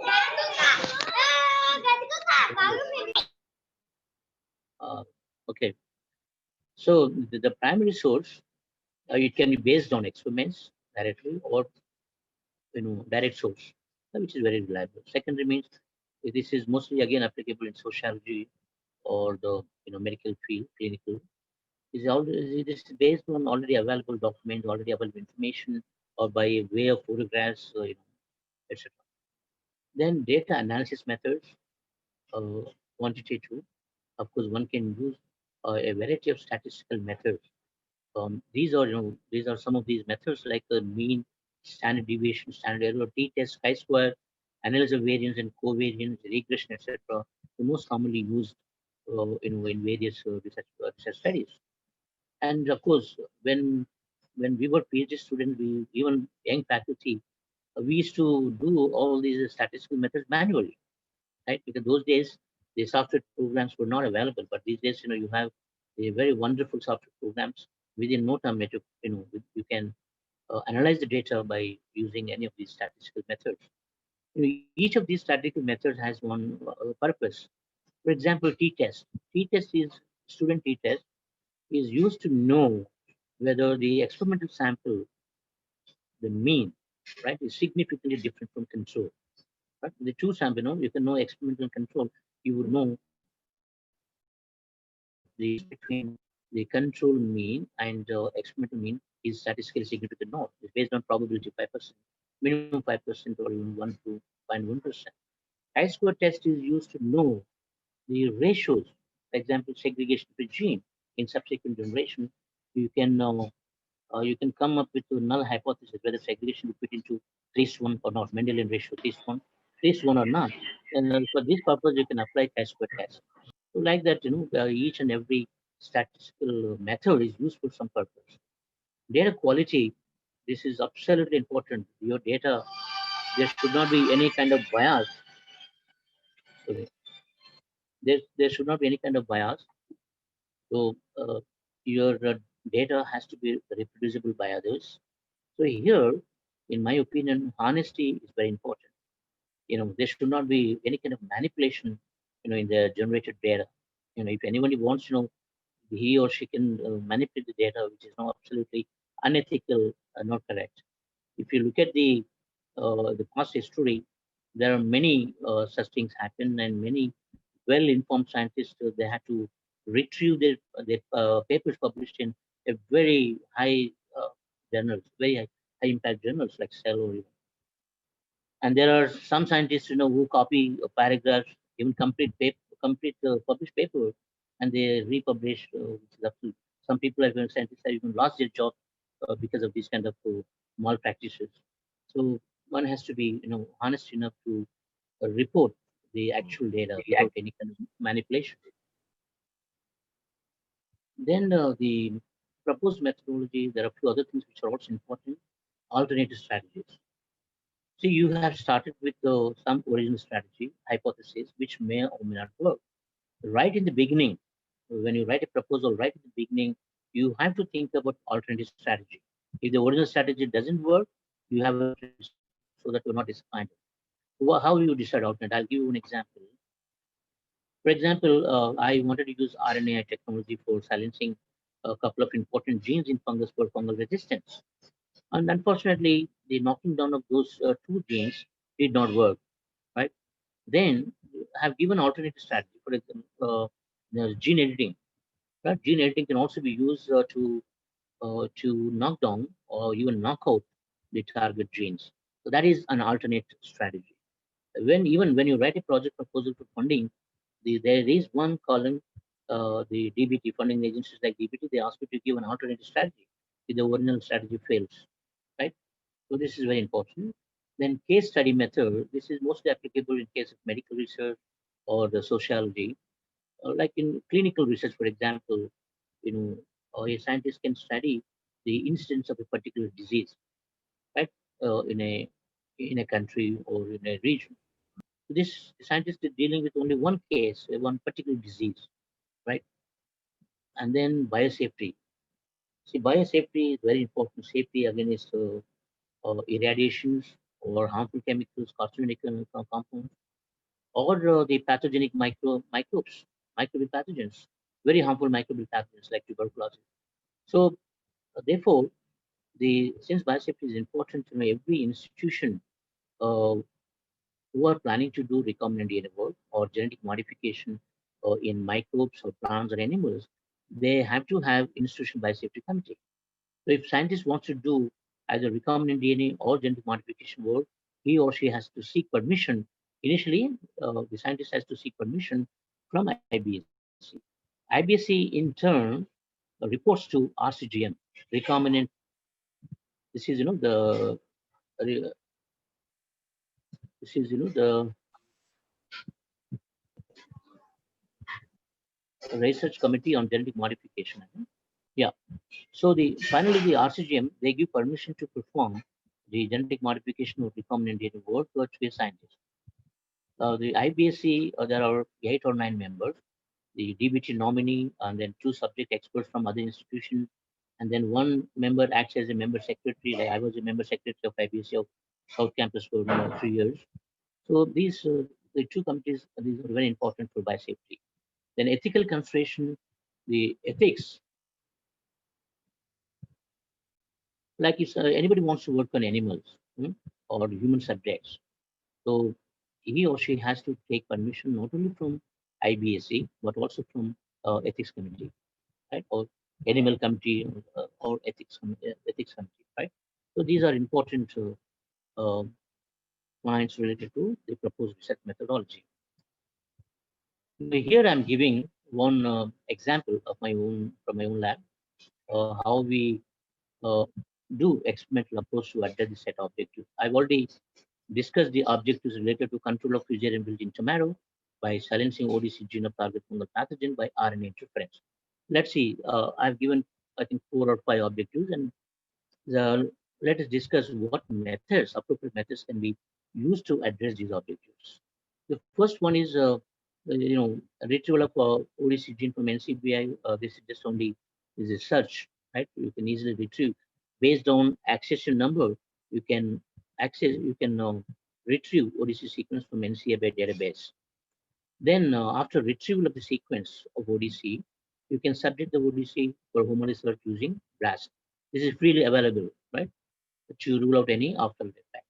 Speaker 9: uh, okay. So the primary source, it can be based on experiments directly, or direct source, which is very reliable. Secondary means This is mostly again applicable in sociology or the medical field, clinical. This is based on already available documents, already available information, or by way of photographs, etc. Then data analysis methods, uh, quantitative. Of course, one can use a variety of statistical methods. These are some of these methods like the mean, standard deviation, standard error, t-test, chi-square, analysis of variance and covariance, regression, etc. The most commonly used, in various research studies. And of course, when we were PhD students, we even young faculty, we used to do all these statistical methods manually, right? Because those days the software programs were not available, but these days, you have a very wonderful software programs. Within no time, you can analyze the data by using any of these statistical methods. Each of these statistical methods has one purpose. For example, t-test. T-test is student t-test is used to know whether the experimental sample, the mean, right, is significantly different from control. Right? The two sample, you can know experimental control. You would know the between the control mean and experimental mean is statistically significant or not. It's based on probability 5%, minimum 5%, or even 1 to 0.1%. Chi-square test is used to know the ratios. For example, segregation of a gene in subsequent generation. You can you can come up with a null hypothesis whether segregation will fit into 3:1 or not, Mendelian ratio 3:1 or not. And for this purpose, you can apply chi-square test. So like that, each and every statistical method is used for some purpose. Data quality, this is absolutely important. Your data, there should not be any kind of bias. Sorry. There should not be any kind of bias. So your data has to be reproducible by others. So here, in my opinion, honesty is very important. There should not be any kind of manipulation, in the generated data. If anybody wants, he or she can manipulate the data, which is not absolutely unethical, not correct. If you look at the past history, there are many such things happen, and many well-informed scientists they had to retrieve their papers published in a very high journals, very high impact journals like Cell or even. And there are some scientists, who copy paragraphs, even complete published paper, and they republish. Which is absolute. Some people, even scientists, have even lost their job because of these kind of malpractices. So one has to be, honest enough to report the actual data without any kind of manipulation. Then the proposed methodology, there are a few other things which are also important. Alternative strategies. See, you have started with some original strategy, hypothesis, which may or may not work. Right in the beginning, when you write a proposal, right in the beginning, you have to think about alternative strategy. If the original strategy doesn't work, you have a strategy so that you're not disappointed. How do you decide alternate? I'll give you an example. For example, I wanted to use RNAi technology for silencing a couple of important genes in fungus for fungal resistance. And unfortunately, the knocking down of those two genes did not work, right? Then have given alternative strategy. For example, gene editing. Right? Gene editing can also be used to knock down or even knock out the target genes. So that is an alternate strategy. Even when you write a project proposal for funding, there is one column, the DBT funding agencies like DBT, they ask you to give an alternative strategy if the original strategy fails, right? So this is very important. Then case study method, this is mostly applicable in case of medical research or the sociology. Like in clinical research, for example, a scientist can study the incidence of a particular disease, right, in a country or in a region. So this scientist is dealing with only one case, one particular disease, right? And then biosafety. See, biosafety is very important. Safety again is irradiations or harmful chemicals, carcinogenic compounds, or the pathogenic microbes, microbial pathogens, very harmful microbial pathogens like tuberculosis. So therefore, since biosafety is important, every institution uh, who are planning to do recombinant DNA work or genetic modification in microbes or plants or animals, they have to have institution biosafety committee. So if scientist wants to do either recombinant DNA or genetic modification work, he or she has to seek permission. Initially, the scientist has to seek permission from IBSC. IBSC in turn reports to RCGM, recombinant. This is this is the research committee on genetic modification. Yeah. So finally the RCGM, they give permission to perform the genetic modification of recombinant DNA work to a scientist. The IBSC, there are 8 or 9 members, the DBT nominee, and then 2 subject experts from other institutions, and then 1 member acts as a member secretary. Like I was a member secretary of IBSC of South Campus for 3 years. So these the 2 committees, these are very important for biosafety. Then ethical consideration, the ethics. Like if anybody wants to work on animals or human subjects, so he or she has to take permission not only from IBSC but also from ethics committee, right, or animal committee or ethics committee, right. So these are important points related to the proposed research methodology. Here I'm giving one example of my own from my own lab, how we uh, do experimental approach to address the set objectives. I've already discussed the objectives related to control of fusarium built in tomato by silencing ODC gene of target fungal pathogen by RNA interference. Let's see, I've given, I think, 4 or 5 objectives, and let us discuss what methods, appropriate methods can be used to address these objectives. The first one is, retrieval of ODC gene from NCBI. This is just only is a search, right? You can easily retrieve based on accession number. You can retrieve ODC sequence from NCBI database. Then after retrieval of the sequence of ODC, you can subject the ODC for homologous search using BLAST. This is freely available, right? To rule out any afterlife effect.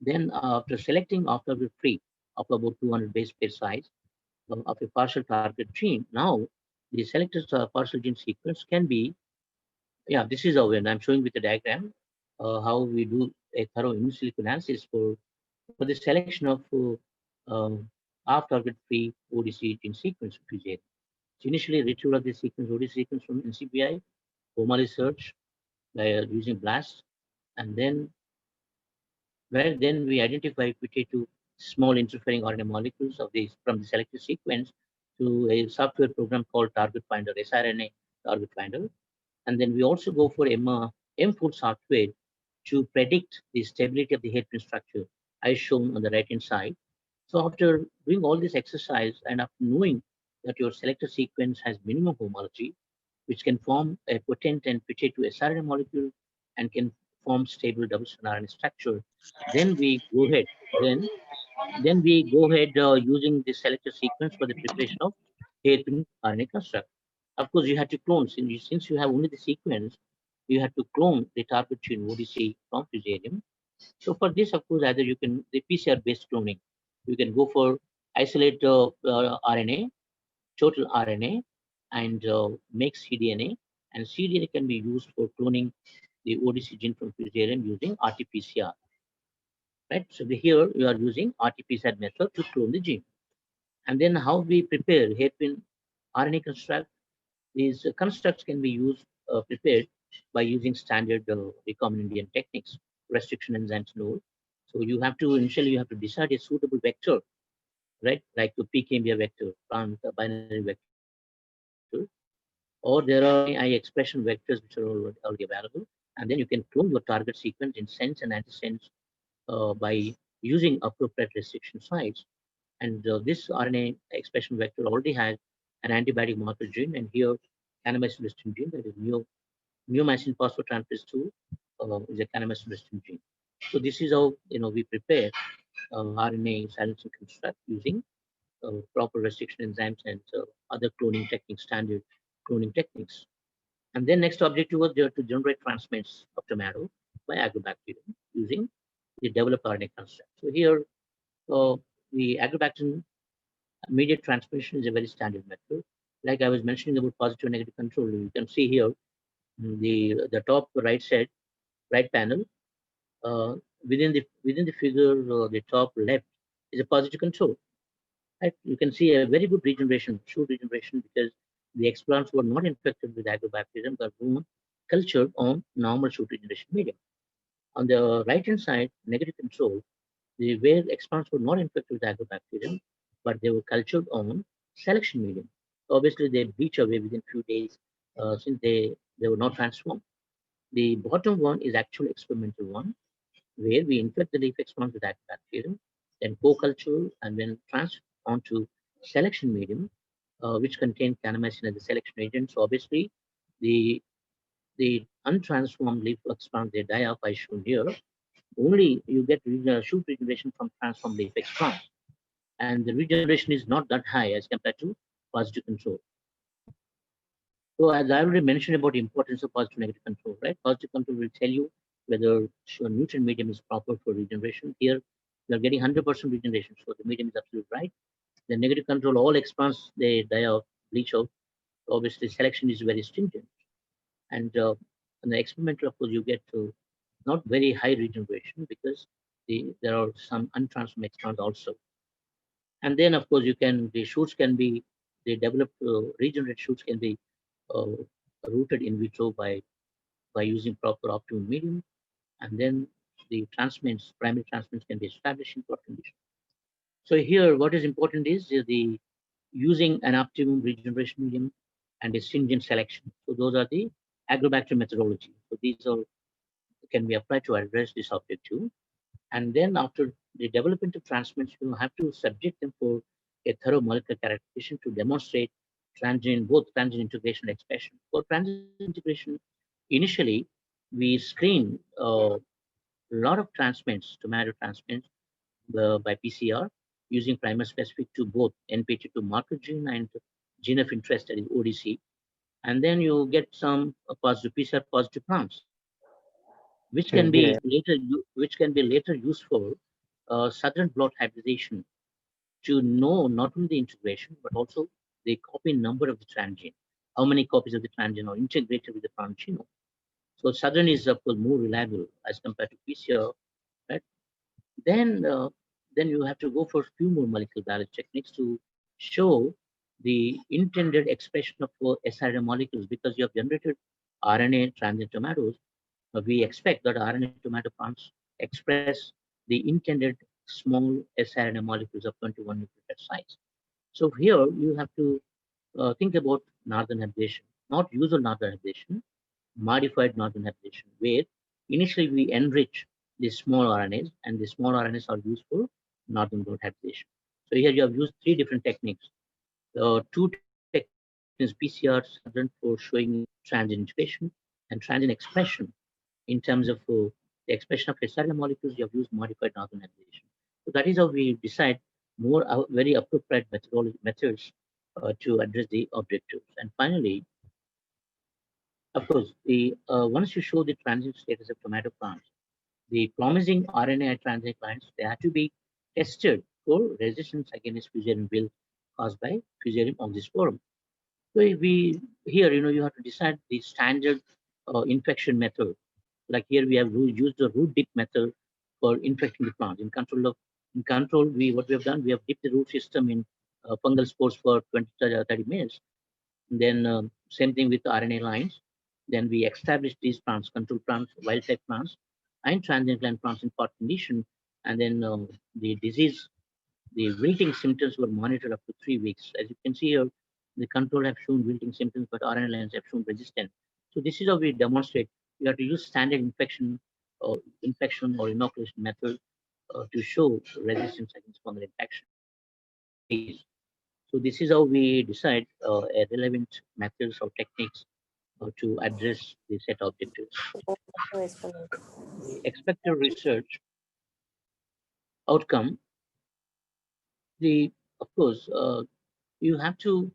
Speaker 9: Then after selecting afterlife free of about 200 base pair size of a partial target gene, now the selected partial gene sequence can be, yeah, this is how, when I'm showing with the diagram, how we do a thorough in silico analysis for the selection of off-target free ODC gene sequence of PJ. So initially retrieval of the sequence ODC sequence from NCBI, homologous search by using BLAST, and then where then we identify quantitative small interfering RNA molecules of these from the selected sequence to a software program called Target Finder, sRNA Target Finder. And then we also go for M4 software to predict the stability of the hairpin structure, as shown on the right-hand side. So after doing all this exercise and after knowing that your selected sequence has minimum homology, which can form a potent and quantitative sRNA molecule and can form stable double-strand RNA structure, then we go ahead. Then we go ahead using this selected sequence for the preparation of hairpin RNA construct. Of course, you have to clone. Since you have only the sequence, you have to clone the target gene ODC from fusarium. So for this, of course, either you can the PCR-based cloning. You can go for isolate RNA, total RNA, and make cDNA. And cDNA can be used for cloning the ODC gene from fusarium using RT-PCR. Right. So here you are using RT-PCR method to clone the gene. And then how we prepare hairpin RNA construct. These constructs can be used prepared by using standard recombinant DNA techniques, restriction enzymes node. So you have to initially you have to decide a suitable vector, right? Like the PKMBA vector, plant binary vector, or there are RNAi expression vectors which are already available, and then you can clone your target sequence in sense and antisense by using appropriate restriction sites. And this RNA expression vector already has an antibiotic marker gene, and here cannabis resistant gene, that is neomycin phosphotransferase 2 is a cannabis resistant gene. So this is how we prepare RNA silencing construct using proper restriction enzymes and other cloning techniques, standard cloning techniques. And then next objective was there to generate transmits of tomato by agrobacterium using the developed RNA construct. So here The agrobacterium immediate transmission is a very standard method. Like I was mentioning about positive and negative control, you can see here the top right panel. Within the figure, the top left is a positive control. Right? You can see a very good regeneration, shoot regeneration, because the explants were not infected with agrobacterium, but were cultured on normal shoot regeneration medium. On the right hand side, negative control, where explants were not infected with agrobacterium, but they were cultured on selection medium. Obviously, they bleach away within few days since they were not transformed. The bottom one is actual experimental one, where we infect the leaf explants with agrobacterium, then co-culture, and then transfer onto selection medium, which contain kanamycin as a selection agent. So obviously, the untransformed leaf explant, they die off, I shown here. Only you get shoot regeneration from transformed leaf explants, and the regeneration is not that high as compared to positive control. So as I already mentioned about the importance of positive negative control, right? Positive control will tell you whether your nutrient medium is proper for regeneration. Here, you are getting 100% regeneration, so the medium is absolutely right. The negative control, all explants, they die out, bleach out. Obviously, selection is very stringent. And in the experimental, of course, you get to not very high regeneration because there are some untransformed explants also. And then, of course, the shoots can be, the developed regenerate shoots can be uh, rooted in vitro by using proper optimum medium. And then the transplants, primary transplants can be established in plot conditions. So here, what is important is the using an optimum regeneration medium and a stringent selection. So those are the agrobacterium methodology. So these are can be applied to address this objective. And then after the development of transplants, you have to subject them for a thorough molecular characterization to demonstrate both transient integration and expression. For transient integration, initially we screen a lot of transplants, tomato transplants by PCR using primer specific to both NPT2 marker gene and gene of interest, that is ODC. And then you get some positive PCR positive plants, which can be later used for southern blot hybridization to know not only the integration but also the copy number of the transgene, how many copies of the transgene are integrated with the plant genome. So southern is of course more reliable as compared to PCR, right? Then then you have to go for a few more molecular biology techniques to show the intended expression of siRNA molecules, because you have generated RNA transient tomatoes. We expect that RNA tomato plants express the intended small siRNA molecules of 21 nucleotide size. So here you have to think about northern hybridization, not usual northern hybridization, modified northern hybridization, where initially we enrich the small RNAs, and the small RNAs are used for northern blot hybridization. So here you have used three different techniques. Two techniques, PCR southern for showing transient integration and transient expression. In terms of the expression of siRNA molecules, you have used modified northern hybridization. So that is how we decide more very appropriate methods to address the objectives. And finally, of course, the once you show the transient status of tomato plants, the promising RNA transient plants, they have to be tested for resistance against fusarium wilt caused by fusarium oxysporum. So we here, you have to decide the standard infection method. Like here, we have used the root dip method for infecting the plant. In control, what we have done, we have dipped the root system in fungal spores for 20 to 30 minutes. And then same thing with the RNA lines. Then we established these plants, control plants, wild type plants, and transient gland plants in pot condition. And then the wilting symptoms were monitored up to 3 weeks. As you can see here, the control have shown wilting symptoms, but RNA lines have shown resistance. So this is how we demonstrate. You have to use standard infection or inoculation method to show resistance against fungal infection. So this is how we decide a relevant methods or techniques to address the set objectives. The expected research outcome, of course, you have to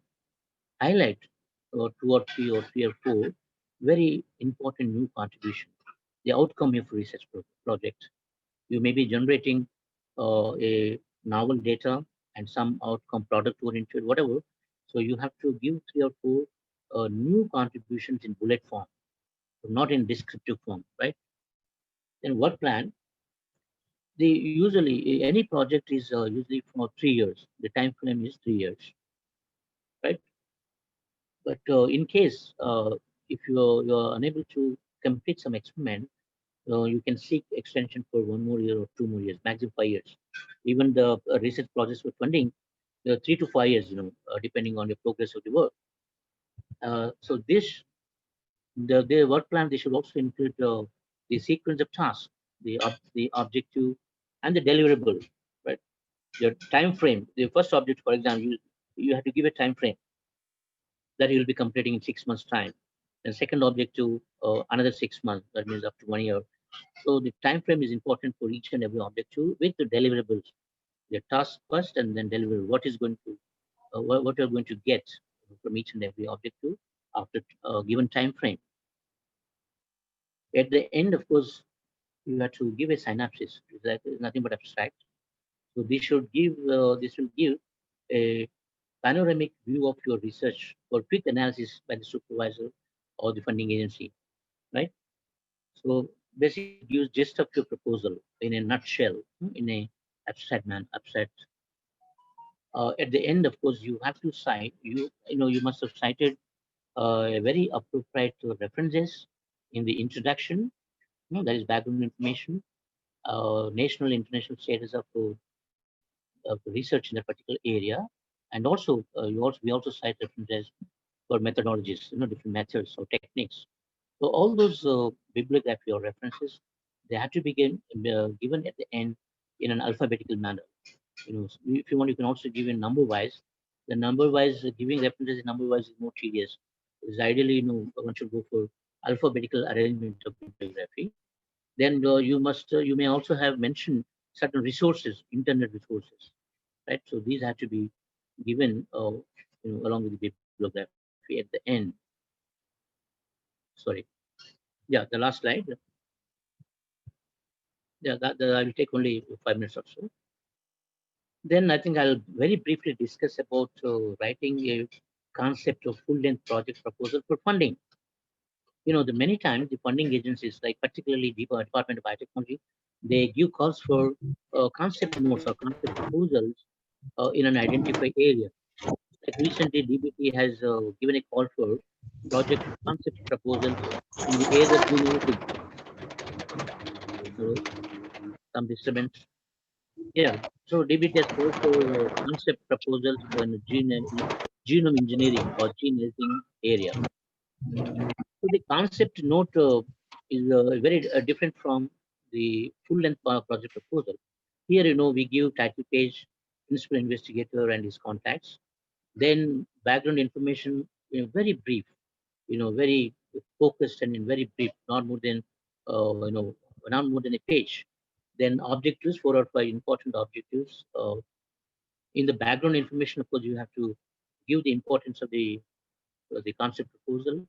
Speaker 9: highlight 2 or 3 or 4 very important new contributions. The outcome of research project. You may be generating a novel data, and some outcome product oriented, whatever. So you have to give 3 or 4 new contributions in bullet form, not in descriptive form, right? Then work plan. The usually any project is usually for 3 years. The time frame is 3 years, right? But in case if you're unable to complete some experiment, you can seek extension for 1 more year or 2 more years, maximum 5 years. Even the research projects with funding, 3 to 5 years, depending on the progress of the work. So the work plan, they should also include the sequence of tasks, the objective, and the deliverable, right? Your time frame. The first object, for example, you have to give a time frame that you will be completing in 6 months' time. And second objective, another 6 months. That means up to 1 year. So the time frame is important for each and every objective with the deliverables. The task first, and then deliver what is going to what you're going to get from each and every objective after given time frame. At the end, of course, you have to give a synopsis. That is nothing but abstract. So this will give a panoramic view of your research for quick analysis by the supervisor or the funding agency, right? So basically, it gives gist of your proposal in a nutshell, in a abstract. At the end, of course, you have to cite. You must have cited a very appropriate references in the introduction. That is background information, national, international status of the research in a particular area, and also we also cite references for methodologies, different methods or techniques. So all those bibliography or references, they have to be given at the end in an alphabetical manner. If you want, you can also give in number wise. The number wise giving references in number wise is more tedious. Because ideally, one should go for alphabetical arrangement of bibliography. Then you may also have mentioned certain resources, internet resources, right? So these have to be given, along with the bibliography at the end. Sorry, yeah, the last slide. Yeah, that I will take only 5 minutes or so. Then I think I'll very briefly discuss about writing a concept of full-length project proposal for funding. The many times the funding agencies, like particularly the Department of Biotechnology, they give calls for concept notes or concept proposals in an identified area. Like recently, DBT has given a call for project concept proposals in the area of gene editing. So some disturbance. Yeah. So DBT has called for concept proposals for the genome engineering or gene editing area. So the concept note is very different from the full-length project proposal. Here, we give title page, principal investigator and his contacts, then background information, very brief, very focused and in very brief, not more than, not more than a page. Then objectives, 4 or 5 important objectives. In the background information, of course, you have to give the importance of the concept proposal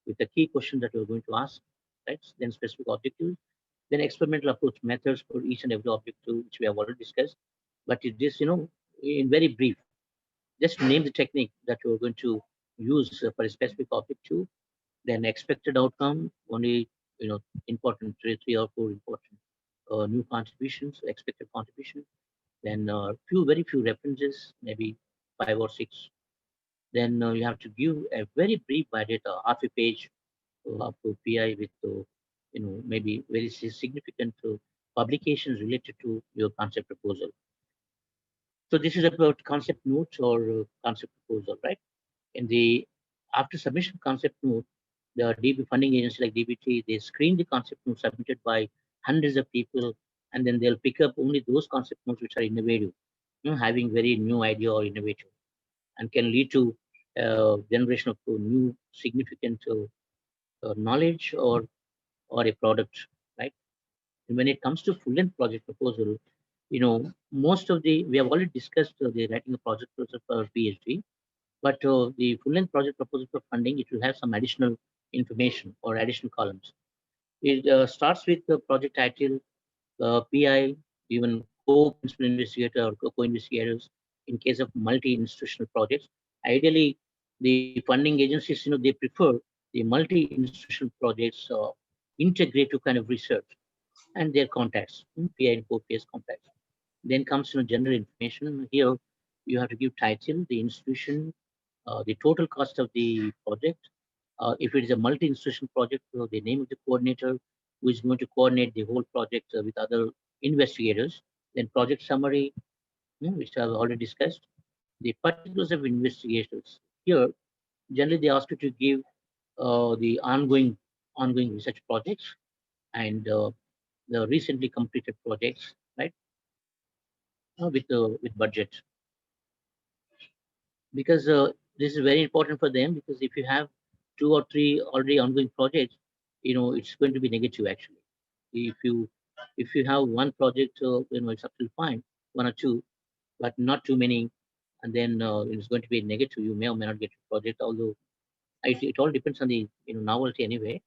Speaker 9: with the key question that you're going to ask, right? Then specific objectives, then experimental approach methods for each and every objective, which we have already discussed. But it is, in very brief, just name the technique that you're going to use for a specific objective, then expected outcome, only, important 3 or 4 important new contributions, expected contribution, then very few references, maybe 5 or 6. Then you have to give a very brief biodata, half a page up to PI with, maybe very significant publications related to your concept proposal. So this is about concept notes or concept proposal, right? In the after submission concept note, the DB funding agency like DBT, they screen the concept notes submitted by hundreds of people, and then they'll pick up only those concept notes which are innovative, having very new idea or innovative, and can lead to generation of new significant knowledge or a product, right? And when it comes to full-length project proposal, most of we have already discussed the writing a project proposal for PhD, but the full-length project proposal for funding, it will have some additional information or additional columns. It starts with the project title, PI, even co-principal investigator or co-investigators in case of multi-institutional projects. Ideally, the funding agencies, they prefer the multi-institutional projects, integrative kind of research, and their contacts, PI and co-PI's contacts. Then comes general information. Here, you have to give title, the institution, the total cost of the project. If it is a multi-institutional project, the name of the coordinator who is going to coordinate the whole project with other investigators. Then project summary, which I've already discussed. The particulars of investigators. Here, generally they ask you to give the ongoing research projects and the recently completed projects, right? With budget, because this is very important for them, because if you have 2 or 3 already ongoing projects, it's going to be negative actually. If you have one project, it's absolutely fine, 1 or 2, but not too many, and then it's going to be negative. You may or may not get your project, although it all depends on the novelty anyway.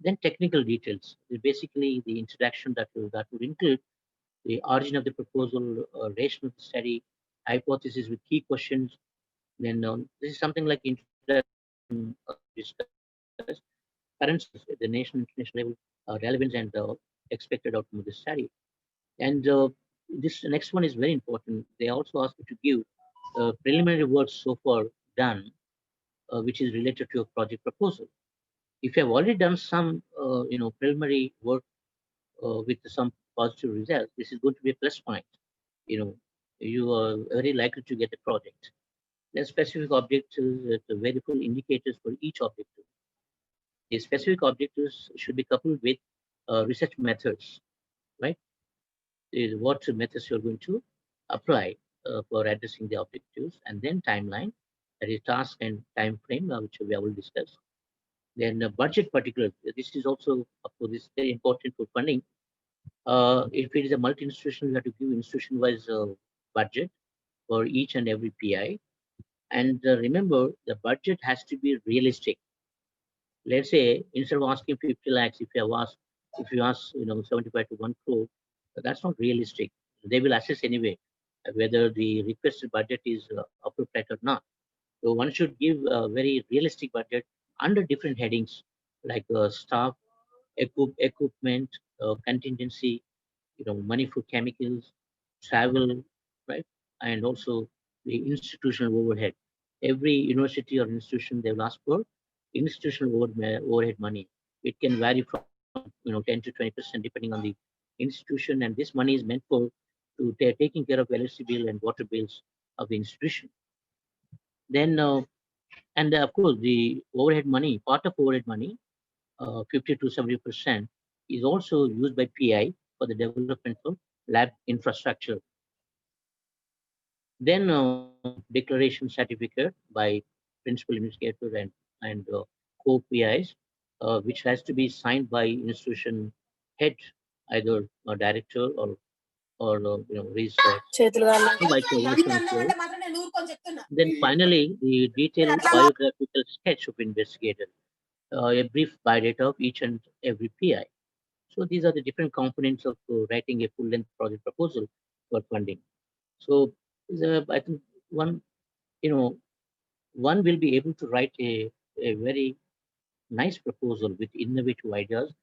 Speaker 9: Then technical details, basically the introduction that would include the origin of the proposal, rationale of the study, hypothesis with key questions. Then this is something like introduction discuss current the national international level relevance and expected outcome of the study. And this next one is very important. They also ask you to give preliminary work so far done, which is related to a project proposal. If you have already done some, preliminary work with some positive results, this is going to be a plus point. You know, you are very likely to get the project. There are specific objectives, the variable indicators for each objective. The specific objectives should be coupled with research methods, right? Is what methods you're going to apply for addressing the objectives, and then timeline, that is task and time frame, which we will discuss. Then budget particular. This is also, of course, this is very important for funding. If it is a multi-institution, you have to give institution-wise budget for each and every PI. And remember, the budget has to be realistic. Let's say instead of asking 50 lakhs, if you ask 75 to 1 crore, that's not realistic. They will assess anyway whether the requested budget is appropriate or not. So one should give a very realistic budget under different headings like staff, equipment, contingency, money for chemicals, travel, right? And also the institutional overhead. Every university or institution, they will ask for institutional overhead money. It can vary from 10 to 20% depending on the institution, and this money is meant for taking care of electricity bill and water bills of the institution. Then and of course the overhead money, part of overhead money, 50 to 70% is also used by PI for the development of lab infrastructure. Then declaration certificate by principal investigator and co-PIs, which has to be signed by institution head, either a director or his vice chancellor. Then finally, the detailed biographical sketch of investigator, a brief biodata of each and every PI. So these are the different components of writing a full-length project proposal for funding. So I think one, one will be able to write a very nice proposal with innovative ideas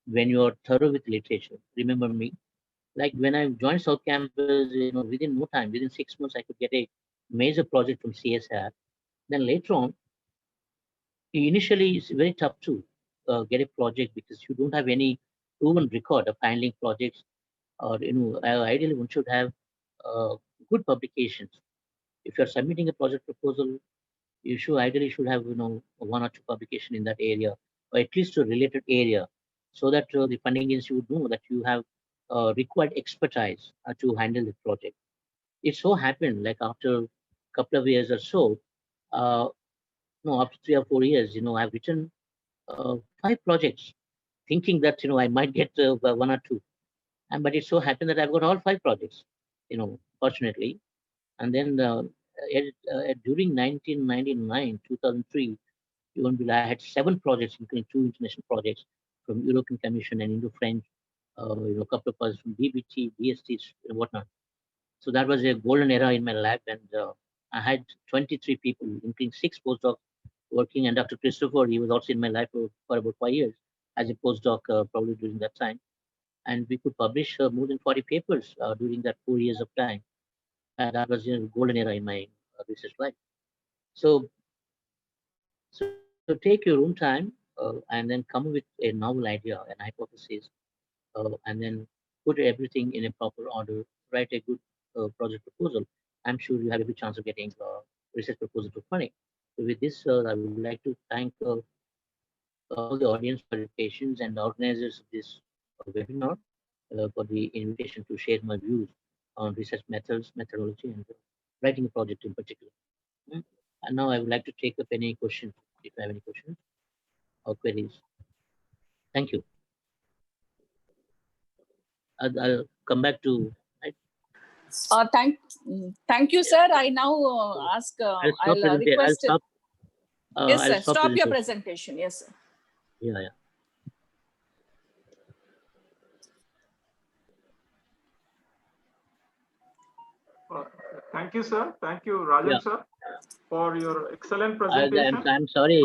Speaker 9: when you are thorough with literature. Remember me, like when I joined South Campus, within no time, within 6 months, I could get a major project from CSR. Then later on, initially it's very tough to get a project because you don't have any proven record of handling projects, or ideally one should have good publications. If you're submitting a project proposal, you should ideally should have 1 or 2 publication in that area, or at least a related area, so that the funding agency would know that you have required expertise to handle the project. It so happened like after a couple of years or so, uh, no, after 3 or 4 years, I've written 5 projects, thinking that I might get 1 or 2, and but it so happened that I've got all 5 projects, fortunately. And then during 1999, 2003, even I had 7 projects, including 2 international projects from European Commission and Indo-French a couple of us from DBT, DSTs, and whatnot. So that was a golden era in my lab, and I had 23 people, including 6 postdocs working, and Dr. Christopher, he was also in my lab for about 5 years as a postdoc, probably during that time. And we could publish more than 40 papers during that 4 years of time. And that was a golden era in my research life. So, so take your own time and then come with a novel idea, an hypothesis, and then put everything in a proper order, write a good project proposal. I'm sure you have a good chance of getting research proposal to funding. So with this, I would like to thank all the audience for your patience and the organizers of this webinar for the invitation to share my views on research methods, methodology, and writing a project in particular. And now I would like to take up any questions, if you have any questions or queries. Thank you. I'll come back to.
Speaker 1: Thank you, sir. I now ask. I'll request.
Speaker 9: I'll stop.
Speaker 1: Yes, sir.
Speaker 9: I'll
Speaker 1: Stop your presentation. Yes, sir.
Speaker 9: Yeah.
Speaker 2: Thank you, sir. Thank you, Rajan, sir, for your excellent presentation.
Speaker 9: I'm sorry.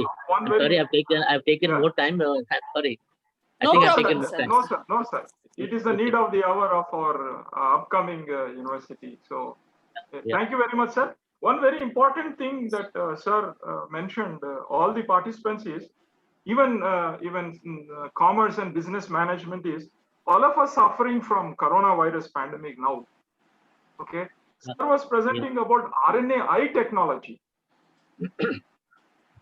Speaker 9: I've taken more time. I'm sorry.
Speaker 1: No problem, sir.
Speaker 2: No, sir. It is the need of the hour of our upcoming university. So, thank you very much, sir. One very important thing that sir mentioned, all the participants is, even commerce and business management is, all of us suffering from coronavirus pandemic now. Okay. Sir was presenting about RNAi technology.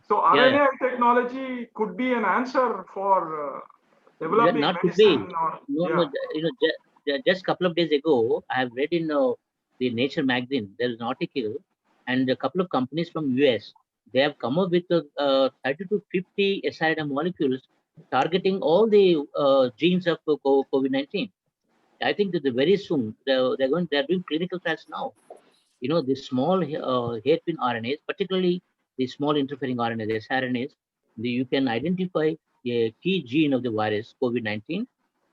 Speaker 2: So RNAi technology could be an answer for developing medicine.
Speaker 9: Just a couple of days ago, I have read in the Nature magazine, there is an article, and a couple of companies from US, they have come up with 30 to 50 siRNA molecules targeting all the genes of COVID-19. I think that very soon they're doing clinical trials now. The small hairpin RNAs, particularly the small interfering RNAs, the siRNAs, you can identify a key gene of the virus COVID-19,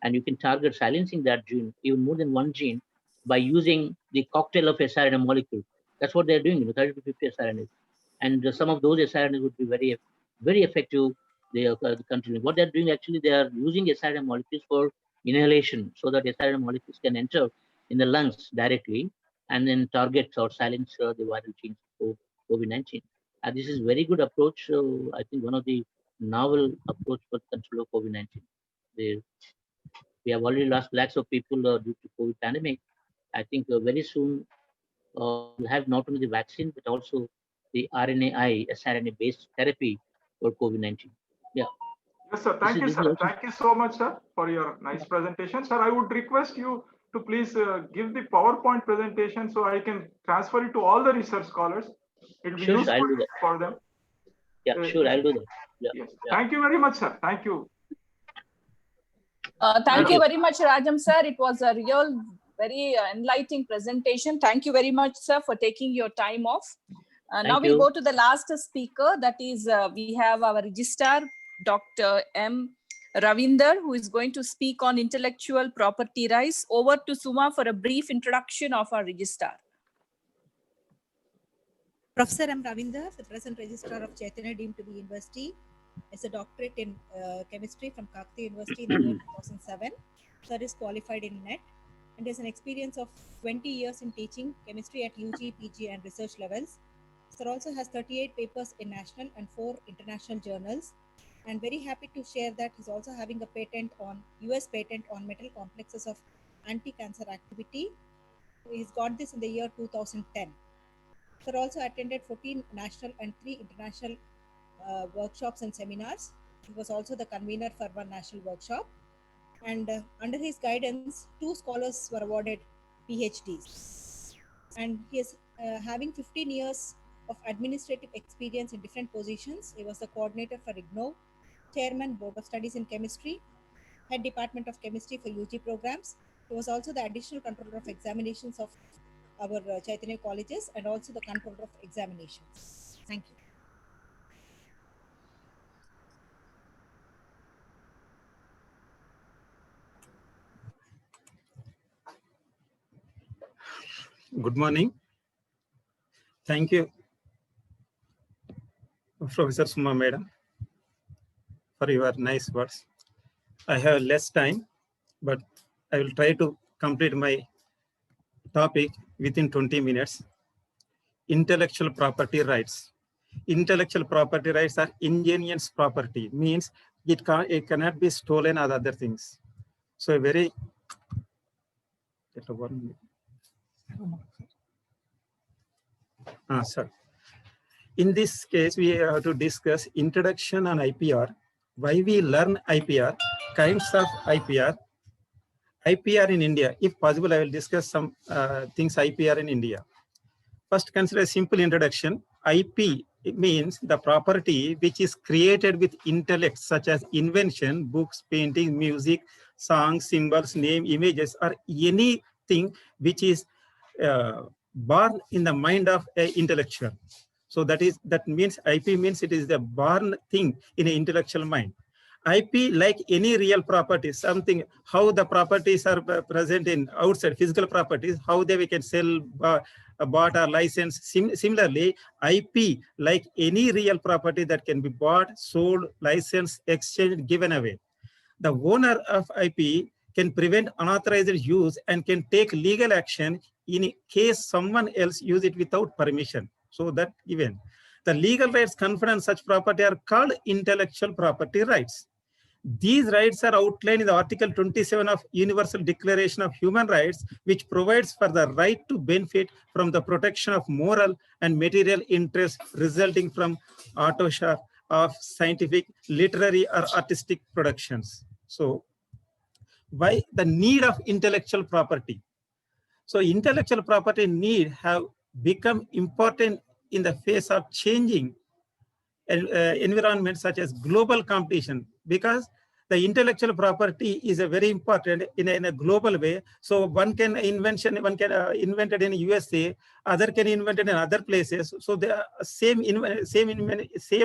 Speaker 9: and you can target silencing that gene, even more than one gene, by using the cocktail of siRNA molecule. That's what they're doing, 30 to 50 siRNAs, and some of those siRNAs would be very, very effective. They are continuing. What they're doing actually, they are using siRNA molecules for inhalation, so that siRNA molecules can enter in the lungs directly and then target or silence the viral genes for COVID-19. And this is very good approach. I think one of the novel approach for control of COVID-19. We have already lost lakhs of people due to COVID pandemic. I think very soon we'll have not only the vaccine, but also the RNAi, siRNA-based therapy for COVID-19. Yeah.
Speaker 2: Yes, sir. Thank you, sir. Thank you so much, sir, for your nice presentation. Sir, I would request you to please give the PowerPoint presentation so I can transfer it to all the research scholars. It will be useful for them.
Speaker 9: Yeah, sure, I'll do that.
Speaker 2: Yes. Yeah. Thank you very much, sir. Thank you.
Speaker 1: Thank you very much, Rajam, sir. It was a real, very enlightening presentation. Thank you very much, sir, for taking your time off. Now we'll go to the last speaker. That is, we have our registrar, Dr. M. Ravinder, who is going to speak on intellectual property rights. Over to Suma for a brief introduction of our registrar.
Speaker 7: Professor M. Ravinder, the present registrar of Chaitanya deemed to be university, is a doctorate in chemistry from Kakati University in the year 2007. Sir is qualified in NET and has an experience of 20 years in teaching chemistry at UG, PG and research levels. Sir also has 38 papers in national and 4 international journals. And very happy to share that he's also having a patent on US patent on metal complexes of anti-cancer activity. He's got this in the year 2010. Sir also attended 14 national and 3 international workshops and seminars. He was also the convener for one national workshop. And under his guidance, 2 scholars were awarded PhDs. And he is having 15 years of administrative experience in different positions. He was the coordinator for IGNOU, chairman, Board of Studies in Chemistry, head Department of Chemistry for UG programs. He was also the additional controller of examinations of our Chaitanya colleges and also the controller of examinations. Thank you.
Speaker 11: Good morning. Thank you, Professor Suma Madam, for your nice words. I have less time, but I will try to complete my topic within 20 minutes. Intellectual property rights. Intellectual property rights are ingenious property, means it cannot be stolen or other things. So very, sorry. In this case, we have to discuss introduction on IPR, why we learn IPR, kinds of IPR, IPR in India. If possible, I will discuss some things IPR in India. First, consider a simple introduction. IP, it means the property which is created with intellect, such as invention, books, painting, music, songs, symbols, name, images, or anything which is born in the mind of an intellectual. So that means IP means it is the born thing in an intellectual mind. IP, like any real property, something, how the properties are present in outside, physical properties, how we can sell, bought or licensed. Similarly, IP, like any real property that can be bought, sold, licensed, exchanged, given away. The owner of IP can prevent unauthorized use and can take legal action in case someone else use it without permission. So that given. The legal rights conferred on such property are called intellectual property rights. These rights are outlined in the Article 27 of Universal Declaration of Human Rights, which provides for the right to benefit from the protection of moral and material interests resulting from authorship of scientific, literary, or artistic productions. So, why the need of intellectual property? So, intellectual property need have become important in the face of changing environment such as global competition, because the intellectual property is a very important in a global way. So one can invented in USA, other can invented in other places. So the same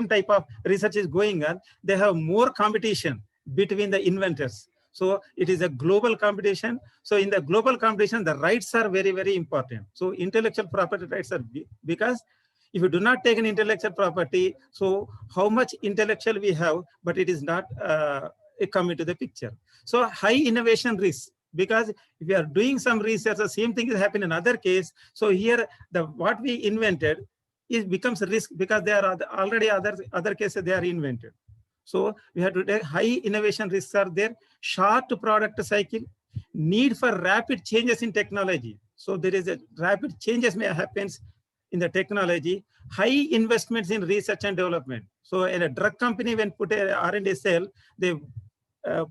Speaker 11: type of research is going on. They have more competition between the inventors. So it is a global competition. So in the global competition, the rights are very, very important. So intellectual property rights are because if you do not take an intellectual property, so how much intellectual we have, but it is not come into the picture. So high innovation risk, because if you are doing some research, the same thing is happening in another case. So here, what we invented becomes a risk because there are already other cases they are invented. So we have to take high innovation risks are there, short product cycle, need for rapid changes in technology. So there is a rapid changes may happen in the technology, high investments in research and development. So in a drug company, when put a R&D cell, they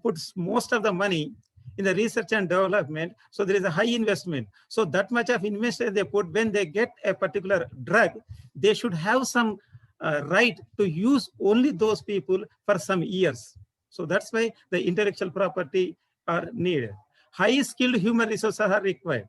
Speaker 11: put most of the money in the research and development. So there is a high investment. So that much of investment they put, when they get a particular drug, they should have some right to use only those people for some years. So that's why the intellectual property are needed. High skilled human resources are required.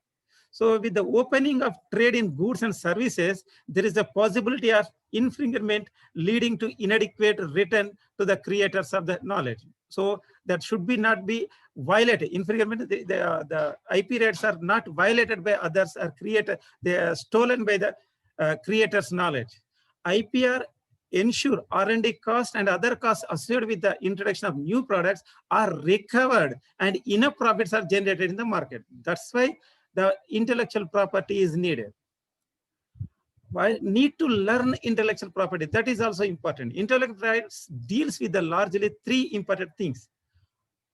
Speaker 11: So with the opening of trade in goods and services, there is a possibility of infringement leading to inadequate return to the creators of the knowledge. So that should be not be violated. Infringement, the IP rights are not violated by others or created, they are stolen by the creators' knowledge. IPR ensure R&D costs and other costs associated with the introduction of new products are recovered and enough profits are generated in the market. That's why the intellectual property is needed. Why need to learn intellectual property? That is also important. Intellectual rights deals with the largely three important things.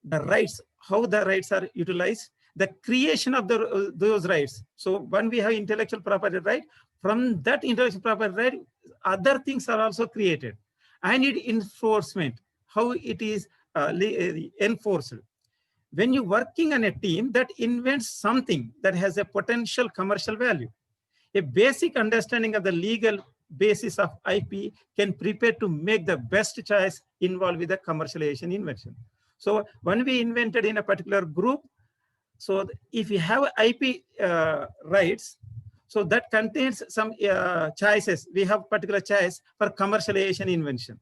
Speaker 11: The rights, how the rights are utilized, the creation of those rights. So when we have intellectual property right, from that intellectual property right, other things are also created. I need enforcement, how it is enforced. When you're working on a team that invents something that has a potential commercial value, a basic understanding of the legal basis of IP can prepare to make the best choice involved with the commercialization invention. So when we invented in a particular group, so if you have IP rights, so that contains some choices. We have particular choice for commercialization invention.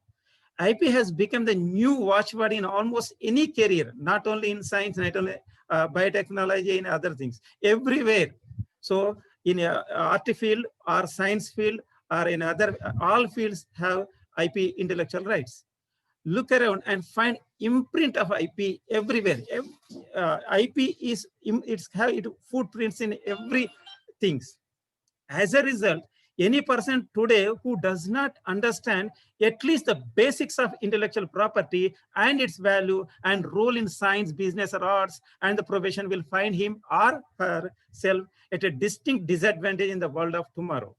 Speaker 11: IP has become the new watchword in almost any career, not only in science, not only biotechnology and other things, everywhere. So in a art field or science field or in other, all fields have IP, intellectual rights. Look around and find imprint of IP everywhere. IP is, it's have it footprints in every things. As a result, any person today who does not understand at least the basics of intellectual property and its value and role in science, business, or arts, and the profession will find him or herself at a distinct disadvantage in the world of tomorrow.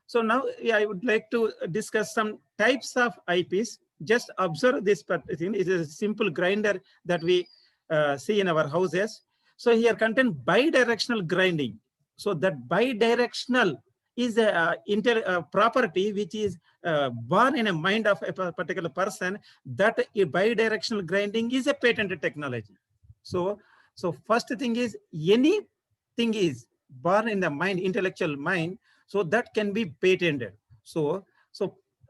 Speaker 11: So now I would like to discuss some types of IPs. Just observe this thing. It is a simple grinder that we see in our houses. So here contain bidirectional grinding. So that bidirectional is a property which is born in a mind of a particular person. That bidirectional grinding is a patented technology. So first thing is, anything is born in the mind, intellectual mind, so that can be patented. So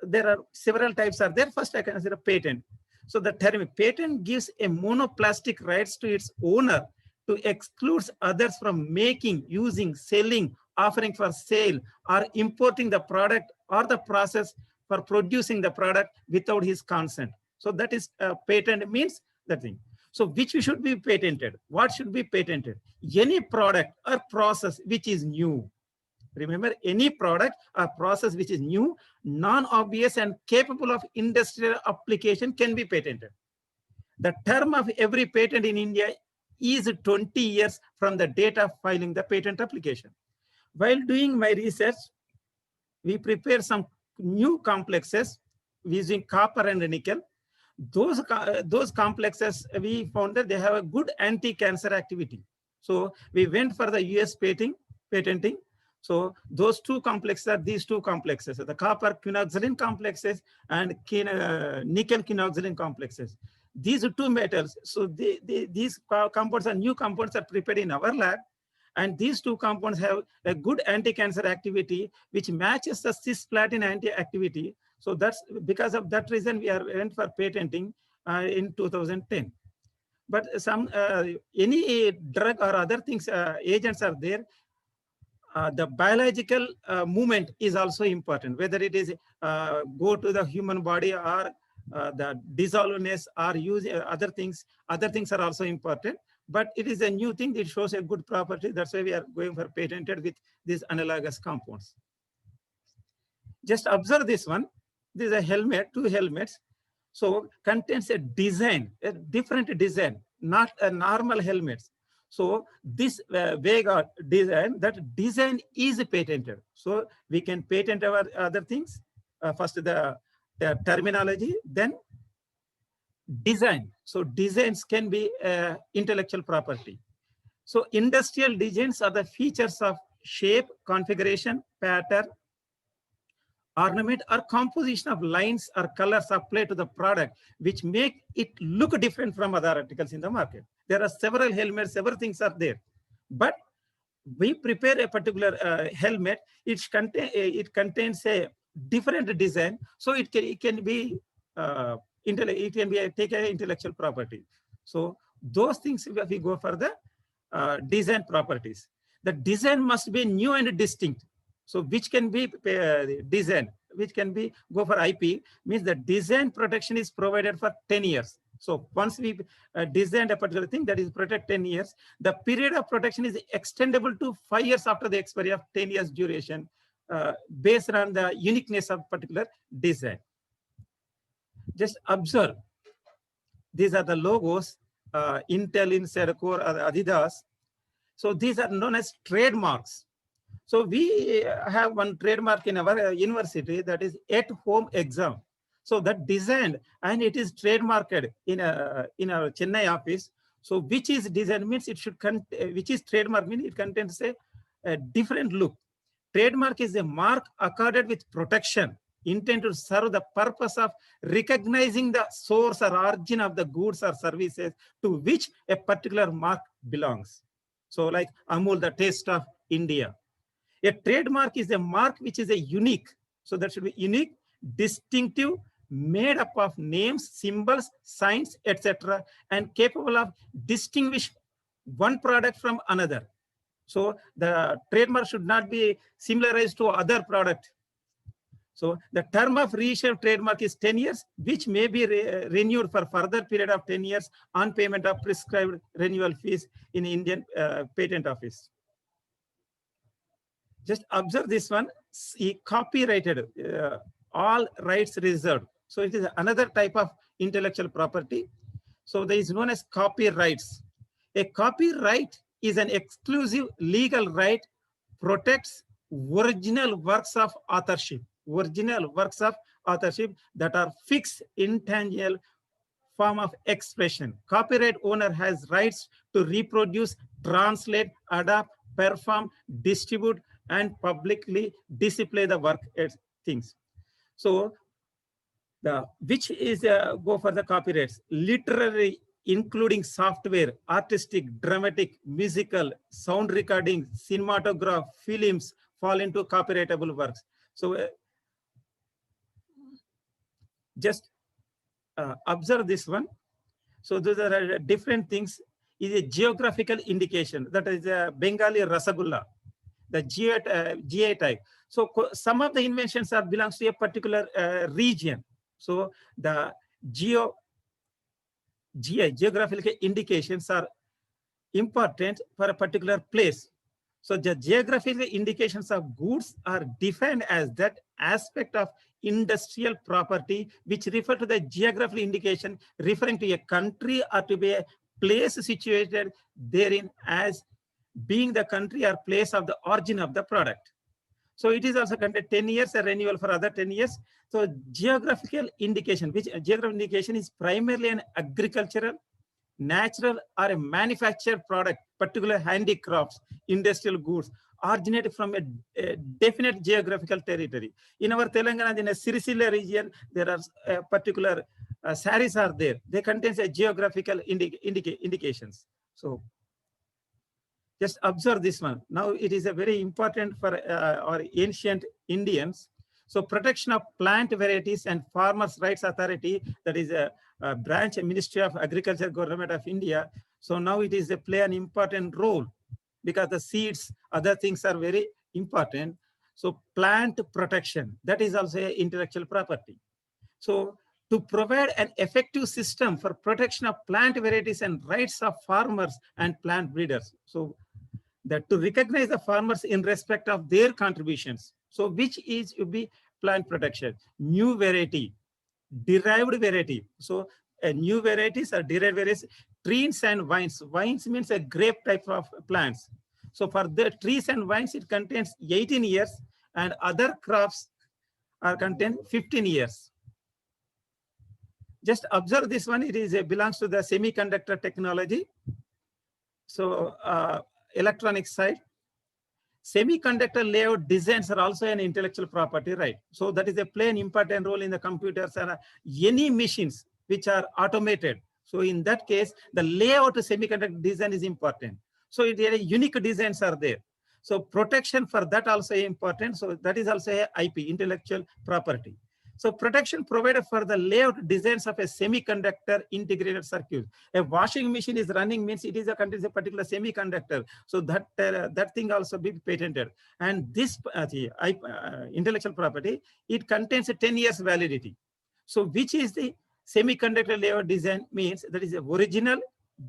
Speaker 11: there are several types are there. First, I consider patent. So the term patent gives a monoplastic rights to its owner to exclude others from making, using, selling, offering for sale, or importing the product or the process for producing the product without his consent. So that is patent means that thing. So which should be patented? What should be patented? Any product or process which is new. Remember, any product or process which is new, non-obvious, and capable of industrial application can be patented. The term of every patent in India is 20 years from the date of filing the patent application. While doing my research, we prepare some new complexes using copper and nickel. Those complexes, we found that they have a good anti-cancer activity. So we went for the US patenting. So those two complexes are these two complexes, the copper quinoxylene complexes and nickel quinoxylene complexes. These are two metals. So these compounds are new compounds are prepared in our lab. And these two compounds have a good anti-cancer activity, which matches the cisplatin anti-activity. So that's because of that reason we went for patenting in 2010. But some any drug or other things, agents are there. The biological movement is also important, whether it is go to the human body or the dissolveness or use other things are also important. But it is a new thing that shows a good property. That's why we are going for patented with these analogous compounds. Just observe this one. This is a helmet, two helmets. So contains a design, a different design, not a normal helmets. So this Vega design, that design is patented. So we can patent our other things. First the terminology, then design. So designs can be intellectual property. So industrial designs are the features of shape, configuration, pattern, ornament, or composition of lines or colors applied to the product, which make it look different from other articles in the market. There are several helmets, several things are there. But we prepare a particular helmet, it contains a different design, so it can be take an intellectual property. So those things we go for the design properties. The design must be new and distinct. So which can be design, which can be go for IP, means the design protection is provided for 10 years. So once we designed a particular thing, that is protected 10 years, the period of protection is extendable to 5 years after the expiry of 10 years duration, based on the uniqueness of particular design. Just observe, these are the logos, Intel, Insercor, or Adidas. So these are known as trademarks. So we have one trademark in our university, that is at home exam. So that designed and it is trademarked in our Chennai office. So which is designed means it should which is trademark means it contains a different look. Trademark is a mark accorded with protection intended to serve the purpose of recognizing the source or origin of the goods or services to which a particular mark belongs. So like Amul, the taste of India. A trademark is a mark which is a unique. So that should be unique, distinctive, made up of names, symbols, signs, etc., and capable of distinguish one product from another. So the trademark should not be similarized to other product. So the term of reissued trademark is 10 years, which may be renewed for further period of 10 years on payment of prescribed renewal fees in Indian Patent Office. Just observe this one, copyrighted, all rights reserved. So it is another type of intellectual property. So there is known as copyrights. A copyright is an exclusive legal right, protects original works of authorship, that are fixed, intangible form of expression. Copyright owner has rights to reproduce, translate, adapt, perform, distribute, and publicly display the work things. So which is go for the copyrights, literary, including software, artistic, dramatic, musical, sound recording, cinematograph, films fall into copyrightable works. So just observe this one. So those are different things. Is a geographical indication, that is Bengali Rasagulla, the GI type. So some of the inventions are belongs to a particular region. So the geographical indications are important for a particular place. So the geographical indications of goods are defined as that aspect of industrial property which refer to the geographical indication referring to a country or to be a place situated therein as being the country or place of the origin of the product. So it is also contained 10 years, a renewal for other 10 years. So geographical indication, which geographical indication is primarily an agricultural, natural, or a manufactured product, particular handicrafts, industrial goods, originated from a definite geographical territory. In our Telangana, in a Sirisila region, there are particular saris are there. They contain a geographical indications. So just observe this one. Now it is a very important for our ancient Indians. So protection of plant varieties and farmers' rights authority, that is a branch, Ministry of Agriculture, Government of India. So now it is play an important role because the seeds, other things are very important. So plant protection, that is also intellectual property. So to provide an effective system for protection of plant varieties and rights of farmers and plant breeders. So that to recognize the farmers in respect of their contributions. So which is to be plant protection, new variety, derived variety. So new varieties are derived varieties, trees and vines. Vines means a grape type of plants. So for the trees and vines, it contains 18 years and other crops are contain 15 years. Just observe this one, it is belongs to the semiconductor technology. So electronic side. Semiconductor layout designs are also an intellectual property, right? So that is a play an important role in the computers and any machines which are automated. So in that case, the layout of semiconductor design is important. So unique designs are there. So protection for that also important. So that is also a IP, intellectual property. So protection provided for the layout designs of a semiconductor integrated circuit. A washing machine is running means it is contains a particular semiconductor. So that that thing also be patented. And this intellectual property, it contains a 10 years validity. So which is the semiconductor layout design means that is original,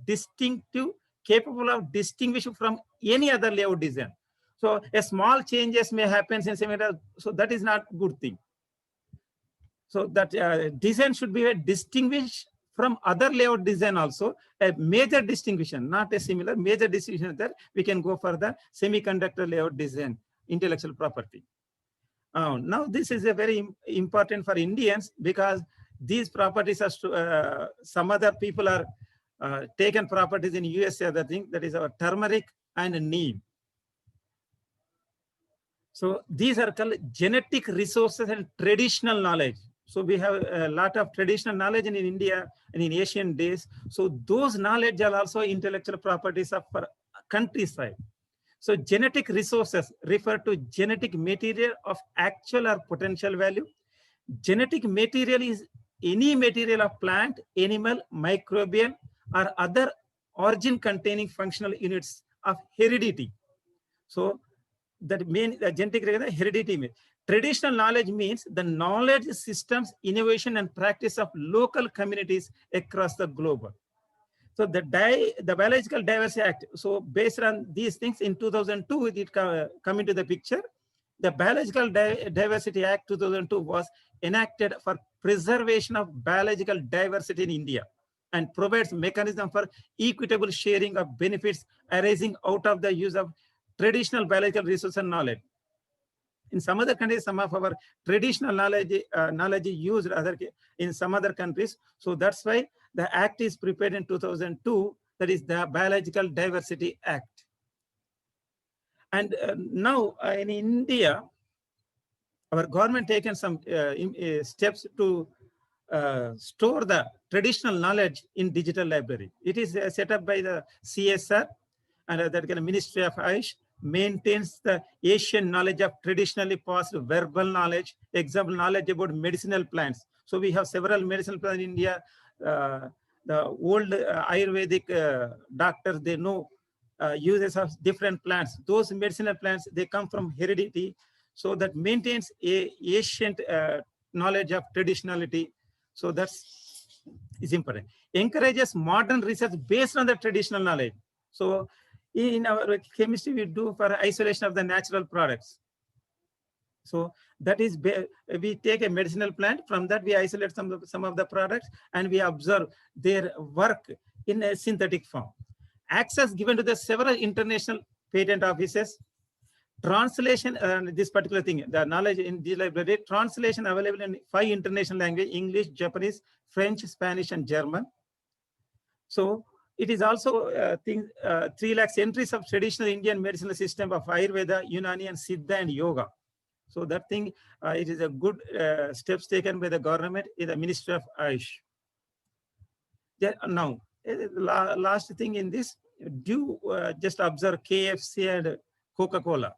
Speaker 11: distinctive, capable of distinguishing from any other layout design. So a small changes may happen in semiconductor. So that is not good thing. So that design should be distinguished from other layout design also, a major distinction, not a similar, major distinction that we can go for the semiconductor layout design, intellectual property. Now this is a very important for Indians because these properties are some other people are taken properties in USA, other thing, that is our turmeric and neem. So these are called genetic resources and traditional knowledge. So we have a lot of traditional knowledge in India and in Asian days. So those knowledge are also intellectual properties of countryside. So genetic resources refer to genetic material of actual or potential value. Genetic material is any material of plant, animal, microbial, or other origin containing functional units of heredity. So that means the genetic heredity means. Traditional knowledge means the knowledge systems, innovation, and practice of local communities across the globe. So the Biological Diversity Act. So based on these things, in 2002, it come into the picture. The Biological Diversity Act 2002 was enacted for preservation of biological diversity in India and provides mechanism for equitable sharing of benefits arising out of the use of traditional biological resources and knowledge. In some other countries, some of our traditional knowledge is used in some other countries. So that's why the act is prepared in 2002. That is the Biological Diversity Act. And now in India, our government taken some steps to store the traditional knowledge in digital library. It is set up by the CSR and the Ministry of Ayush, maintains the Asian knowledge of traditionally passed verbal knowledge, example, knowledge about medicinal plants. So we have several medicinal plants in India. The old Ayurvedic doctors, they know uses of different plants. Those medicinal plants, they come from heredity. So that maintains a ancient knowledge of traditionality. So that's is important. Encourages modern research based on the traditional knowledge. So in our chemistry, we do for isolation of the natural products. So that is, we take a medicinal plant, from that we isolate some of the products and we observe their work in a synthetic form. Access given to the several international patent offices. Translation, this particular thing, the knowledge in the library, translation available in 5 international languages: English, Japanese, French, Spanish, and German. So it is also 3 lakhs entries of traditional Indian medicinal system of Ayurveda, Unani, and Siddha and Yoga. So that thing, it is a good steps taken by the government in the Ministry of Ayush. Now, last thing in this, do just observe KFC and Coca-Cola.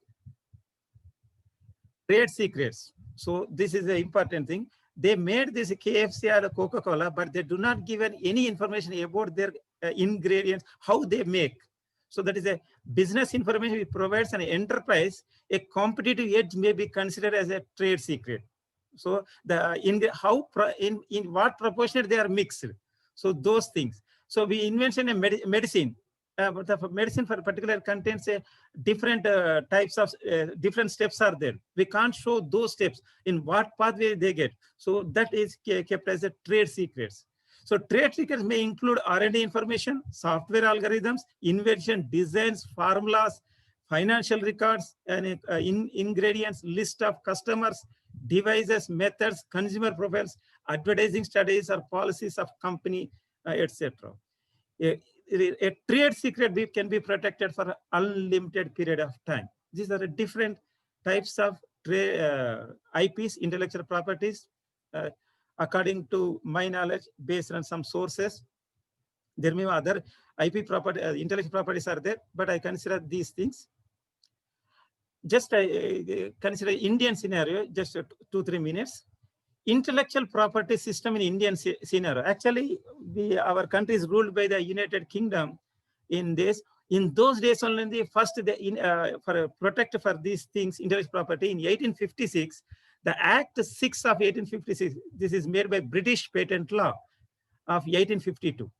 Speaker 11: Trade secrets. So this is the important thing. They made this KFC or Coca-Cola, but they do not give any information about their ingredients, how they make. So that is a business information which provides an enterprise. A competitive edge may be considered as a trade secret. So in what proportion they are mixed. So those things. So we invention a medicine. But the medicine for particular contains a different types of different steps are there. We can't show those steps in what pathway they get. So that is kept as a trade secrets. So trade secrets may include R&D information, software algorithms, invention, designs, formulas, financial records, and ingredients, list of customers, devices, methods, consumer profiles, advertising studies or policies of company, etc. A trade secret can be protected for an unlimited period of time. These are different types of IPs, intellectual properties, according to my knowledge, based on some sources. There may be other IP property, intellectual properties are there, but I consider these things. Just consider Indian scenario, just 2-3 minutes. Intellectual property system in Indian scenario. Actually, our country is ruled by the United Kingdom in this. In those days only, the first for protect for these things, intellectual property, in 1856, the Act 6 of 1856, this is made by British patent law of 1852.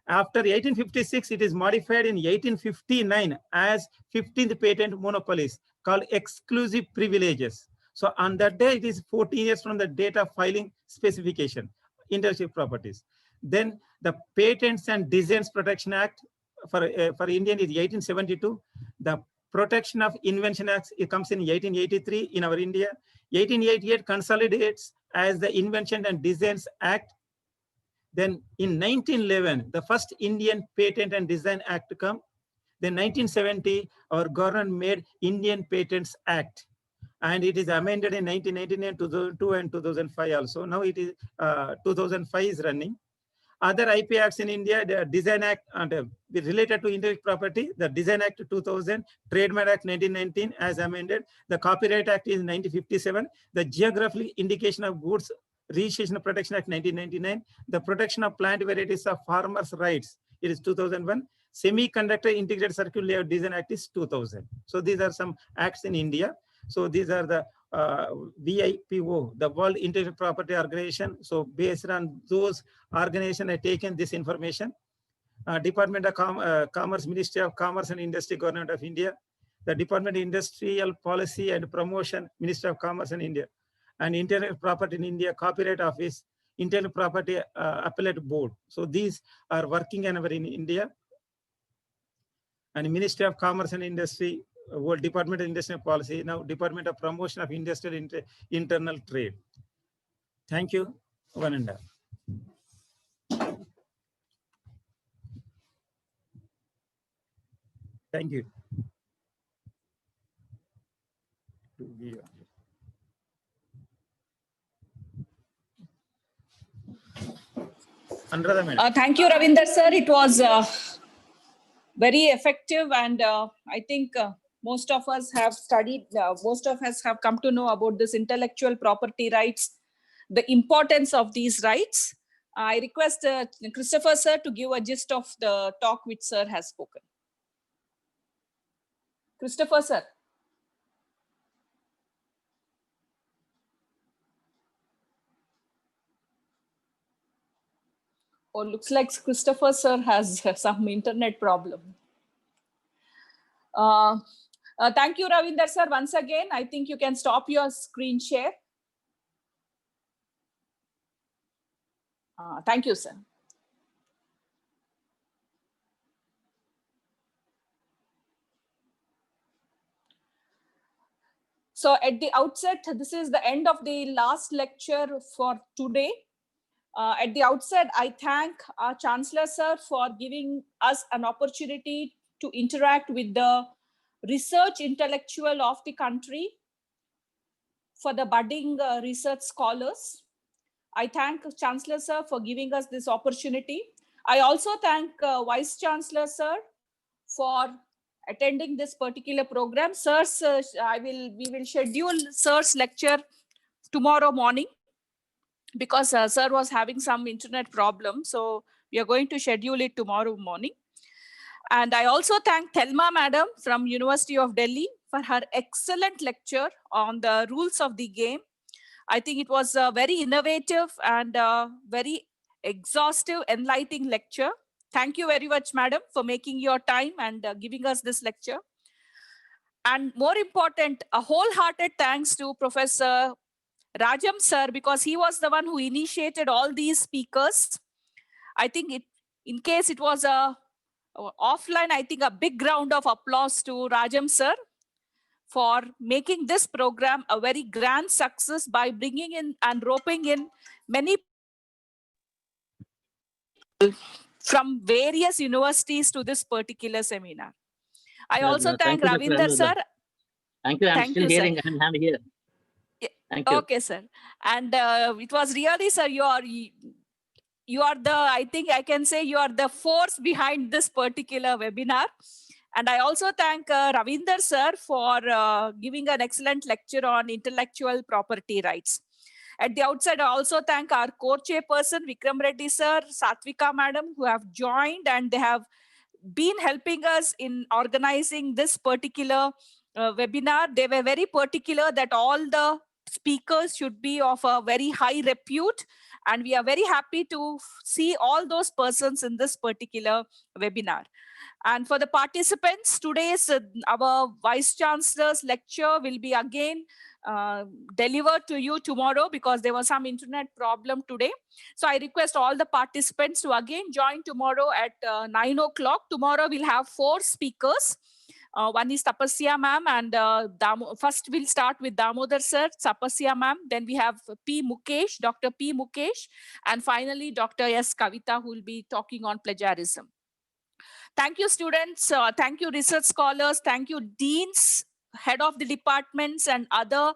Speaker 11: After 1856, it is modified in 1859 as 15th patent monopolies called exclusive privileges. So on that day, it is 14 years from the date of filing specification, intellectual properties. Then the Patents and Designs Protection Act for Indian is 1872. The Protection of Invention Act, it comes in 1883 in our India. 1888 consolidates as the Invention and Designs Act. Then in 1911, the first Indian Patent and Design Act come. Then 1970, our government made Indian Patents Act. And it is amended in 1999, 2002, and 2005 also. Now it is 2005 is running. Other IP acts in India, the Design Act and related to intellectual property, the Design Act 2000, Trademark Act 1919 as amended, the Copyright Act is 1957, the Geographic Indication of Goods Registration Protection Act 1999, the Protection of Plant Varieties of Farmers' Rights, it is 2001, Semiconductor Integrated Circuit Layout Design Act is 2000. So these are some acts in India. So these are the WIPO, the World Intellectual Property Organization. So based on those organizations, I taken this information. Department of Commerce, Ministry of Commerce and Industry, Government of India. The Department of Industrial Policy and Promotion, Ministry of Commerce and India. And Intellectual Property in India, Copyright Office, Intellectual Property Appellate Board. So these are working in India. And Ministry of Commerce and Industry, World Department of Industrial Policy, now Department of Promotion of Industrial Internal Trade. Thank you, one and all. Thank you.
Speaker 1: Thank you, Ravinder sir. It was very effective, and I think most of us have studied, most of us have come to know about this intellectual property rights, the importance of these rights. I request Christopher sir to give a gist of the talk which sir has spoken. Christopher sir. Oh, looks like Christopher sir has some internet problem. Thank you, Ravinder sir. Once again, I think you can stop your screen share. Thank you, sir. So at the outset, this is the end of the last lecture for today. At the outset, I thank our Chancellor sir for giving us an opportunity to interact with the research intellectual of the country for the budding research scholars. I thank Chancellor sir for giving us this opportunity. I also thank Vice Chancellor sir for attending this particular program. Sir's, we will schedule sir's lecture tomorrow morning because sir was having some internet problem. So we are going to schedule it tomorrow morning. And I also thank Telmam madam from University of Delhi for her excellent lecture on the rules of the game. I think it was a very innovative and very exhaustive, enlightening lecture. Thank you very much, madam, for making your time and giving us this lecture. And more important, a wholehearted thanks to Professor Rajam sir, because he was the one who initiated all these speakers. I think in case it was a offline, I think a big round of applause to Rajam sir for making this program a very grand success by bringing in and roping in many from various universities to this particular seminar. I also thank Ravinder sir.
Speaker 9: Thank you. I'm still hearing. I'm here. Thank you.
Speaker 1: Okay, sir. And it was really, sir, you are the, I think I can say you are the force behind this particular webinar. And I also thank Ravinder sir for giving an excellent lecture on intellectual property rights. At the outset, I also thank our co-chairperson, Vikram Reddy sir, Satvika madam, who have joined and they have been helping us in organizing this particular webinar. They were very particular that all the speakers should be of a very high repute. And we are very happy to see all those persons in this particular webinar. And for the participants, today's our Vice Chancellor's lecture will be again delivered to you tomorrow because there was some internet problem today. So I request all the participants to again join tomorrow at 9 o'clock. Tomorrow we'll have 4 speakers. One is Tapasya ma'am, and first we'll start with Damodar sir, Tapasya ma'am. Then we have P. Mukesh, Dr. P. Mukesh, and finally Dr. S. Kavita, who will be talking on plagiarism. Thank you, students. Thank you, research scholars. Thank you, deans, head of the departments, and other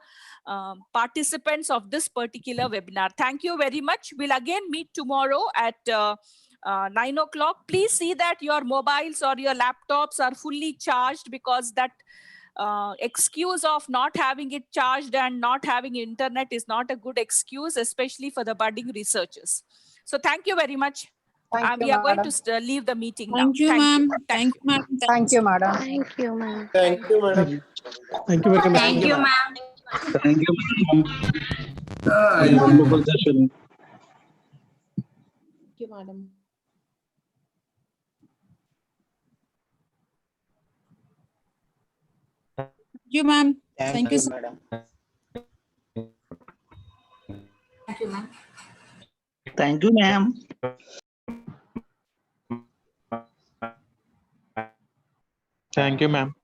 Speaker 1: participants of this particular webinar. Thank you very much. We'll again meet tomorrow at 9 o'clock. Please see that your mobiles or your laptops are fully charged, because that excuse of not having it charged and not having internet is not a good excuse, especially for the budding researchers. So thank you very much. We are going to leave the meeting now.
Speaker 5: Thank you, ma'am. Thank you, ma'am.
Speaker 6: Thank you, madam.
Speaker 12: Thank you, ma'am.
Speaker 13: Thank you, madam.
Speaker 6: Thank you very much.
Speaker 5: Thank you, ma'am.
Speaker 14: Thank you, ma'am. Wonderful session.
Speaker 12: Thank you, madam.
Speaker 5: Thank you, ma'am.
Speaker 10: Thank you, madam.
Speaker 5: Thank you, ma'am.
Speaker 14: Thank you, ma'am.
Speaker 13: Thank you, ma'am.